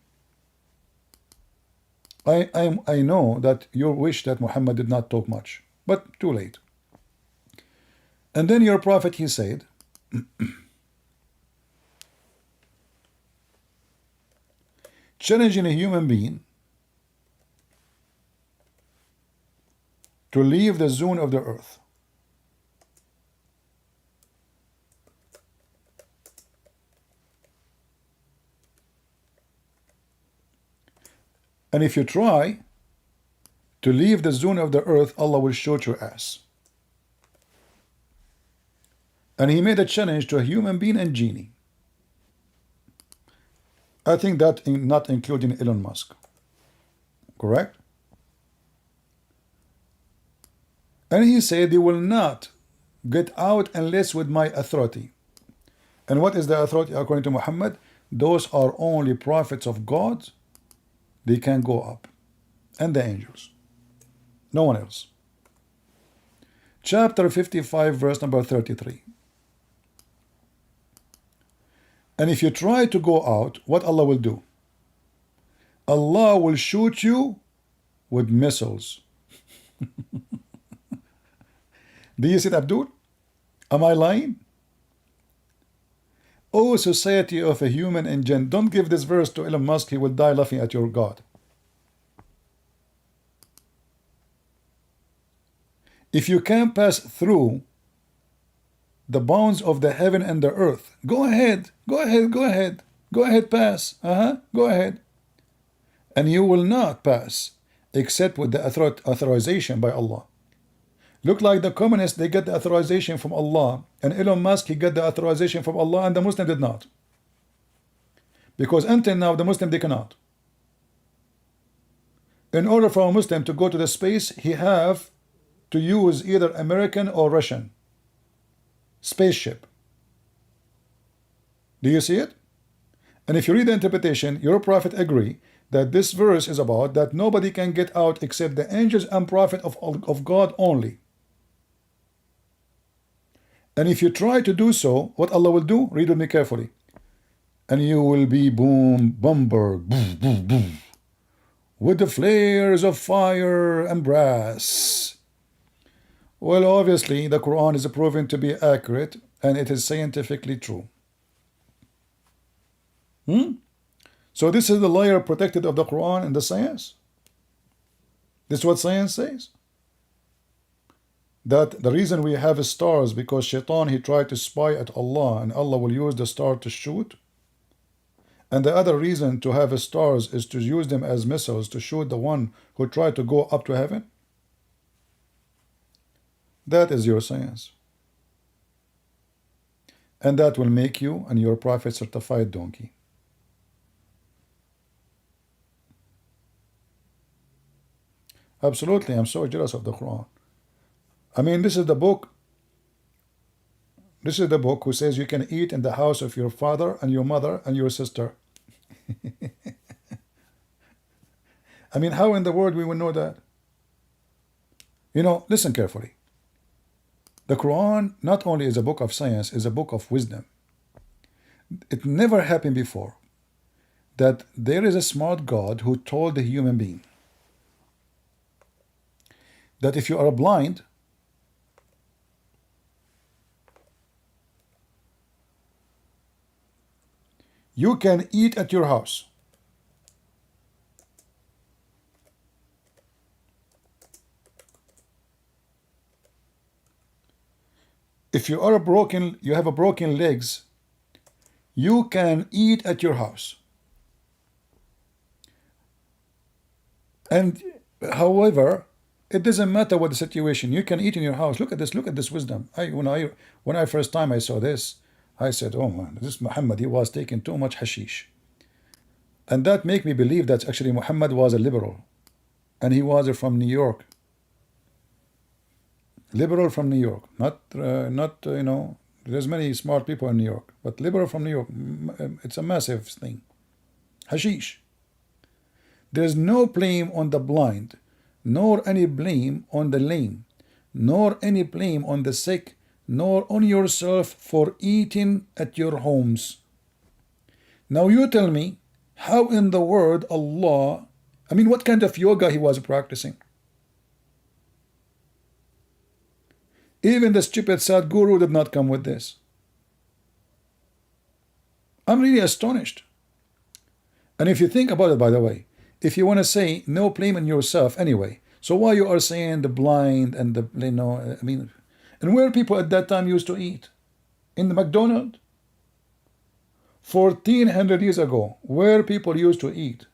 I know that you wish that Muhammad did not talk much, but too late. And then your prophet, he said, challenging a human being to leave the zone of the earth. And if you try to leave the zone of the earth, Allah will shoot your ass. And he made a challenge to a human being and genie. I think that not including Elon Musk. Correct? And he said, they will not get out unless with my authority. And what is the authority according to Muhammad? Those are only prophets of God. They can go up. And the angels. No one else. Chapter 55, verse number 33. And if you try to go out, what Allah will do? Allah will shoot you with missiles. Do you see it, Abdul? Am I lying? O society of a human and jinn, don't give this verse to Elon Musk, he will die laughing at your God. If you can pass through the bounds of the heaven and the earth, go ahead, go ahead, go ahead, go ahead, pass, go ahead. And you will not pass except with the authorization by Allah. Look like the communists, they get the authorization from Allah, and Elon Musk, he got the authorization from Allah, and the Muslim did not. Because until now, the Muslim, they cannot. In order for a Muslim to go to the space, he have to use either American or Russian spaceship. Do you see it? And if you read the interpretation, your prophet agree that this verse is about that nobody can get out except the angels and prophet of God only. And if you try to do so, what Allah will do? Read with me carefully. And you will be bombarded boom, boom, boom, with the flares of fire and brass. Well, obviously, the Quran is proven to be accurate, and it is scientifically true. So this is the liar protected of the Quran and the science. This is what science says. That the reason we have stars because Shaitan, he tried to spy at Allah, and Allah will use the star to shoot. And the other reason to have stars is to use them as missiles to shoot the one who tried to go up to heaven. That is your science. And that will make you and your prophet certified donkey. Absolutely, I'm so jealous of the Quran. I mean, this is the book. This is the book who says you can eat in the house of your father and your mother and your sister. I mean, how in the world we will know that? You know, listen carefully. The Quran not only is a book of science, is a book of wisdom. It never happened before that there is a smart God who told the human being that if you are blind, you can eat at your house. If you are broken, you have a broken legs, you can eat at your house. And however, it doesn't matter what the situation, you can eat in your house. Look at this wisdom. When I first time I saw this, I said, oh man, this Muhammad, he was taking too much hashish. And that make me believe that actually Muhammad was a liberal. And he was from New York. Liberal from New York. Not you know, there's many smart people in New York. But liberal from New York, it's a massive thing. Hashish. There's no blame on the blind, nor any blame on the lame, nor any blame on the sick, nor on yourself for eating at your homes. Now you tell me, how in the world Allah, I mean, what kind of yoga he was practicing? Even the stupid Sadguru did not come with this. I'm really astonished. And if you think about it, by the way, if you want to say no blaming yourself anyway, so why you are saying the blind and the, I mean, and where people at that time used to eat? In the McDonald's? 1400 years ago, where people used to eat?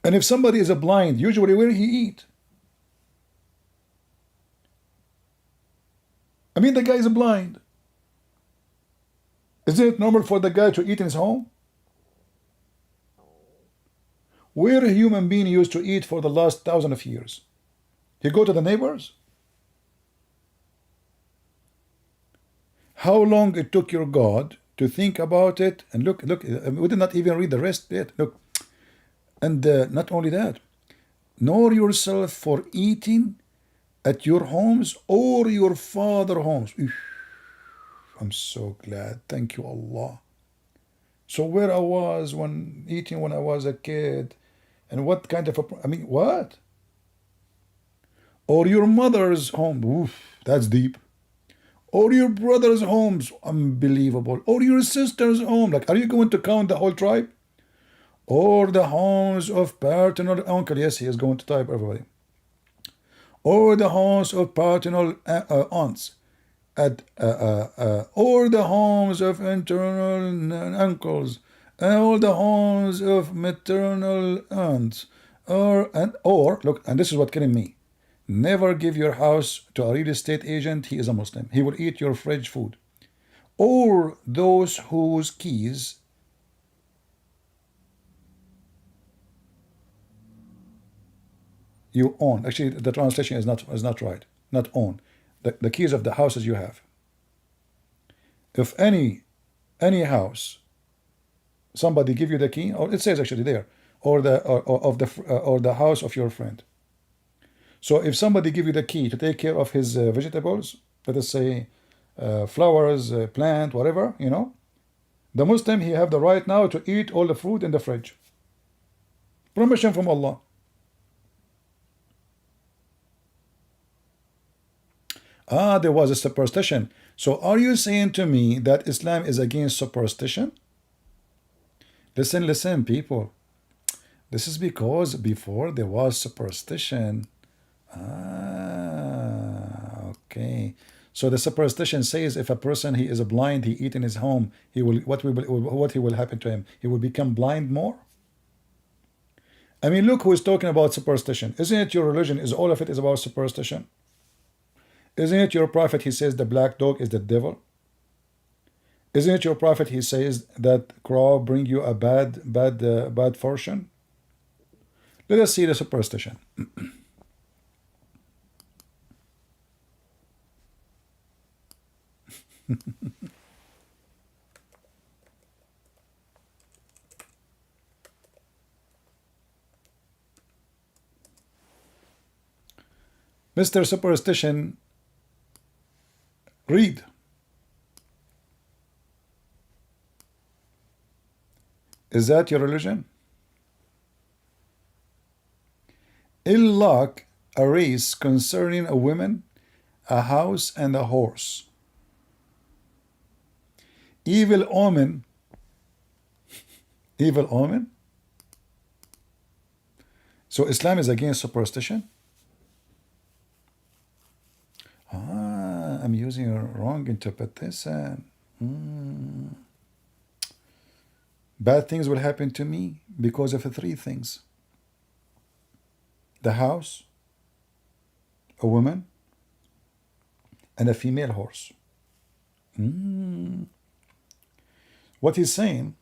And if somebody is a blind, usually where he eat? I mean, the guy is blind. Isn't it normal for the guy to eat in his home? Where a human being used to eat for the last thousands of years? He go to the neighbors? How long it took your God to think about it? And look, we did not even read the rest yet. Look, and not only that, nor yourself for eating at your homes or your father homes. I'm so glad. Thank you, Allah. So where I was when eating when I was a kid, and what kind of I mean, what? Or your mother's home. Oof, that's deep. Or your brother's homes. Unbelievable. Or your sister's home. Like, are you going to count the whole tribe? Or the homes of paternal uncle. Yes, he is going to type, everybody. Or the homes of paternal aunts. Or the homes of internal uncles. Or the homes of maternal aunts. Or look, and this is what killing me. Never give your house to a real estate agent. He is a Muslim. He will eat your fridge food. Or those whose keys you own. Actually, the translation is not right. Not own. The keys of the houses you have. If any house, somebody give you the key, or it says actually there, or the house of your friend. So if somebody give you the key to take care of his vegetables, let us say flowers, plant, whatever, the Muslim, he have the right now to eat all the fruit in the fridge. Permission from Allah. There was a superstition. So are you saying to me that Islam is against superstition? Listen, people. This is because before there was superstition. Okay. So the superstition says if a person he is blind, he eat in his home, what will happen to him? He will become blind more. I mean, look who is talking about superstition. Isn't it your religion? Is all of it is about superstition? Isn't it your prophet? He says the black dog is the devil. Isn't it your prophet? He says that crow bring you a bad fortune. Let us see the superstition. Mr. Superstition, read. Is that your religion? Ill luck, a race concerning a woman, a house, and a horse. Evil omen. Evil omen? So Islam is against superstition? I'm using a wrong interpretation. Bad things will happen to me because of the three things: the house, a woman, and a female horse. What he's saying,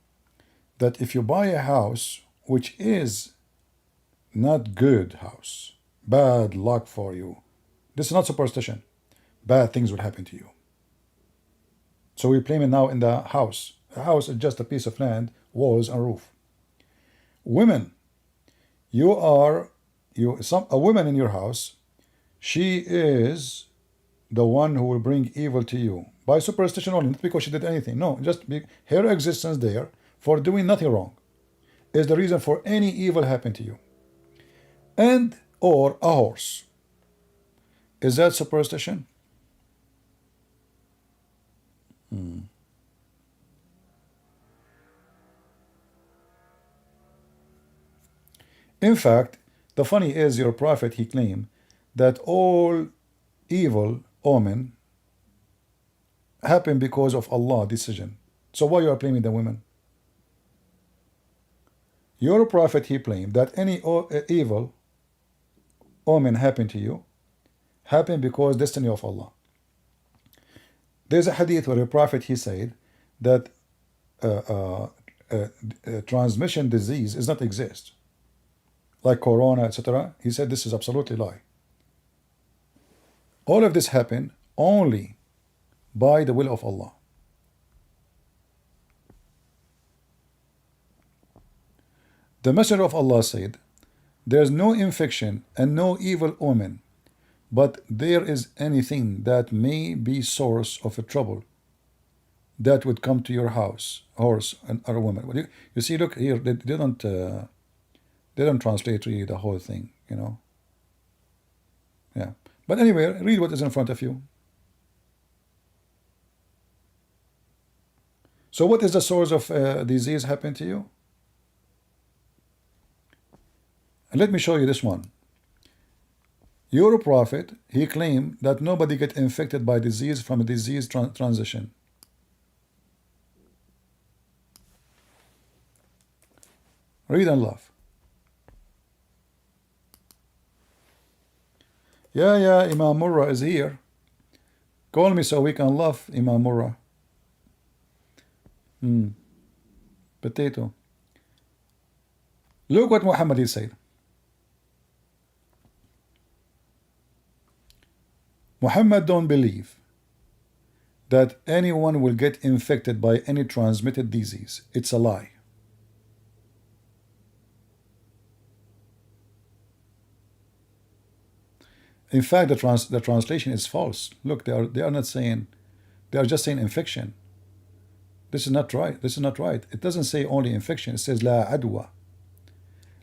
that if you buy a house which is not good house, bad luck for you, this is not superstition, bad things will happen to you. So we're claiming now in the house. A house is just a piece of land, walls and roof. Women, a woman in your house, she is the one who will bring evil to you. By superstition only, not because she did anything. No, just her existence there for doing nothing wrong is the reason for any evil happen to you. And or a horse. Is that superstition? In fact, the funny is your prophet, he claimed that all evil omen happen because of Allah decision. So why you are blaming the women? Your prophet, he claimed that any evil omen happen to you happen because destiny of Allah. There's a hadith where the prophet, he said that transmission disease does not exist, like corona, etc. He said this is absolutely lie. All of this happened only by the will of Allah. The Messenger of Allah said, there is no infection and no evil omen, but there is anything that may be source of a trouble that would come to your house, horse and or a woman. You see, look here, they don't translate really the whole thing, you know. Yeah. But anyway, read what is in front of you. So what is the source of disease happen to you? And let me show you this one. Your prophet, he claimed that nobody get infected by disease from a disease transition. Read and laugh. Yeah, Imam Murrah is here. Call me so we can laugh, Imam Murrah. Potato. Look what Muhammad he said. Muhammad don't believe that anyone will get infected by any transmitted disease. It's a lie. In fact, the translation is false. Look, they are not saying, they are just saying infection. This is not right. This is not right. It doesn't say only infection. It says la adwa.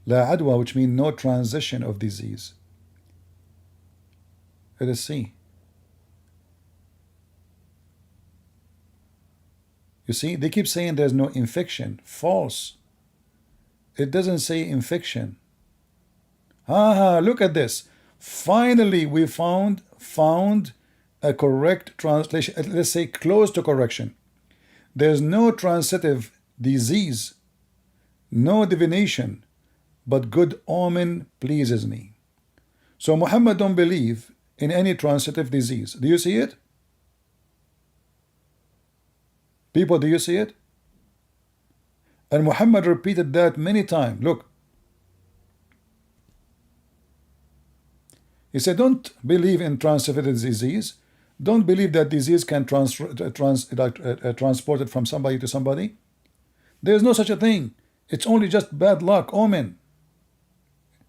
La adwa, which means no transition of disease. Let us see. You see, they keep saying there's no infection. False. It doesn't say infection. Look at this. Finally, we found a correct translation. Let's say close to correction. There's no transitive disease, no divination, but good omen pleases me. So Muhammad don't believe in any transitive disease. Do you see it? People, do you see it? And Muhammad repeated that many times. Look. He said, don't believe in transitive disease. Don't believe that disease can transport it from somebody to somebody. There's no such a thing. It's only just bad luck, omen.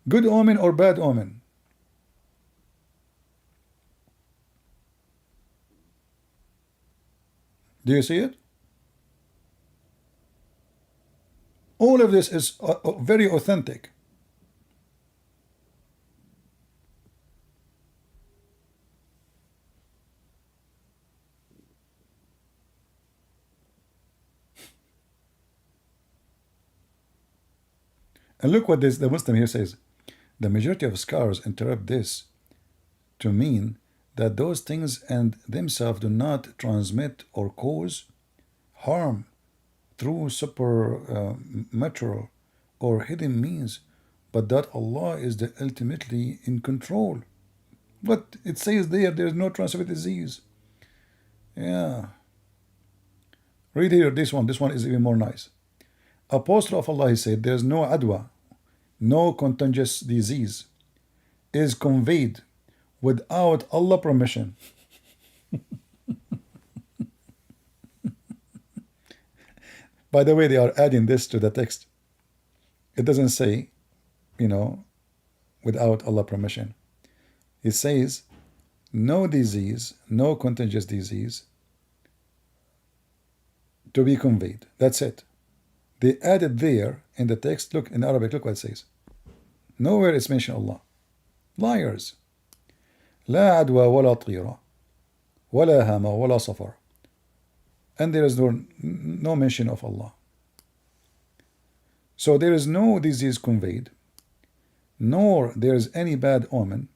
Good omen or bad omen. Do you see it? All of this is very authentic. And look what the Muslim here says. The majority of scholars interpret this to mean that those things and themselves do not transmit or cause harm through supernatural or hidden means, but that Allah is the ultimately in control. But it says there is no transmitted disease. Yeah. Read here this one. This one is even more nice. Apostle of Allah, he said, there's no adwa, no contagious disease is conveyed without Allah permission. By the way, they are adding this to the text. It doesn't say, without Allah permission. It says, no disease, no contagious disease to be conveyed. That's it. They added there in the text, look, in Arabic, look what it says. Nowhere it's mentioned Allah. Liars. لا عدوى ولا طيرة ولا هامة ولا صفر. And there is no mention of Allah. So there is no disease conveyed, nor there is any bad omen,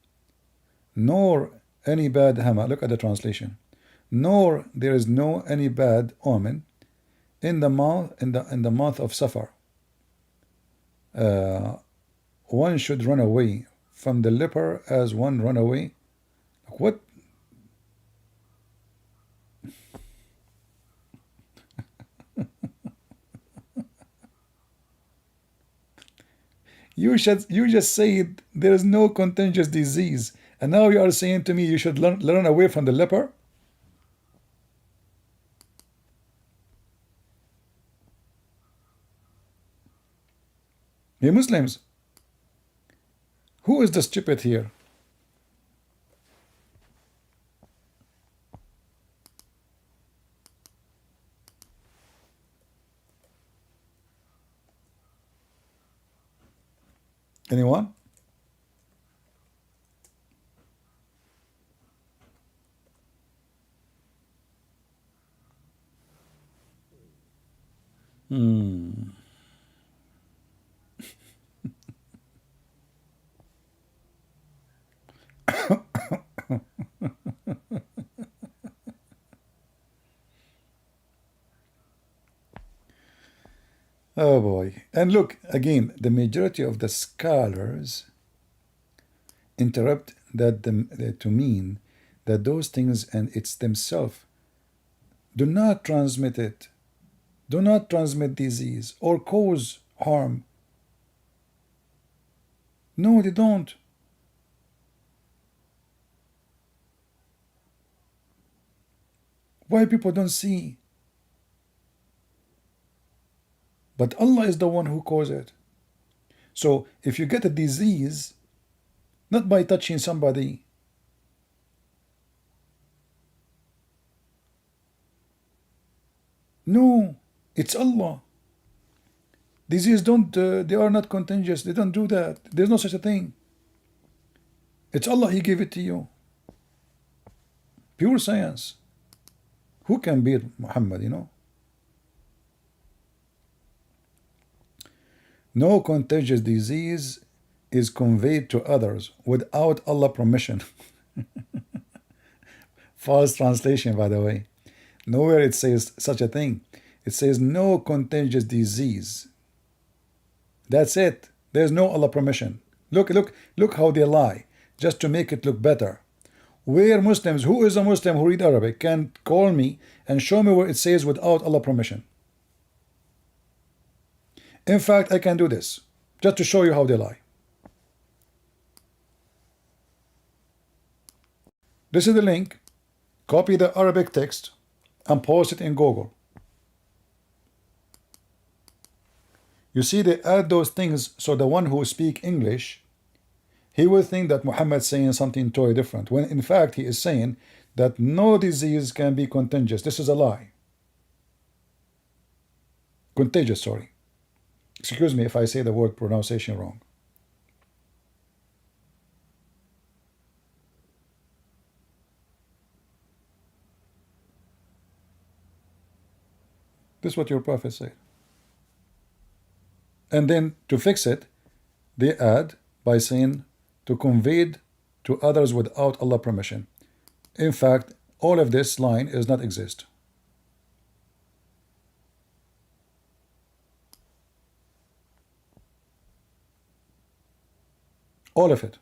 nor any bad hama. Look at the translation. Nor there is no any bad omen in the month of Safar. One should run away from the leper as one run away. What? You just said there is no contagious disease, and now you are saying to me you should run away from the leper? Hey Muslims, who is the stupid here? Anyone? Oh boy. And look, again, the majority of the scholars interrupt that to mean that those things and it's themselves do not transmit it, do not transmit disease or cause harm. No, they don't. Why people don't see? But Allah is the one who caused it. So if you get a disease, not by touching somebody, no, it's Allah. Disease don't, they are not contagious. They don't do that. There's no such a thing. It's Allah, He gave it to you. Pure science. Who can beat Muhammad, you know? No contagious disease is conveyed to others without Allah permission. False translation, by the way. Nowhere it says such a thing. It says no contagious disease. That's it. There's no Allah permission. Look how they lie, just to make it look better. Where Muslims, who is a Muslim who read Arabic, can call me and show me where it says without Allah permission. In fact, I can do this, just to show you how they lie. This is the link. Copy the Arabic text and post it in Google. You see, they add those things so the one who speaks English, he will think that Muhammad is saying something totally different, when in fact he is saying that no disease can be contagious. This is a lie. Contagious, sorry. Excuse me if I say the word pronunciation wrong. This is what your prophet said. And then to fix it, they add by saying to convey it to others without Allah permission. In fact, all of this line does not exist. All of it.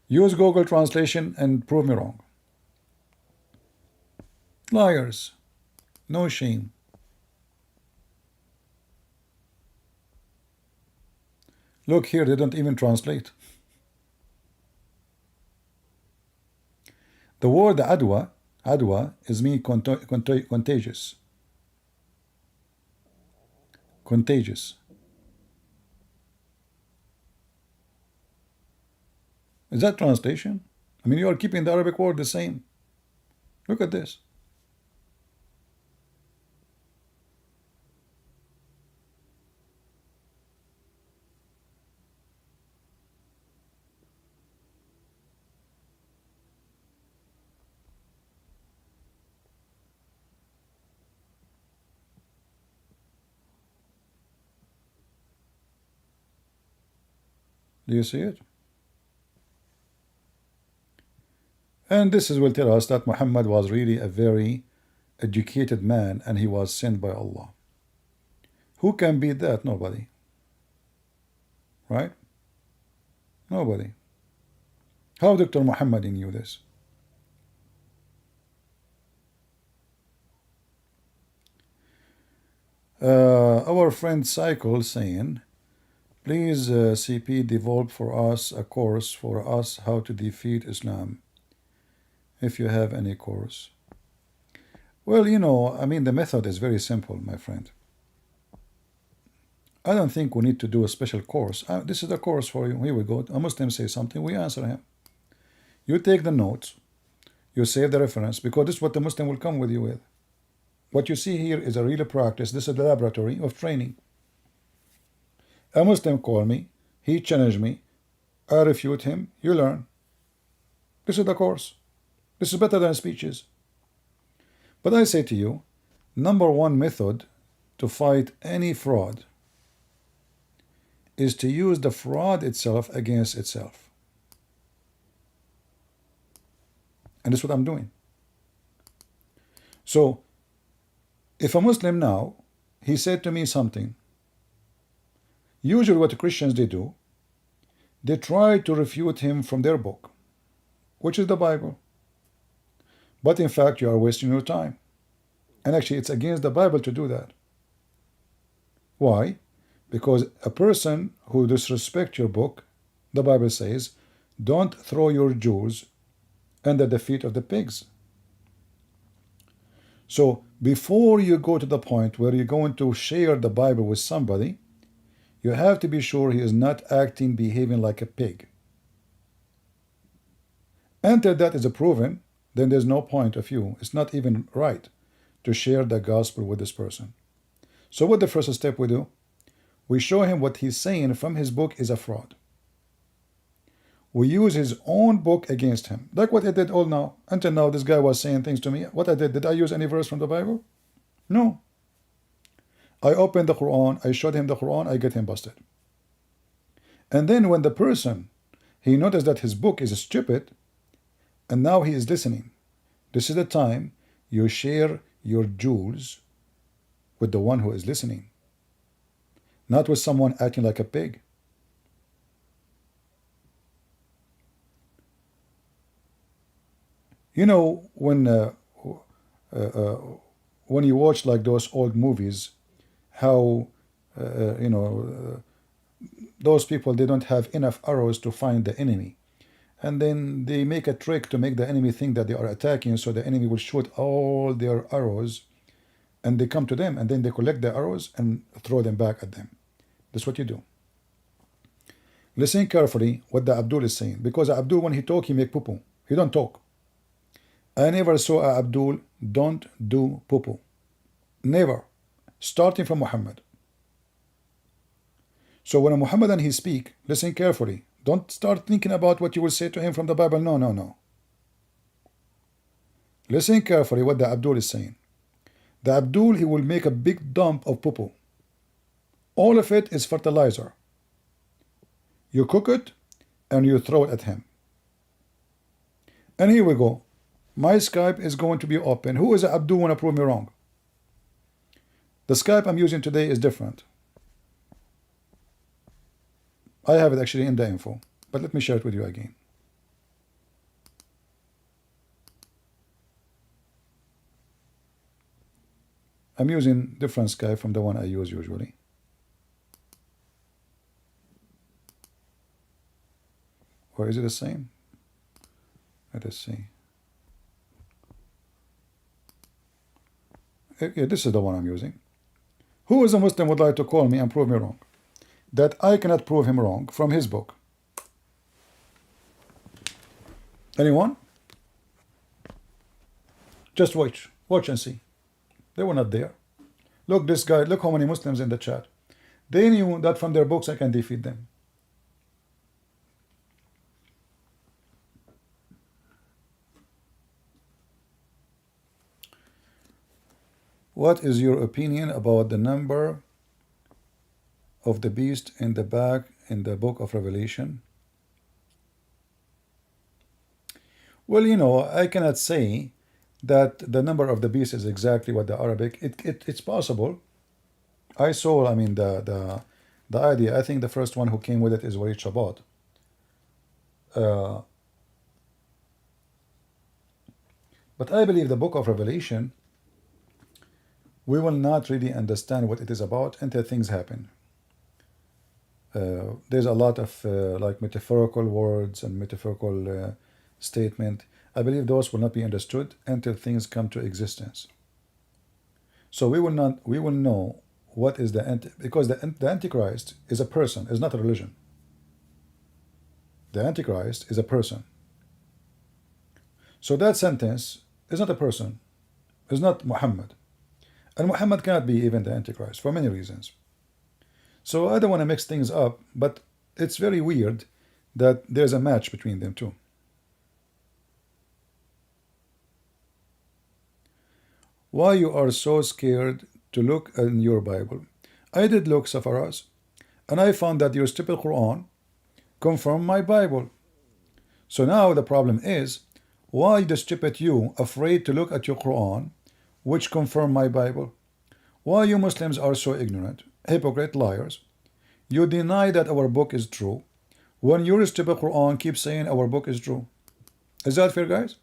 Use Google Translation and prove me wrong. Liars. No shame. Look here, they don't even translate. The word adwa is mean contagious. Contagious. Is that translation? I mean, you are keeping the Arabic word the same. Look at this. Do you see it? And this will tell us that Muhammad was really a very educated man and he was sent by Allah. Who can beat that? Nobody. Right? Nobody. How Dr. Muhammad knew this? Our friend Cycle saying, please CP develop for us a course for us how to defeat Islam, if you have any course. Well, you know, I mean, the method is very simple, my friend. I don't think we need to do a special course. This is a course for you. Here we go. A Muslim says something, we answer him. You take the notes, you save the reference, because this is what the Muslim will come with you with. What you see here is a real practice. This is the laboratory of training. A Muslim call me, he challenge me, I refute him, you learn. This is the course. This is better than speeches. But I say to you, number one method to fight any fraud is to use the fraud itself against itself. And that's what I'm doing. So, if a Muslim now, he said to me something, usually what the Christians they do, they try to refute him from their book, which is the Bible. But in fact, you are wasting your time. And actually, it's against the Bible to do that. Why? Because a person who disrespects your book, the Bible says, don't throw your Jews under the feet of the pigs. So before you go to the point where you're going to share the Bible with somebody, you have to be sure he is not acting, behaving like a pig. Until that is proven, then there's no point of you. It's not even right to share the gospel with this person. So what the first step we do? We show him what he's saying from his book is a fraud. We use his own book against him. Like what I did all now. Until now, this guy was saying things to me. What I did I use any verse from the Bible? No. I opened the Quran, I showed him the Quran, I get him busted. And then when the person, he noticed that his book is stupid, and now he is listening. This is the time you share your jewels with the one who is listening, not with someone acting like a pig. You know, when you watch like those old movies, how those people, they don't have enough arrows to find the enemy, and then they make a trick to make the enemy think that they are attacking, so the enemy will shoot all their arrows and they come to them, and then they collect the arrows and throw them back at them. That's what you do. Listen carefully what the Abdul is saying, because Abdul, when he talk, he make poo-poo. He don't talk. I never saw a Abdul don't do poo-poo. Never. Starting from Muhammad. So when a Muhammadan he speak, listen carefully. Don't start thinking about what you will say to him from the Bible. No, no, no. Listen carefully what the Abdul is saying. The Abdul, he will make a big dump of poo-poo. All of it is fertilizer. You cook it and you throw it at him. And here we go. My Skype is going to be open. Who is Abdul want to prove me wrong? The Skype I'm using today is different. I have it actually in the info, but let me share it with you again. I'm using different Skype from the one I use usually. Or is it the same? Let us see. Yeah, this is the one I'm using. Who is a Muslim would like to call me and prove me wrong? That I cannot prove him wrong from his book. Anyone? Just watch. Watch and see. They were not there. Look, this guy, look how many Muslims in the chat. They knew that from their books I can defeat them. What is your opinion about the number of the beast in the back in the book of Revelation? Well, you know, I cannot say that the number of the beast is exactly what the Arabic. It's possible. I saw, I mean, the idea. I think the first one who came with it is Walid Shabat. But I believe the book of Revelation, we will not really understand what it is about until things happen. There's a lot of like metaphorical words and metaphorical statement. I believe those will not be understood until things come to existence. So we will know what is because the Antichrist is a person, is not a religion. The Antichrist is a person. So that sentence is not a person, is not Muhammad. And Muhammad cannot be even the Antichrist for many reasons. So I don't want to mix things up, but it's very weird that there's a match between them two. Why you are so scared to look in your Bible? I did look, Safaraz, and I found that your stupid Quran confirmed my Bible. So now the problem is, why the stupid you afraid to look at your Quran, which confirm my Bible? Why you Muslims are so ignorant, hypocrite, liars? You deny that our book is true, when your stupid Quran keeps saying our book is true. Is that fair, guys?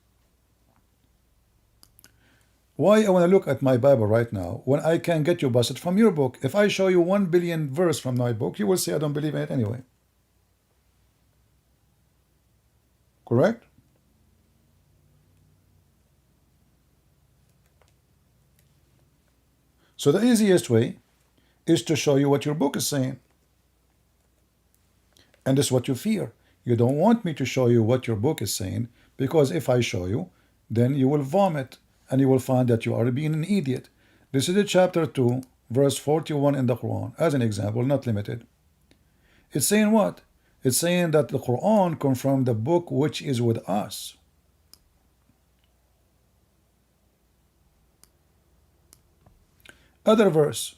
Why I want to look at my Bible right now when I can get you busted from your book? If I show you 1 billion verse from my book, you will say I don't believe in it anyway. Correct? So the easiest way is to show you what your book is saying. And this is what you fear. You don't want me to show you what your book is saying, because if I show you, then you will vomit and you will find that you are being an idiot. This is the chapter 2, verse 41 in the Quran, as an example, not limited. It's saying what? It's saying that the Quran confirmed the book which is with us. Other verse.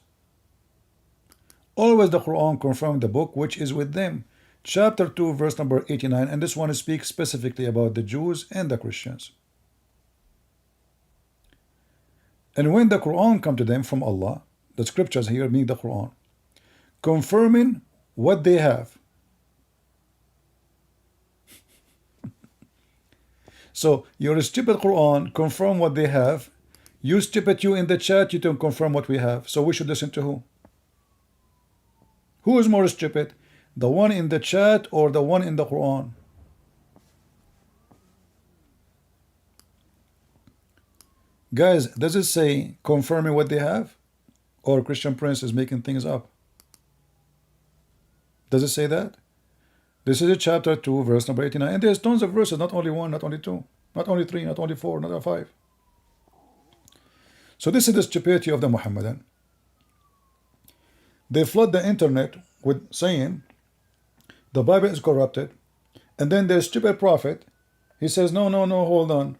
Always the Quran confirmed the book which is with them. Chapter 2, verse number 89, and this one speaks specifically about the Jews and the Christians. And when the Quran come to them from Allah, the scriptures here mean the Quran, confirming what they have. So your stupid Quran confirm what they have. You stupid you in the chat, you don't confirm what we have. So we should listen to who? Who is more stupid? The one in the chat or the one in the Quran? Guys, does it say confirming what they have? Or Christian Prince is making things up? Does it say that? This is a chapter 2, verse number 89. And there's tons of verses, not only one, not only two, not only three, not only four, not only five. So this is the stupidity of the Muhammadan. They flood the internet with saying the Bible is corrupted. And then their stupid prophet, he says, no, hold on.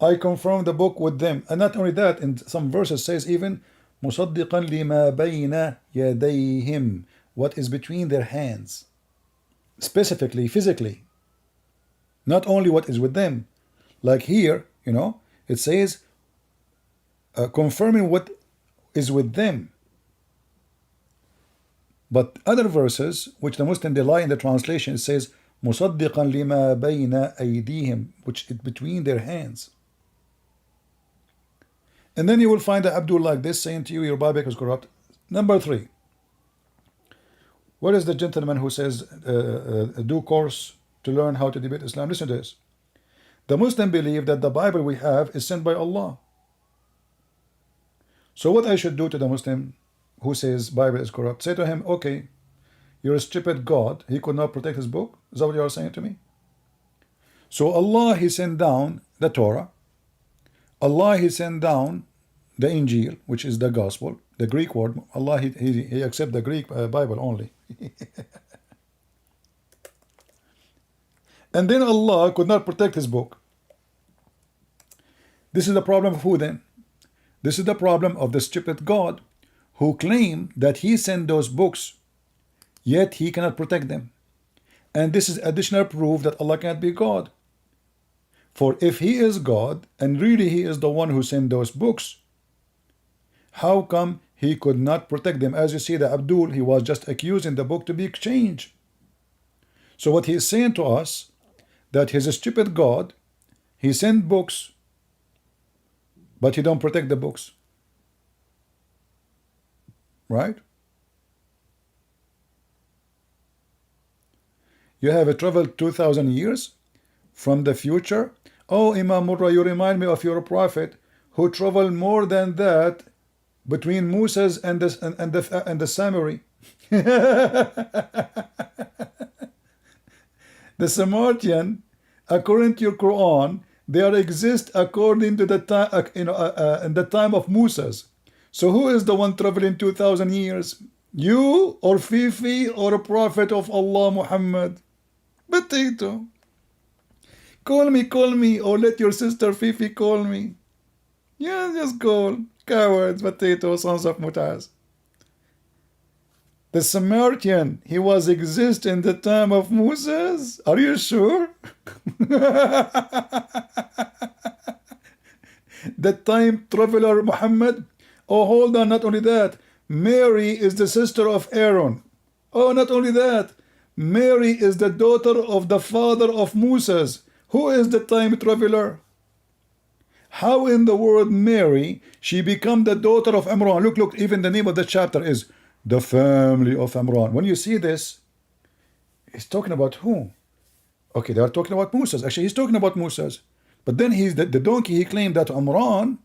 I confirm the book with them. And not only that, in some verses says even مُصَدِّقًا لِمَا بَيْنَ يَدَيْهِمْ, what is between their hands. Specifically, physically. Not only what is with them. Like here, you know, it says confirming what is with them. But other verses, which the Muslim they lie in the translation, it says مُصَدِّقًا لِمَا بَيْنَ أَيْدِيهِمْ, which is between their hands. And then you will find the Abdul like this saying to you, your Bible is corrupt. Number 3. Where is the gentleman who says, do course to learn how to debate Islam? Listen to this. The Muslim believe that the Bible we have is sent by Allah. So what I should do to the Muslim who says Bible is corrupt? Say to him, okay, you're a stupid God. He could not protect his book. Is that what you are saying to me? So Allah, He sent down the Torah. Allah, He sent down the Injil, which is the gospel, the Greek word. Allah, He accept the Greek Bible only. And then Allah could not protect His book. This is the problem of who then? This is the problem of the stupid God who claim that He sent those books yet he cannot protect them. And this is additional proof that Allah can't be God. For if he is God, and really he is the one who sent those books, how come he could not protect them? As you see, the Abdul, he was just accusing the book to be exchanged. So what he is saying to us, that he's a stupid God, he sent books, but he don't protect the books. Right? You have traveled 2,000 years from the future. Oh, Imam Murrah, you remind me of your prophet who traveled more than that between Moses and the Samari. The Samaritan, according to your Quran, they are exist according to the time, in the time of Moses. So who is the one traveling 2,000 years? You or Fifi or a prophet of Allah, Muhammad? Potato. Call me, or let your sister Fifi call me. Yeah, just call. Cowards, potato, sons of Mutaz. The Samaritan, he was exist in the time of Moses? Are you sure? The time traveler Muhammad? Oh, hold on, not only that. Mary is the sister of Aaron. Oh, not only that. Mary is the daughter of the father of Moses. Who is the time traveler? How in the world Mary, she become the daughter of Imran? Look, even the name of the chapter is the family of Imran. When you see this, he's talking about who? Okay, they are talking about Moses. Actually, he's talking about Moses. But then he's the donkey, he claimed that Imran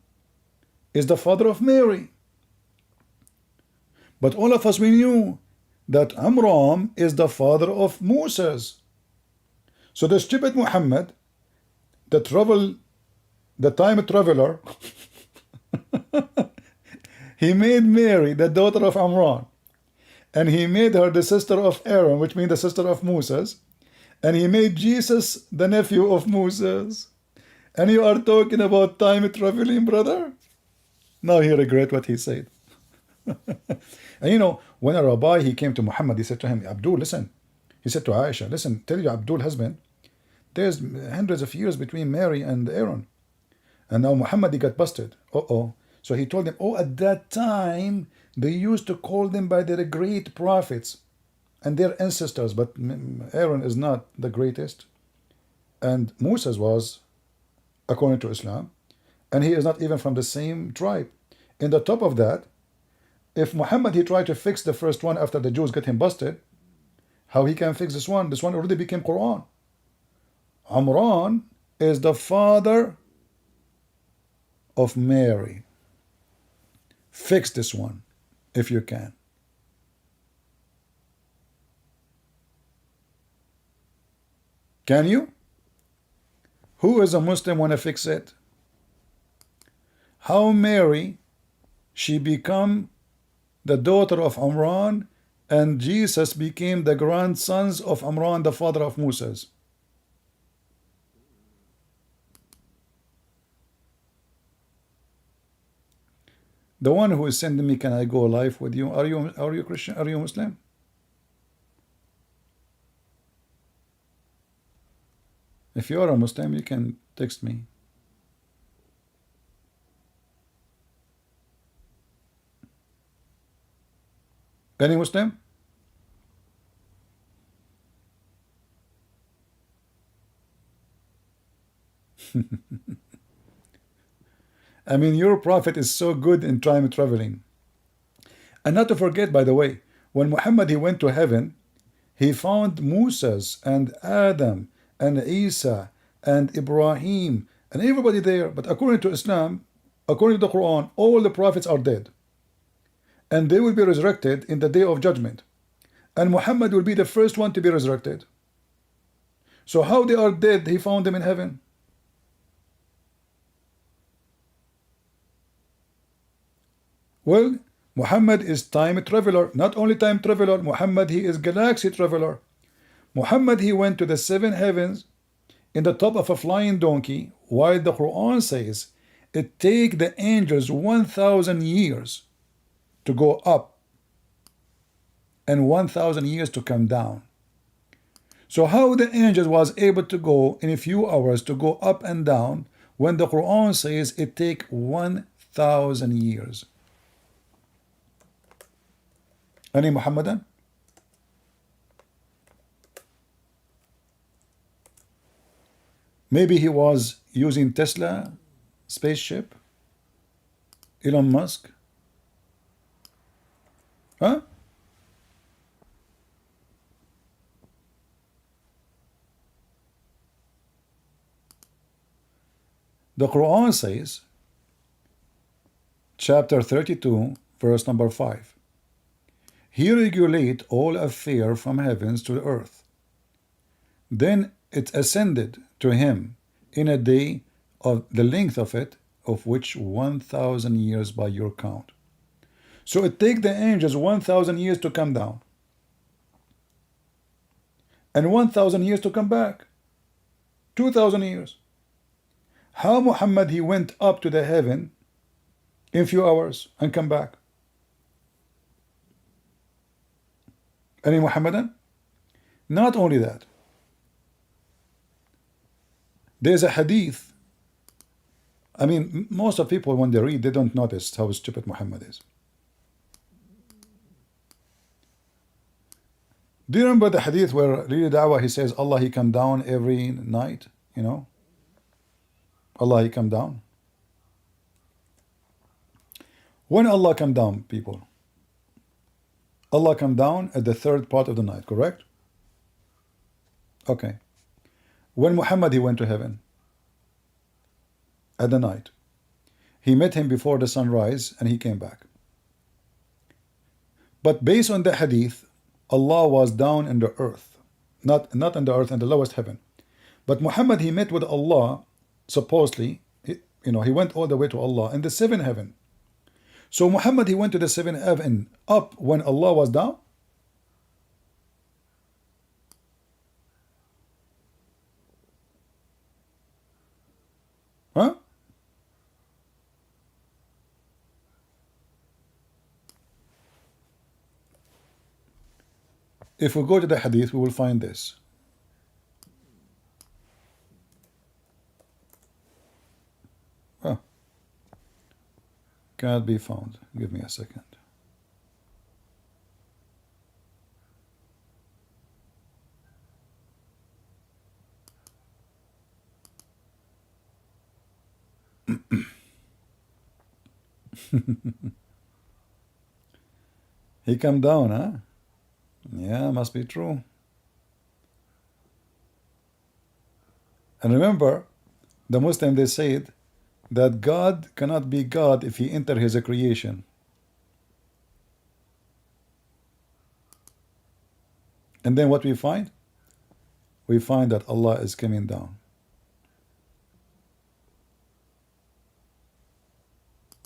is the father of Mary. But all of us, we knew that Imran is the father of Moses. So the stupid Muhammad, the time traveler, he made Mary the daughter of Imran, and he made her the sister of Aaron, which means the sister of Moses, and he made Jesus the nephew of Moses. And you are talking about time traveling, brother? Now he regret what he said. And you know, when a rabbi, he came to Muhammad, he said to him, Abdul, listen. He said to Aisha, listen, tell your Abdul husband, there's hundreds of years between Mary and Aaron. And now Muhammad, he got busted. So he told them, oh, at that time, they used to call them by their great prophets and their ancestors, but Aaron is not the greatest. And Moses was, according to Islam, and he is not even from the same tribe. In the top of that, if Muhammad, he tried to fix the first one after the Jews got him busted, how he can fix this one? This one already became Quran. Imran is the father of Mary. Fix this one, if you can. Can you? Who is a Muslim want to fix it? How Mary, she become the daughter of Imran, and Jesus became the grandsons of Imran, the father of Moses. The one who is sending me, can I go live with you? Are you Christian? Are you Muslim? If you are a Muslim, you can text me. Any Muslim? I mean, your prophet is so good in time traveling. And not to forget, by the way, when Muhammad, he went to heaven, he found Moses and Adam and Isa and Ibrahim and everybody there. But according to Islam, according to the Quran, all the prophets are dead. And they will be resurrected in the day of judgment. And Muhammad will be the first one to be resurrected. So how they are dead, he found them in heaven. Well, Muhammad is time traveler. Not only time traveler, Muhammad, he is galaxy traveler. Muhammad, he went to the seven heavens in the top of a flying donkey, while the Quran says it take the angels 1,000 years to go up and 1,000 years to come down. So how the angel was able to go in a few hours to go up and down when the Quran says it take 1,000 years? Any Muhammadan? Maybe he was using Tesla spaceship, Elon Musk, huh? The Quran says, chapter 32, verse number 5, He regulate all affairs from heavens to the earth. Then it ascended to him in a day of the length of it, of which 1,000 years by your count. So it take the angels 1,000 years to come down, and 1,000 years to come back. 2,000 years. How Muhammad he went up to the heaven in few hours and come back? Any Muhammadan? Not only that, there's a hadith. I mean, most of people when they read, they don't notice how stupid Muhammad is. Do you remember the hadith where really Dawah he says Allah he come down every night? You know, Allah he come down. When Allah come down, people, Allah come down at the third part of the night, correct? Okay. When Muhammad he went to heaven at the night, he met him before the sunrise and he came back. But based on the hadith, Allah was down in the earth, not in the earth, in the lowest heaven. But Muhammad he met with Allah, supposedly, he went all the way to Allah in the seventh heaven. So Muhammad he went to the seventh heaven up when Allah was down. Huh? If we go to the hadith, we will find this. Oh. Cannot be found. Give me a second. He come down, huh? Yeah, must be true. And remember, the Muslim they said that God cannot be God if he enter his creation. And then what we find? We find that Allah is coming down.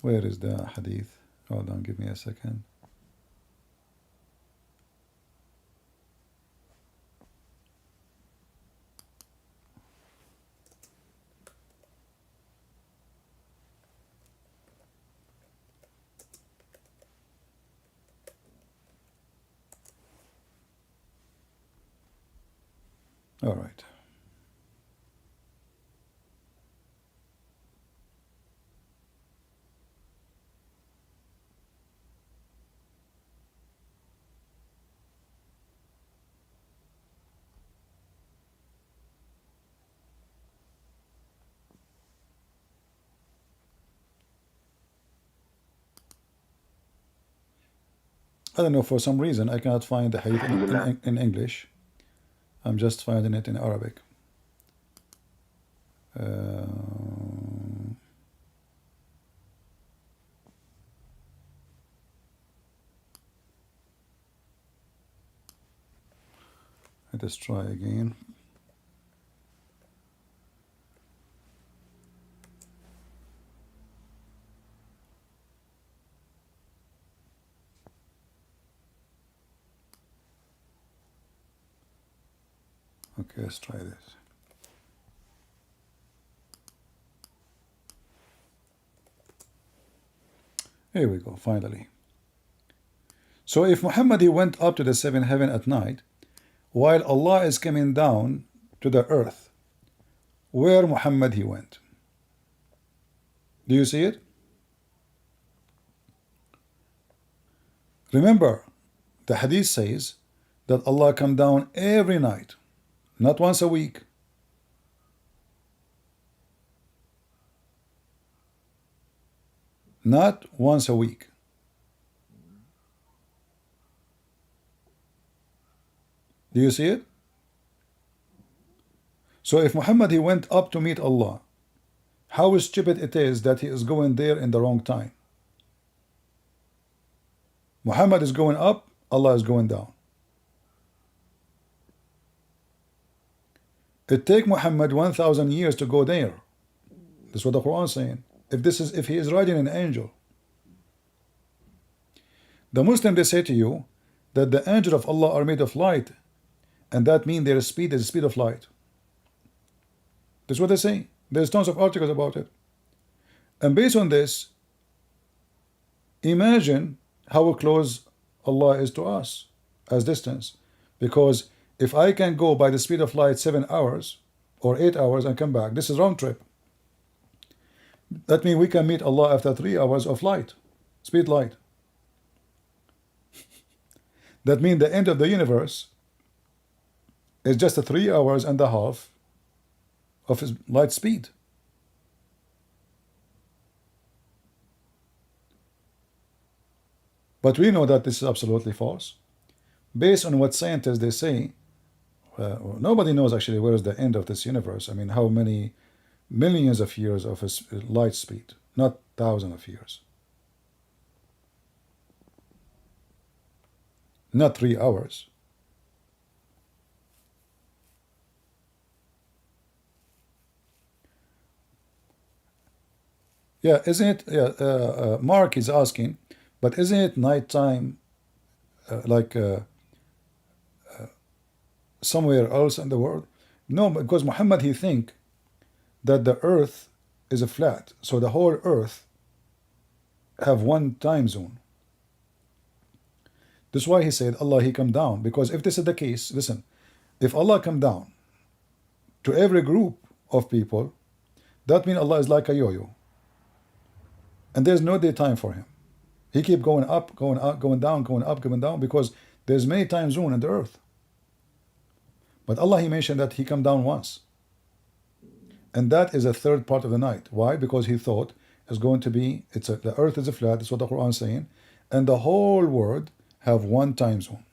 Where is the hadith? Hold on, give me a second. All right. I don't know, for some reason I cannot find the hadith in English. I'm just finding it in Arabic. Let us try again. Okay, let's try this. Here we go, finally. So if Muhammad he went up to the seventh heaven at night, while Allah is coming down to the earth, where Muhammad he went? Do you see it? Remember, the hadith says that Allah come down every night, not once a week. Not once a week. Do you see it? So if Muhammad he went up to meet Allah, how stupid it is that he is going there in the wrong time. Muhammad is going up, Allah is going down. It take Muhammad 1,000 years to go there. That's what the Quran is saying. If he is riding an angel. The Muslim they say to you that the angel of Allah are made of light, and that means their speed is the speed of light. That's what they say. There's tons of articles about it. And based on this, imagine how close Allah is to us as distance. Because if I can go by the speed of light 7 hours or 8 hours and come back, this is round trip. That means we can meet Allah after 3 hours of light, speed light. That means the end of the universe is just a 3 hours and a half of his light speed. But we know that this is absolutely false. Based on what scientists they say, nobody knows actually where is the end of this universe. I mean, how many millions of years of his light speed, not thousands of years. Not 3 hours. Yeah, isn't it? Yeah, Mark is asking, but isn't it nighttime somewhere else in the world? No, because Muhammad he think that the earth is a flat, so the whole earth have one time zone. That's why he said Allah he come down, because if this is the case, listen, if Allah come down to every group of people, that means Allah is like a yo-yo, and there's no daytime for him. He keep going up, going up, going down, going up, going down, because there's many time zones in the earth. But Allah he mentioned that he come down once, and that is a third part of the night. Why? Because he thought it's going to be the earth is a flat. That's what the Quran is saying, and the whole world have one time zone.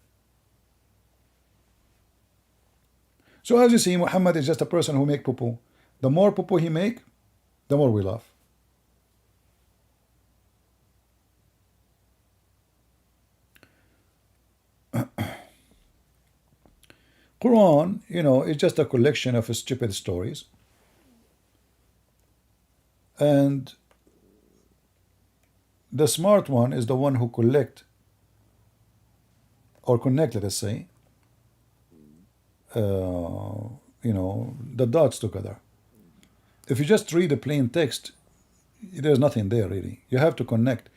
So as you see, Muhammad is just a person who make poo-poo. The more poo-poo he make, the more we laugh. Quran, is just a collection of stupid stories. And the smart one is the one who connect, let us say, the dots together. If you just read a plain text, there's nothing there really. You have to connect.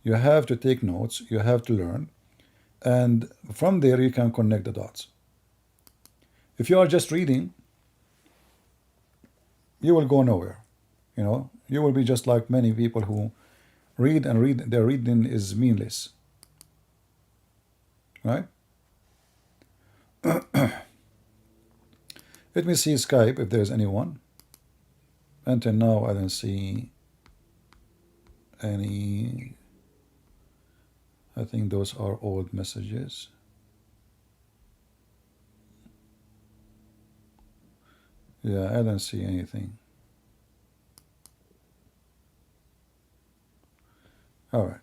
You have to take notes. You have to learn. And from there you can connect the dots. If you are just reading, you will go nowhere. You will be just like many people who read and read. Their reading is meaningless. Right? Let me see Skype if there's anyone. Until now, I don't see any. I think those are old messages. Yeah, I don't see anything. All right.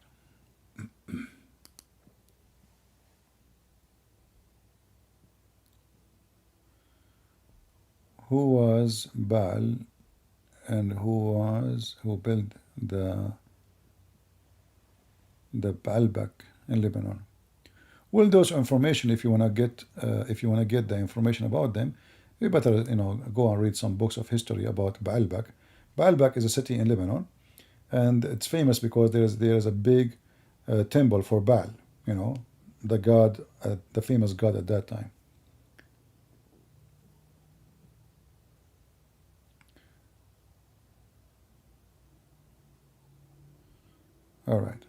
Who was Baal, and who built the Baalbek in Lebanon? Well, those information, if you wanna get the information about them, you better go and read some books of history about Baalbek. Baalbek is a city in Lebanon, and it's famous because there is a big temple for Baal. the god, the famous god at that time. All right.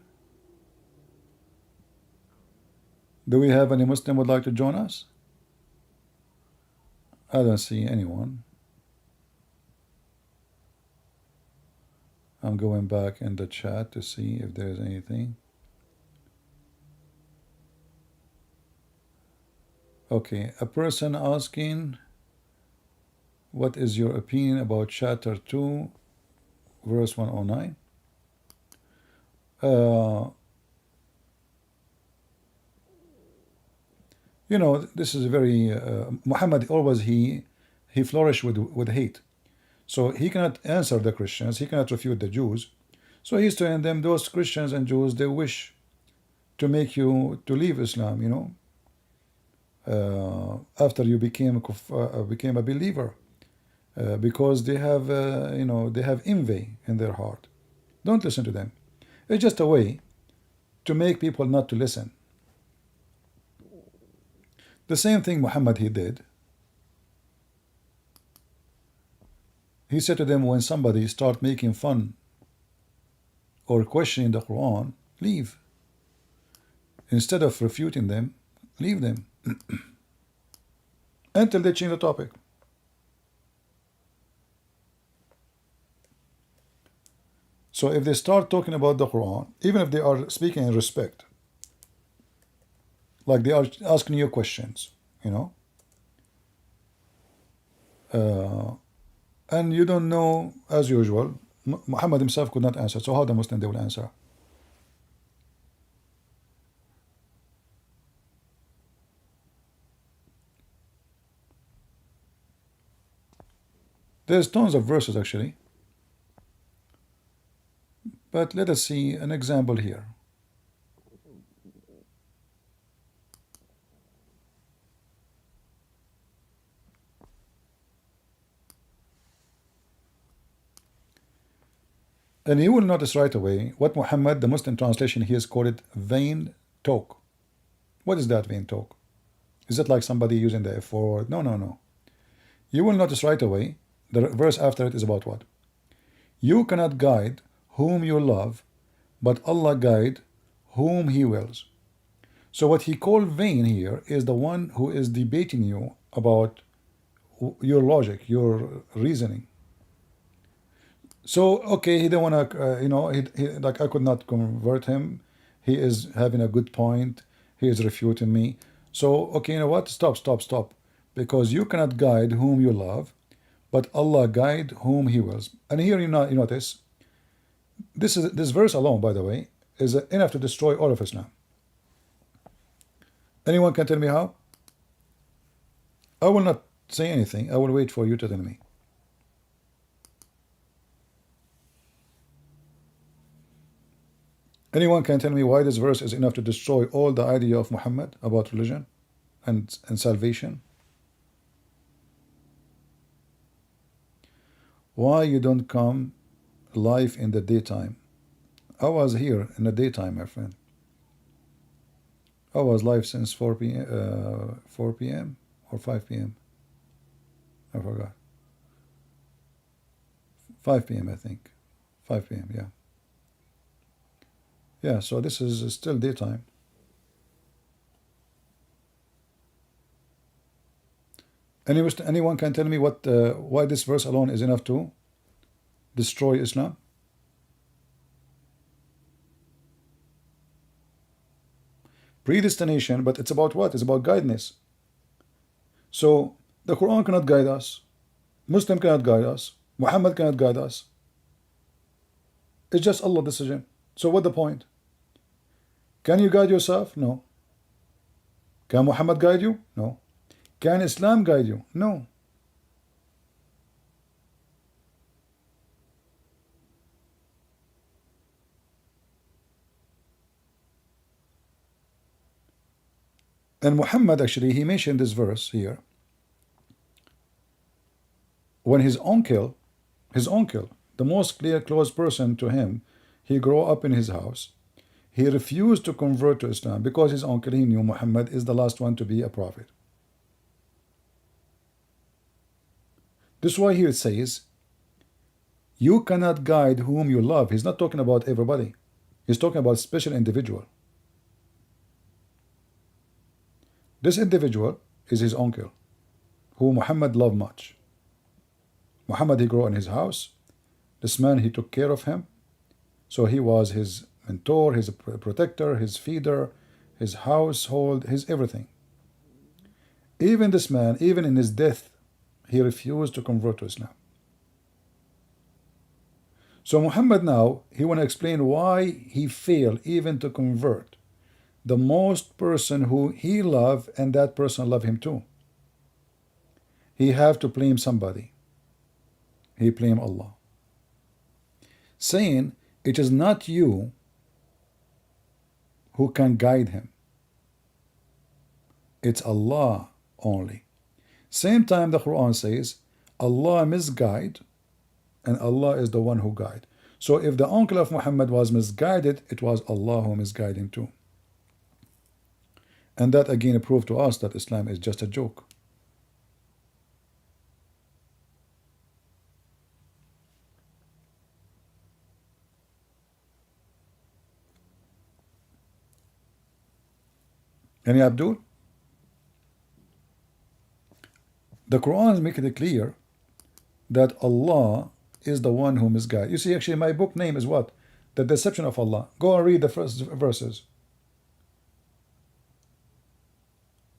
Do we have any Muslim would like to join us? I don't see anyone. I'm going back in the chat to see if there's anything. Okay, a person asking, what is your opinion about chapter 2, verse 109? You know, this is very Muhammad always he flourished with hate, so he cannot answer the Christians, he cannot refute the Jews, so he's telling them those Christians and Jews, they wish to make you to leave Islam, you know, after you became a believer, because they have you know, they have envy in their heart. Don't listen to them. It's just a way to make people not to listen. The same thing Muhammad he did. He said to them, when somebody start making fun or questioning the Quran, leave. Instead of refuting them, leave them until they change the topic. So if they start talking about the Quran, even if they are speaking in respect, like they are asking you questions, you know, and you don't know, as usual, Muhammad himself could not answer, so how the Muslim they will answer? There's tons of verses actually, but let us see an example here. And you will notice right away what Muhammad, the Muslim translation, he has called it vain talk. What is that vain talk? Is it like somebody using the F word? No, no, no. You will notice right away, the verse after it is about what? You cannot guide whom you love, but Allah guide whom He wills. So what he called vain here is the one who is debating you about your logic, your reasoning. So, okay, he don't want to, you know, like I could not convert him. He is having a good point. He is refuting me. So, okay, you know what? Stop, stop, stop. Because you cannot guide whom you love, but Allah guide whom He wills. And here you notice, this verse alone, by the way, is enough to destroy all of Islam. Anyone can tell me how? I will not say anything. I will wait for you to tell me. Anyone can tell me why this verse is enough to destroy all the idea of Muhammad about religion and salvation? Why you don't come live in the daytime? I was here in the daytime, my friend. I was live since 4 p.m. or 5 p.m. I forgot. 5 p.m. I think. 5 p.m. Yeah. Yeah, so this is still daytime. Anyone can tell me what why this verse alone is enough to destroy Islam? Predestination, but it's about what? It's about guidance. So the Quran cannot guide us, Muslim cannot guide us, Muhammad cannot guide us. It's just Allah's decision. So what the point? Can you guide yourself? No. Can Muhammad guide you? No. Can Islam guide you? No. And Muhammad actually, he mentioned this verse here. When his uncle, the most close person to him, he grew up in his house. he refused to convert to Islam because his uncle, he knew Muhammad is the last one to be a prophet. This is why here it says, you cannot guide whom you love. He's not talking about everybody. He's talking about special individual. This individual is his uncle, who Muhammad loved much. Muhammad, he grew in his house. This man, he took care of him. So he was his mentor, his protector, his feeder, his household, his everything. Even this man, even in his death, he refused to convert to Islam. So Muhammad now, he want to explain why he failed even to convert the most person who he loved, and that person loved him too. He have to blame somebody. He blamed Allah, saying, it is not you who can guide him. It's Allah only. Same time the Quran says, Allah misguide, and Allah is the one who guide. So if the uncle of Muhammad was misguided, it was Allah who misguided him too. And that again proved to us that Islam is just a joke. Any Abdul? The Quran is making it clear that Allah is the one who misguides. You see, actually, my book name is what? The Deception of Allah. Go and read the first verses.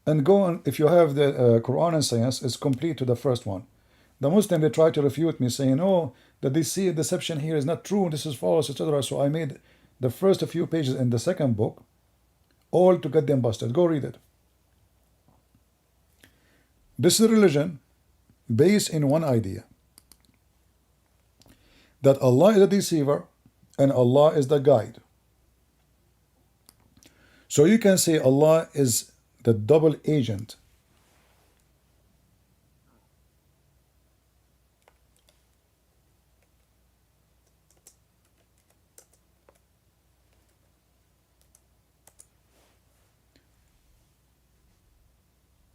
And go on, if you have the Quran and Science, it's complete to the first one. The Muslim, they try to refute me, saying, oh, the deception here is not true, this is false, etc. So I made the first few pages in the second book, all to get them busted. Go read it. This is a religion based in one idea, that Allah is a deceiver and Allah is the guide. So you can say Allah is the double agent.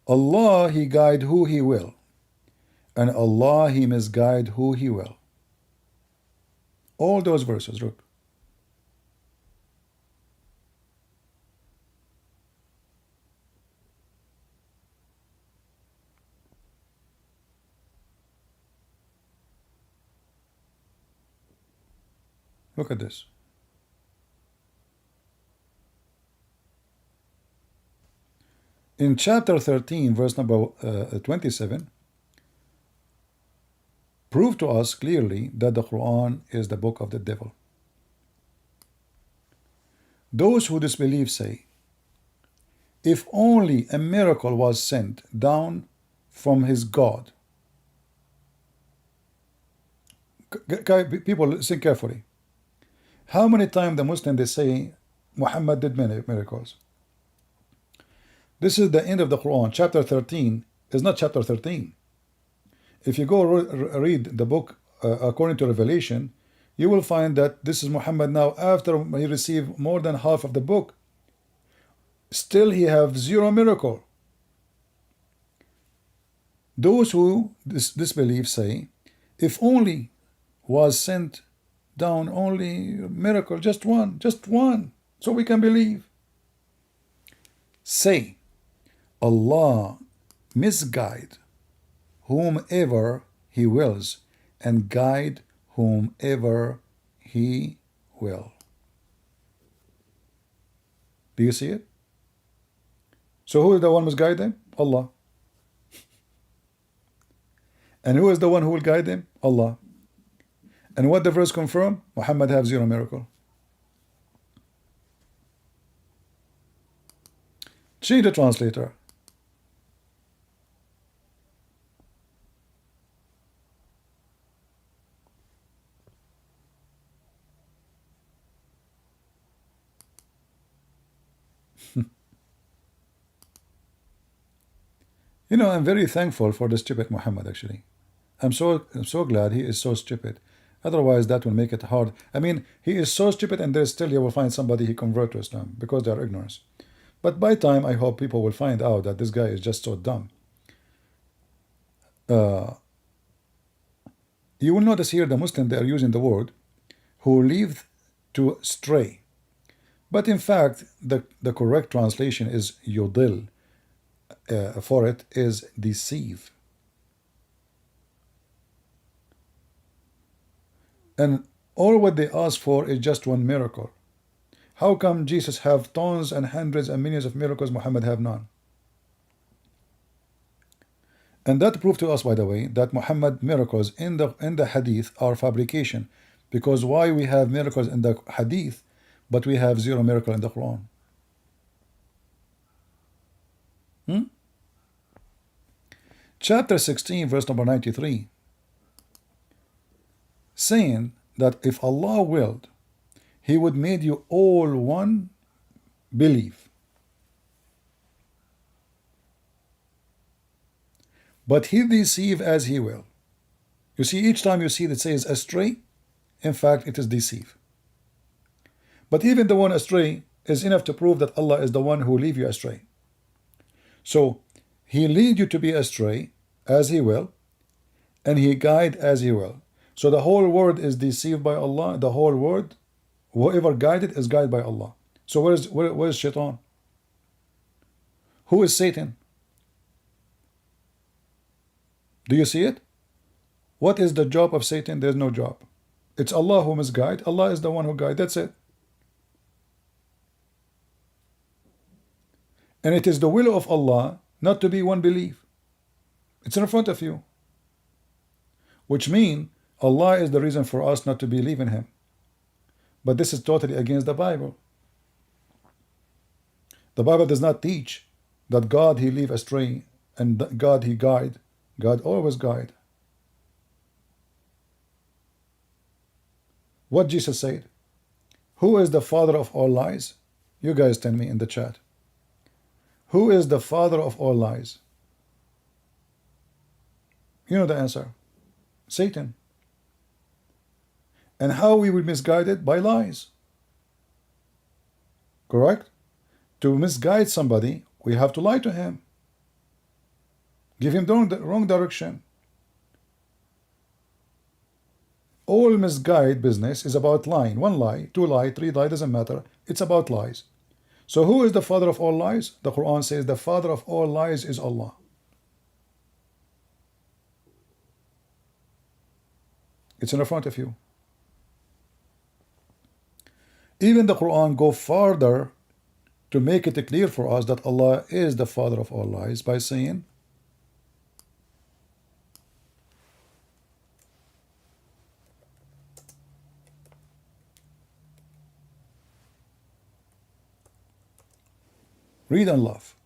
Allah, he guide who he will, and Allah, he misguide who he will. All those verses, look. Look at this. In chapter 13, verse number 27, prove to us clearly that the Quran is the book of the devil. Those who disbelieve say, if only a miracle was sent down from his God. People, listen carefully. How many times the Muslims, they say Muhammad did many miracles? This is the end of the Quran. Chapter 13 is not chapter 13. If you go read the book according to Revelation, you will find that this is Muhammad now after he received more than half of the book. Still he have zero miracle. Those who disbelieve say, if only was sent down only miracle, just one, so we can believe. Say, Allah misguide whomever he wills and guide whomever he will. Do you see it? So who is the one who misguide them? Allah. And who is the one who will guide them? Allah. And what the verse confirm? Muhammad have zero miracle. Change the translator. You know, I'm very thankful for the stupid Muhammad, actually. I'm so glad he is so stupid. Otherwise, that will make it hard. I mean, he is so stupid, and there's still you will find somebody he convert to Islam because they are ignorant. But by time, I hope people will find out that this guy is just so dumb. You will notice here the Muslims, they are using the word who leave to stray. But in fact, the correct translation is yudil. For it is deceive. And all what they ask for is just one miracle. How come Jesus have tons and hundreds and millions of miracles, Muhammad have none? And that proved to us, by the way, that Muhammad miracles in the hadith are fabrication. Because why we have miracles in the hadith, but we have zero miracle in the Quran? Chapter 16, verse number 93, saying that if Allah willed, He would make you all one believe. But He deceive as He will. You see, each time you see that says astray, in fact, it is deceive. But even the one astray is enough to prove that Allah is the one who leave you astray. So He lead you to be astray as He will, and He guide as He will. So the whole world is deceived by Allah. The whole world, whoever guided is guided by Allah. So where is Shaitan? Who is Satan? Do you see it? What is the job of Satan? There's no job. It's Allah who must guide. Allah is the one who guides. That's it. And it is the will of Allah not to be one belief. It's in front of you. Which means Allah is the reason for us not to believe in Him. But this is totally against the Bible. The Bible does not teach that God He leave astray and God He guide. God always guide. What Jesus said? Who is the father of all lies? You guys tell me in the chat. Who is the father of all lies? You know the answer. Satan. And how we will misguide it? By lies. Correct? To misguide somebody, we have to lie to him. Give him the wrong direction. All misguide business is about lying. One lie, two lie, three lie, doesn't matter. It's about lies. So who is the father of all lies? The Quran says the father of all lies is Allah. It's in front of you. Even the Quran go further to make it clear for us that Allah is the father of all lies by saying, read and laugh.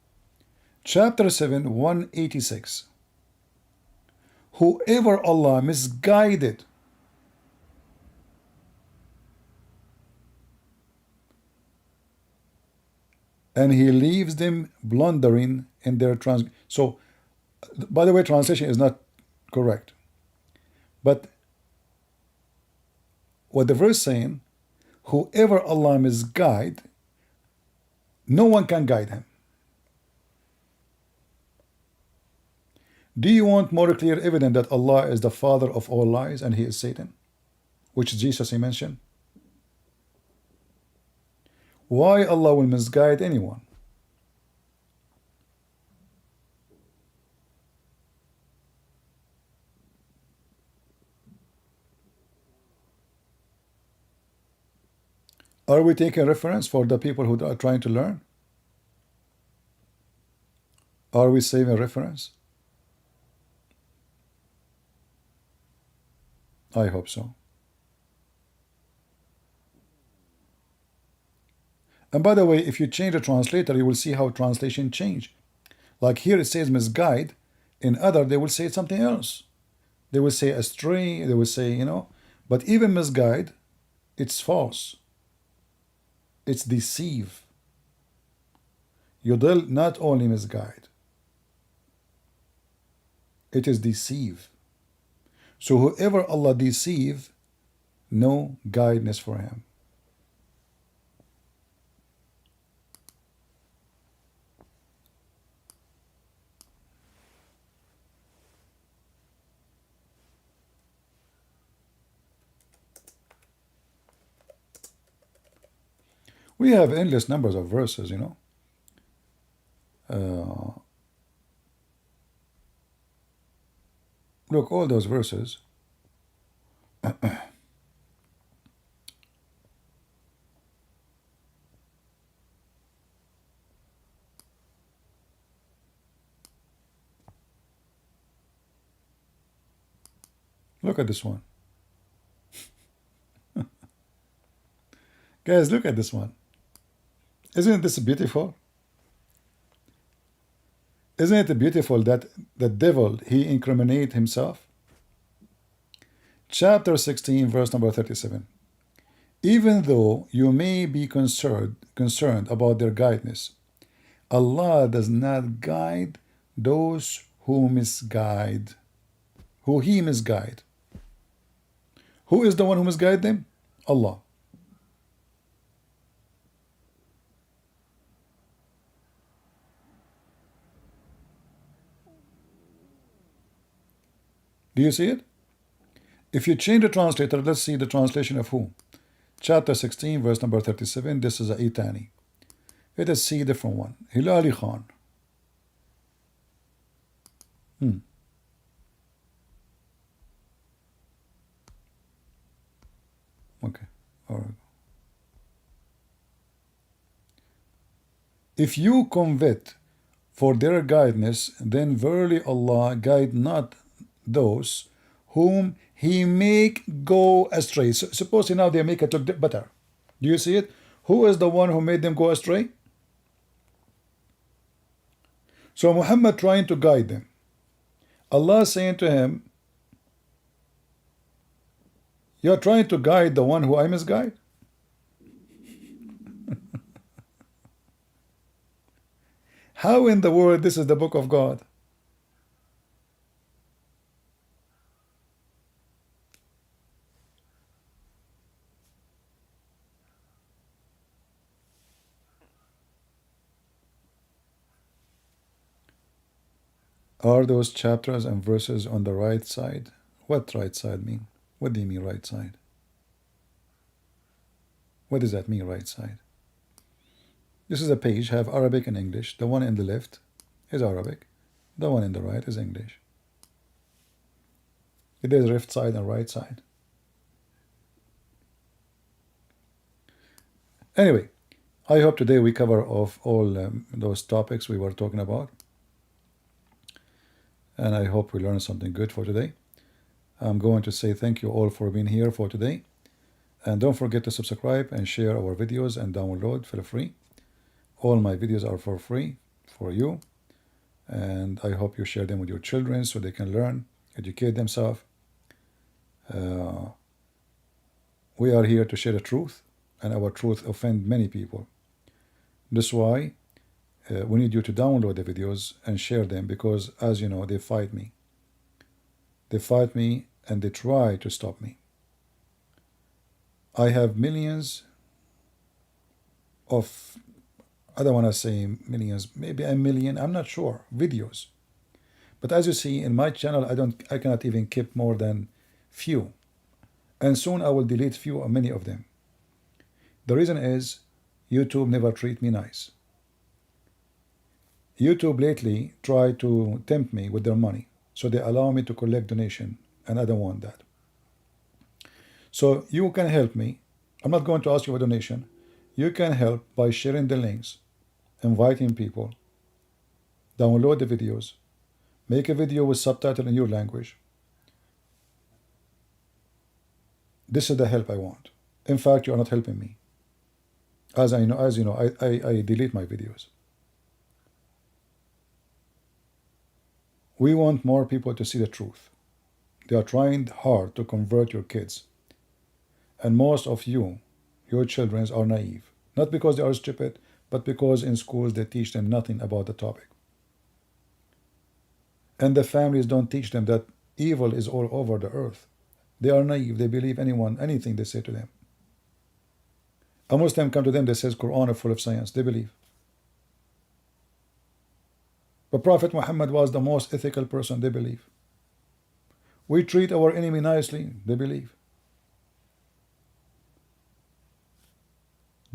Chapter 7, 186. Whoever Allah misguided, and He leaves them blundering in their So, by the way, translation is not correct. But what the verse saying, whoever Allah misguide, no one can guide him. Do you want more clear evidence that Allah is the father of all lies and He is Satan, which Jesus He mentioned? Why Allah will misguide anyone? Are we taking reference for the people who are trying to learn? Are we saving reference? I hope so. And by the way, if you change the translator, you will see how translation change. Like here it says misguide, in other they will say something else. They will say astray, they will say, you know, but even misguide, it's false. It's deceive. Yudil not only misguide, it is deceive. So whoever Allah deceive, no guidance for him. We have endless numbers of verses, you know. Look, all those verses. Look at this one. Guys, look at this one. Isn't this beautiful? Isn't it beautiful that the devil, he incriminate himself? Chapter 16, verse number 37. Even though you may be concerned about their guidance, Allah does not guide those who misguide, who He misguide. Who is the one who misguide them? Allah. Do you see it? If you change the translator, let's see the translation of who? Chapter 16, verse number 37. This is a Itani. Let us see a different one. Hilali Khan. Okay. All right. If you covet for their guidance, then verily Allah guide not those whom He make go astray. So, suppose now they make it look better. Do you see it? Who is the one who made them go astray? So Muhammad trying to guide them. Allah saying to him, you're trying to guide the one who I misguide? How in the world this is the book of God? Are those chapters and verses on the right side? What right side mean? What do you mean right side? What does that mean, right side? This is a page, have Arabic and English. The one in the left is Arabic. The one in the right is English. It is left side and right side. Anyway, I hope today we cover off all those topics we were talking about. And I hope we learned something good for today. I'm going to say thank you all for being here for today. And don't forget to subscribe and share our videos and download for free. All my videos are for free for you. And I hope you share them with your children so they can learn, educate themselves. We are here to share the truth, and our truth offend many people. That's why we need you to download the videos and share them, because as you know, they fight me. They fight me and they try to stop me. I have millions of, I don't want to say millions, maybe a million, I'm not sure, videos. But as you see in my channel, I cannot even keep more than few. And soon I will delete few or many of them. The reason is YouTube never treat me nice. YouTube lately tried to tempt me with their money. So they allow me to collect donation, and I don't want that. So you can help me. I'm not going to ask you for donation. You can help by sharing the links, inviting people, download the videos, make a video with subtitle in your language. This is the help I want. In fact, you are not helping me. As you know, I delete my videos. We want more people to see the truth. They are trying hard to convert your kids. And most of you, your children, are naive. Not because they are stupid, but because in schools they teach them nothing about the topic. And the families don't teach them that evil is all over the earth. They are naive. They believe anything they say to them. A Muslim come to them, they says Quran is full of science. They believe. But Prophet Muhammad was the most ethical person. They believe. We treat our enemy nicely. They believe.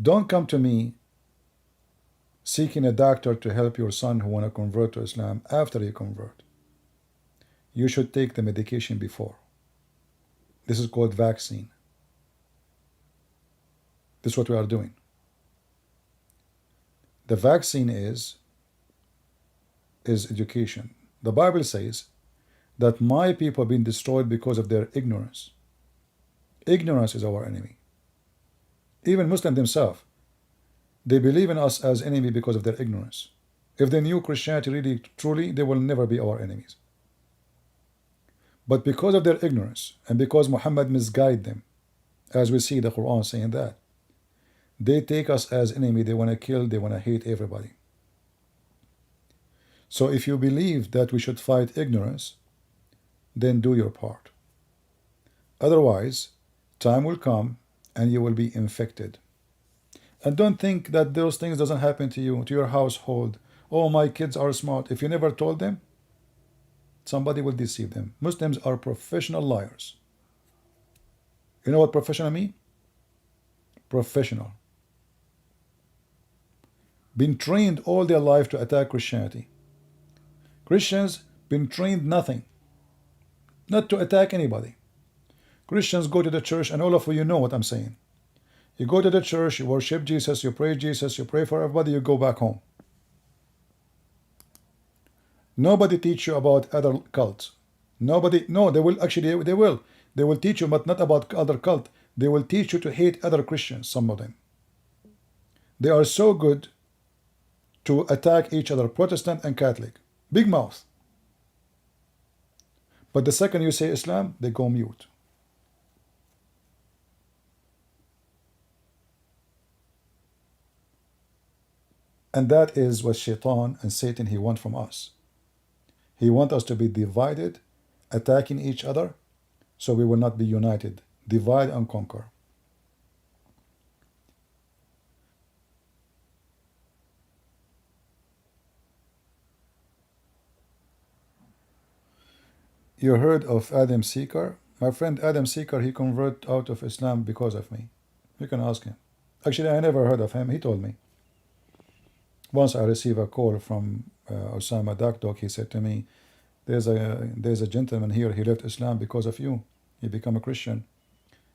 Don't come to me seeking a doctor to help your son who want to convert to Islam after he convert. You should take the medication before. This is called vaccine. This is what we are doing. The vaccine is education. The Bible says that my people have been destroyed because of their ignorance. Ignorance is our enemy. Even Muslims themselves, they believe in us as enemy because of their ignorance. If they knew Christianity really truly, they will never be our enemies. But because of their ignorance, and because Muhammad misguided them, as we see the Quran saying that, they take us as enemy. They want to kill, they want to hate everybody. So if you believe that we should fight ignorance, then do your part. Otherwise, time will come and you will be infected. And don't think that those things doesn't happen to you, to your household. Oh, my kids are smart. If you never told them, somebody will deceive them. Muslims are professional liars. You know what professional mean? Professional. Been trained all their life to attack Christianity. Christians been trained nothing. Not to attack anybody. Christians go to the church, and all of you know what I'm saying. You go to the church, you worship Jesus, you pray Jesus, you pray for everybody, you go back home. Nobody teach you about other cults. Nobody, no, they will actually, they will. They will teach you, but not about other cult. They will teach you to hate other Christians, some of them. They are so good to attack each other, Protestant and Catholic. Big mouth. But the second you say Islam, they go mute. And that is what Shaitan and Satan, he wants from us. He wants us to be divided, attacking each other, so we will not be united. Divide and conquer. You heard of Adam Seeker? My friend Adam Seeker, he converted out of Islam because of me. You can ask him. Actually, I never heard of him. He told me. Once I received a call from Osama Dakdok. He said to me, there's a gentleman here, he left Islam because of you. He became a Christian.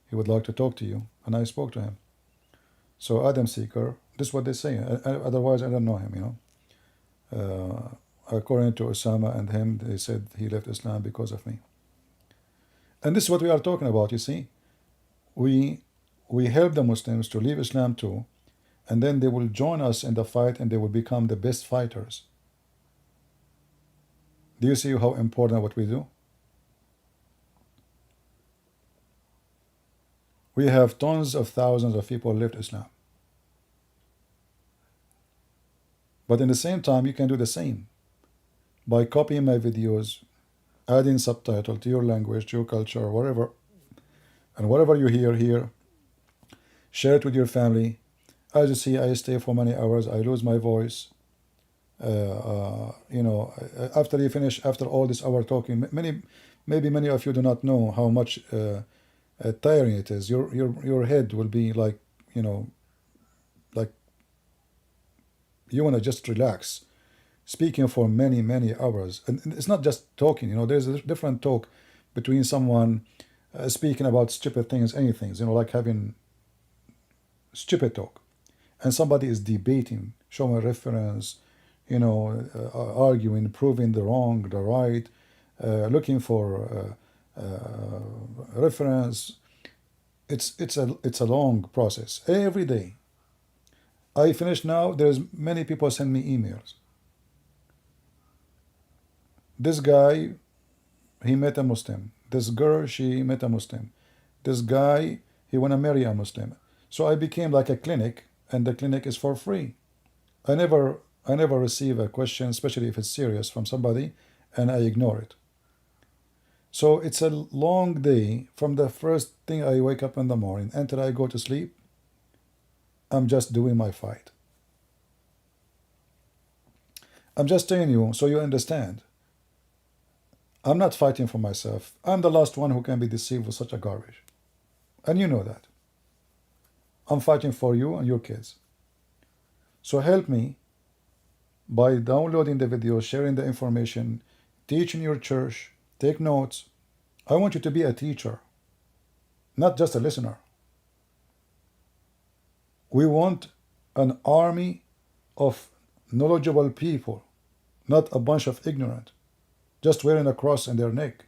He would like to talk to you. And I spoke to him. So Adam Seeker, this is what they say. Otherwise, I don't know him, you know. According to Osama and him, they said he left Islam because of me. And this is what we are talking about, you see. We help the Muslims to leave Islam too, and then they will join us in the fight and they will become the best fighters. Do you see how important what we do? We have tons of thousands of people left Islam. But in the same time, you can do the same. By copying my videos, adding subtitle to your language, to your culture, or whatever, and whatever you hear here, share it with your family. As you see, I stay for many hours, I lose my voice. You know, after you finish, after all this hour talking, maybe many of you do not know how much tiring it is. Your head will be like, you know, like you want to just relax. Speaking for many hours, and it's not just talking, you know, there's a different talk between someone speaking about stupid things, anything, you know, like having stupid talk, and somebody is debating, showing reference, you know, arguing, proving the wrong, the right, looking for reference. It's a long process. Every day I finish now, there's many people send me emails. This guy, he met a Muslim. This girl, she met a Muslim. This guy, he want to marry a Muslim. So I became like a clinic, and the clinic is for free. I never receive a question, especially if it's serious, from somebody, and I ignore it. So it's a long day from the first thing I wake up in the morning until I go to sleep. I'm just doing my fight. I'm just telling you so you understand. I'm not fighting for myself. I'm the last one who can be deceived with such a garbage. And you know that. I'm fighting for you and your kids. So help me by downloading the videos, sharing the information, teach in your church, take notes. I want you to be a teacher, not just a listener. We want an army of knowledgeable people, not a bunch of ignorant, just wearing a cross in their neck.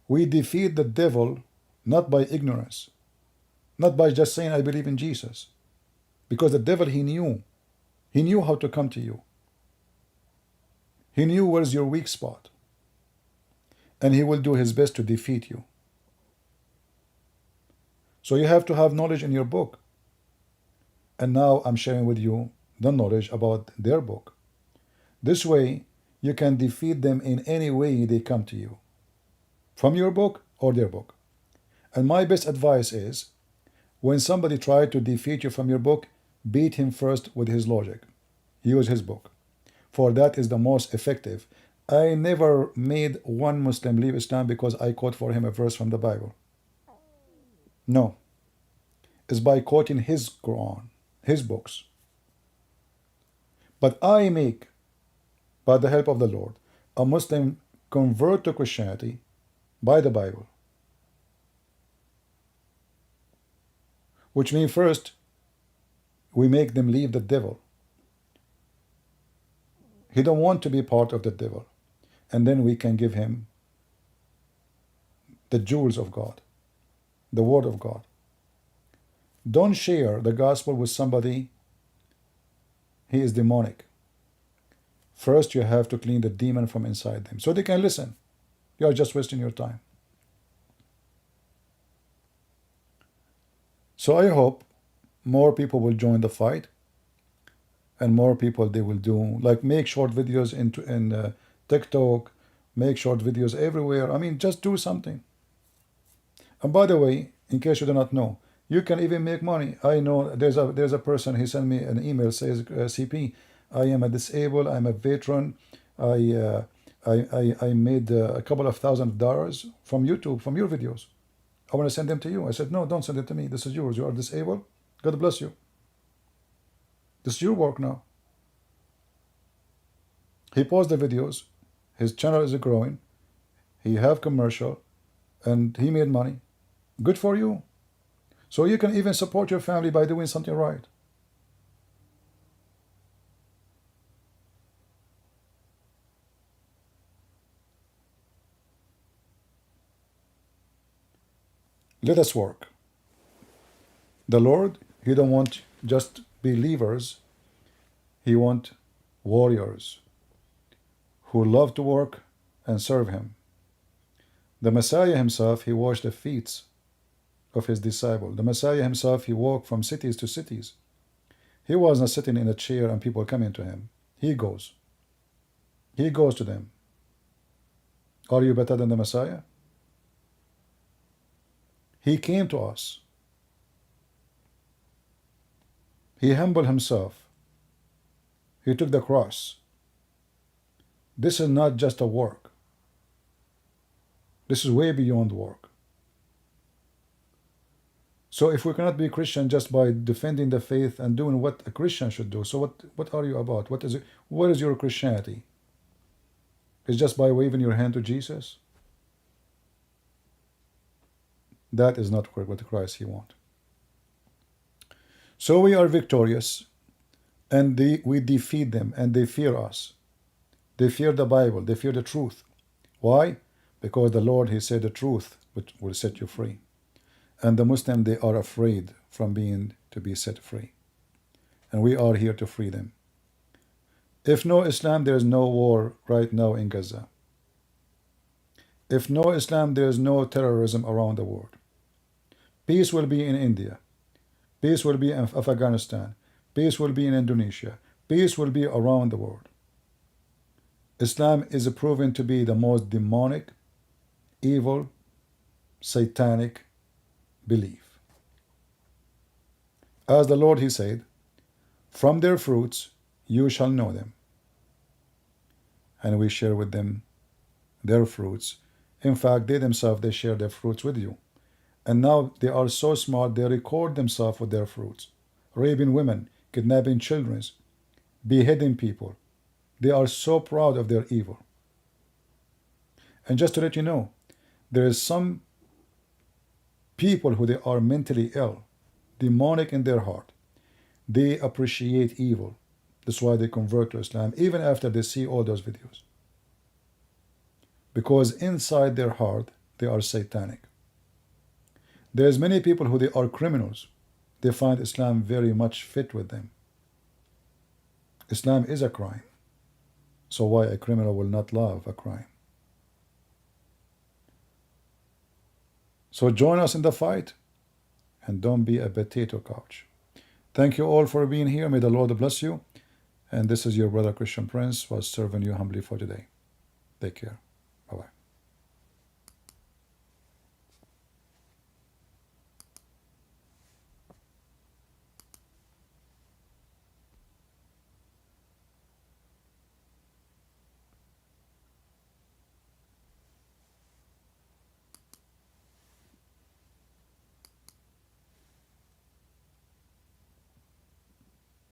We defeat the devil not by ignorance, not by just saying I believe in Jesus. Because the devil, he knew how to come to you. He knew where's your weak spot. And he will do his best to defeat you. So you have to have knowledge in your book. And now I'm sharing with you the knowledge about their book. This way, you can defeat them in any way they come to you, from your book or their book. And my best advice is, when somebody tries to defeat you from your book, beat him first with his logic. Use his book. For that is the most effective. I never made one Muslim leave Islam because I quote for him a verse from the Bible. No. It's by quoting his Quran, his books. But I make, by the help of the Lord, a Muslim convert to Christianity by the Bible. Which means first, we make them leave the devil. He don't want to be part of the devil. And then we can give him the jewels of God, the word of God. Don't share the gospel with somebody, he is demonic. First, you have to clean the demon from inside them so they can listen. You are just wasting your time. So I hope more people will join the fight, and more people they will do, like make short videos in TikTok, make short videos everywhere. I mean, just do something. And by the way, in case you do not know, you can even make money. I know there's a person, he sent me an email, says, CP, I am a disabled, I'm a veteran, I made a couple of $1,000 from YouTube, from your videos. I want to send them to you. I said, no, don't send it to me. This is yours. You are disabled. God bless you. This is your work now. He paused the videos. His channel is growing. He have commercial, and he made money. Good for you. So you can even support your family by doing something right. Let us work. The Lord, he don't want just believers. He want warriors who love to work and serve him. The Messiah himself, he washed the feet of his disciples. The Messiah himself, he walked from cities to cities. He was not sitting in a chair and people coming to him. He goes. He goes to them. Are you better than the Messiah? He came to us. He humbled himself. He took the cross. This is not just a work. This is way beyond work. So if we cannot be Christian just by defending the faith and doing what a Christian should do, so what are you about? What is it? What is your Christianity? It's just by waving your hand to Jesus? That is not what Christ he wants. So we are victorious, and we defeat them, and they fear us. They fear the Bible. They fear the truth. Why? Because the Lord, he said the truth which will set you free. And the Muslims, they are afraid from to be set free. And we are here to free them. If no Islam, there is no war right now in Gaza. If no Islam, there is no terrorism around the world. Peace will be in India. Peace will be in Afghanistan. Peace will be in Indonesia. Peace will be around the world. Islam is proven to be the most demonic, evil, satanic belief. As the Lord, He said, from their fruits you shall know them. And we share with them their fruits. In fact, they themselves, they share their fruits with you. And now they are so smart, they record themselves with their fruits. Raping women, kidnapping children, beheading people. They are so proud of their evil. And just to let you know, there is some people who they are mentally ill, demonic in their heart. They appreciate evil. That's why they convert to Islam, even after they see all those videos. Because inside their heart, they are satanic. There's many people who they are criminals. They find Islam very much fit with them. Islam is a crime. So why a criminal will not love a crime? So join us in the fight and don't be a potato couch. Thank you all for being here. May the Lord bless you. And this is your brother Christian Prince was serving you humbly for today. Take care. Bye-bye.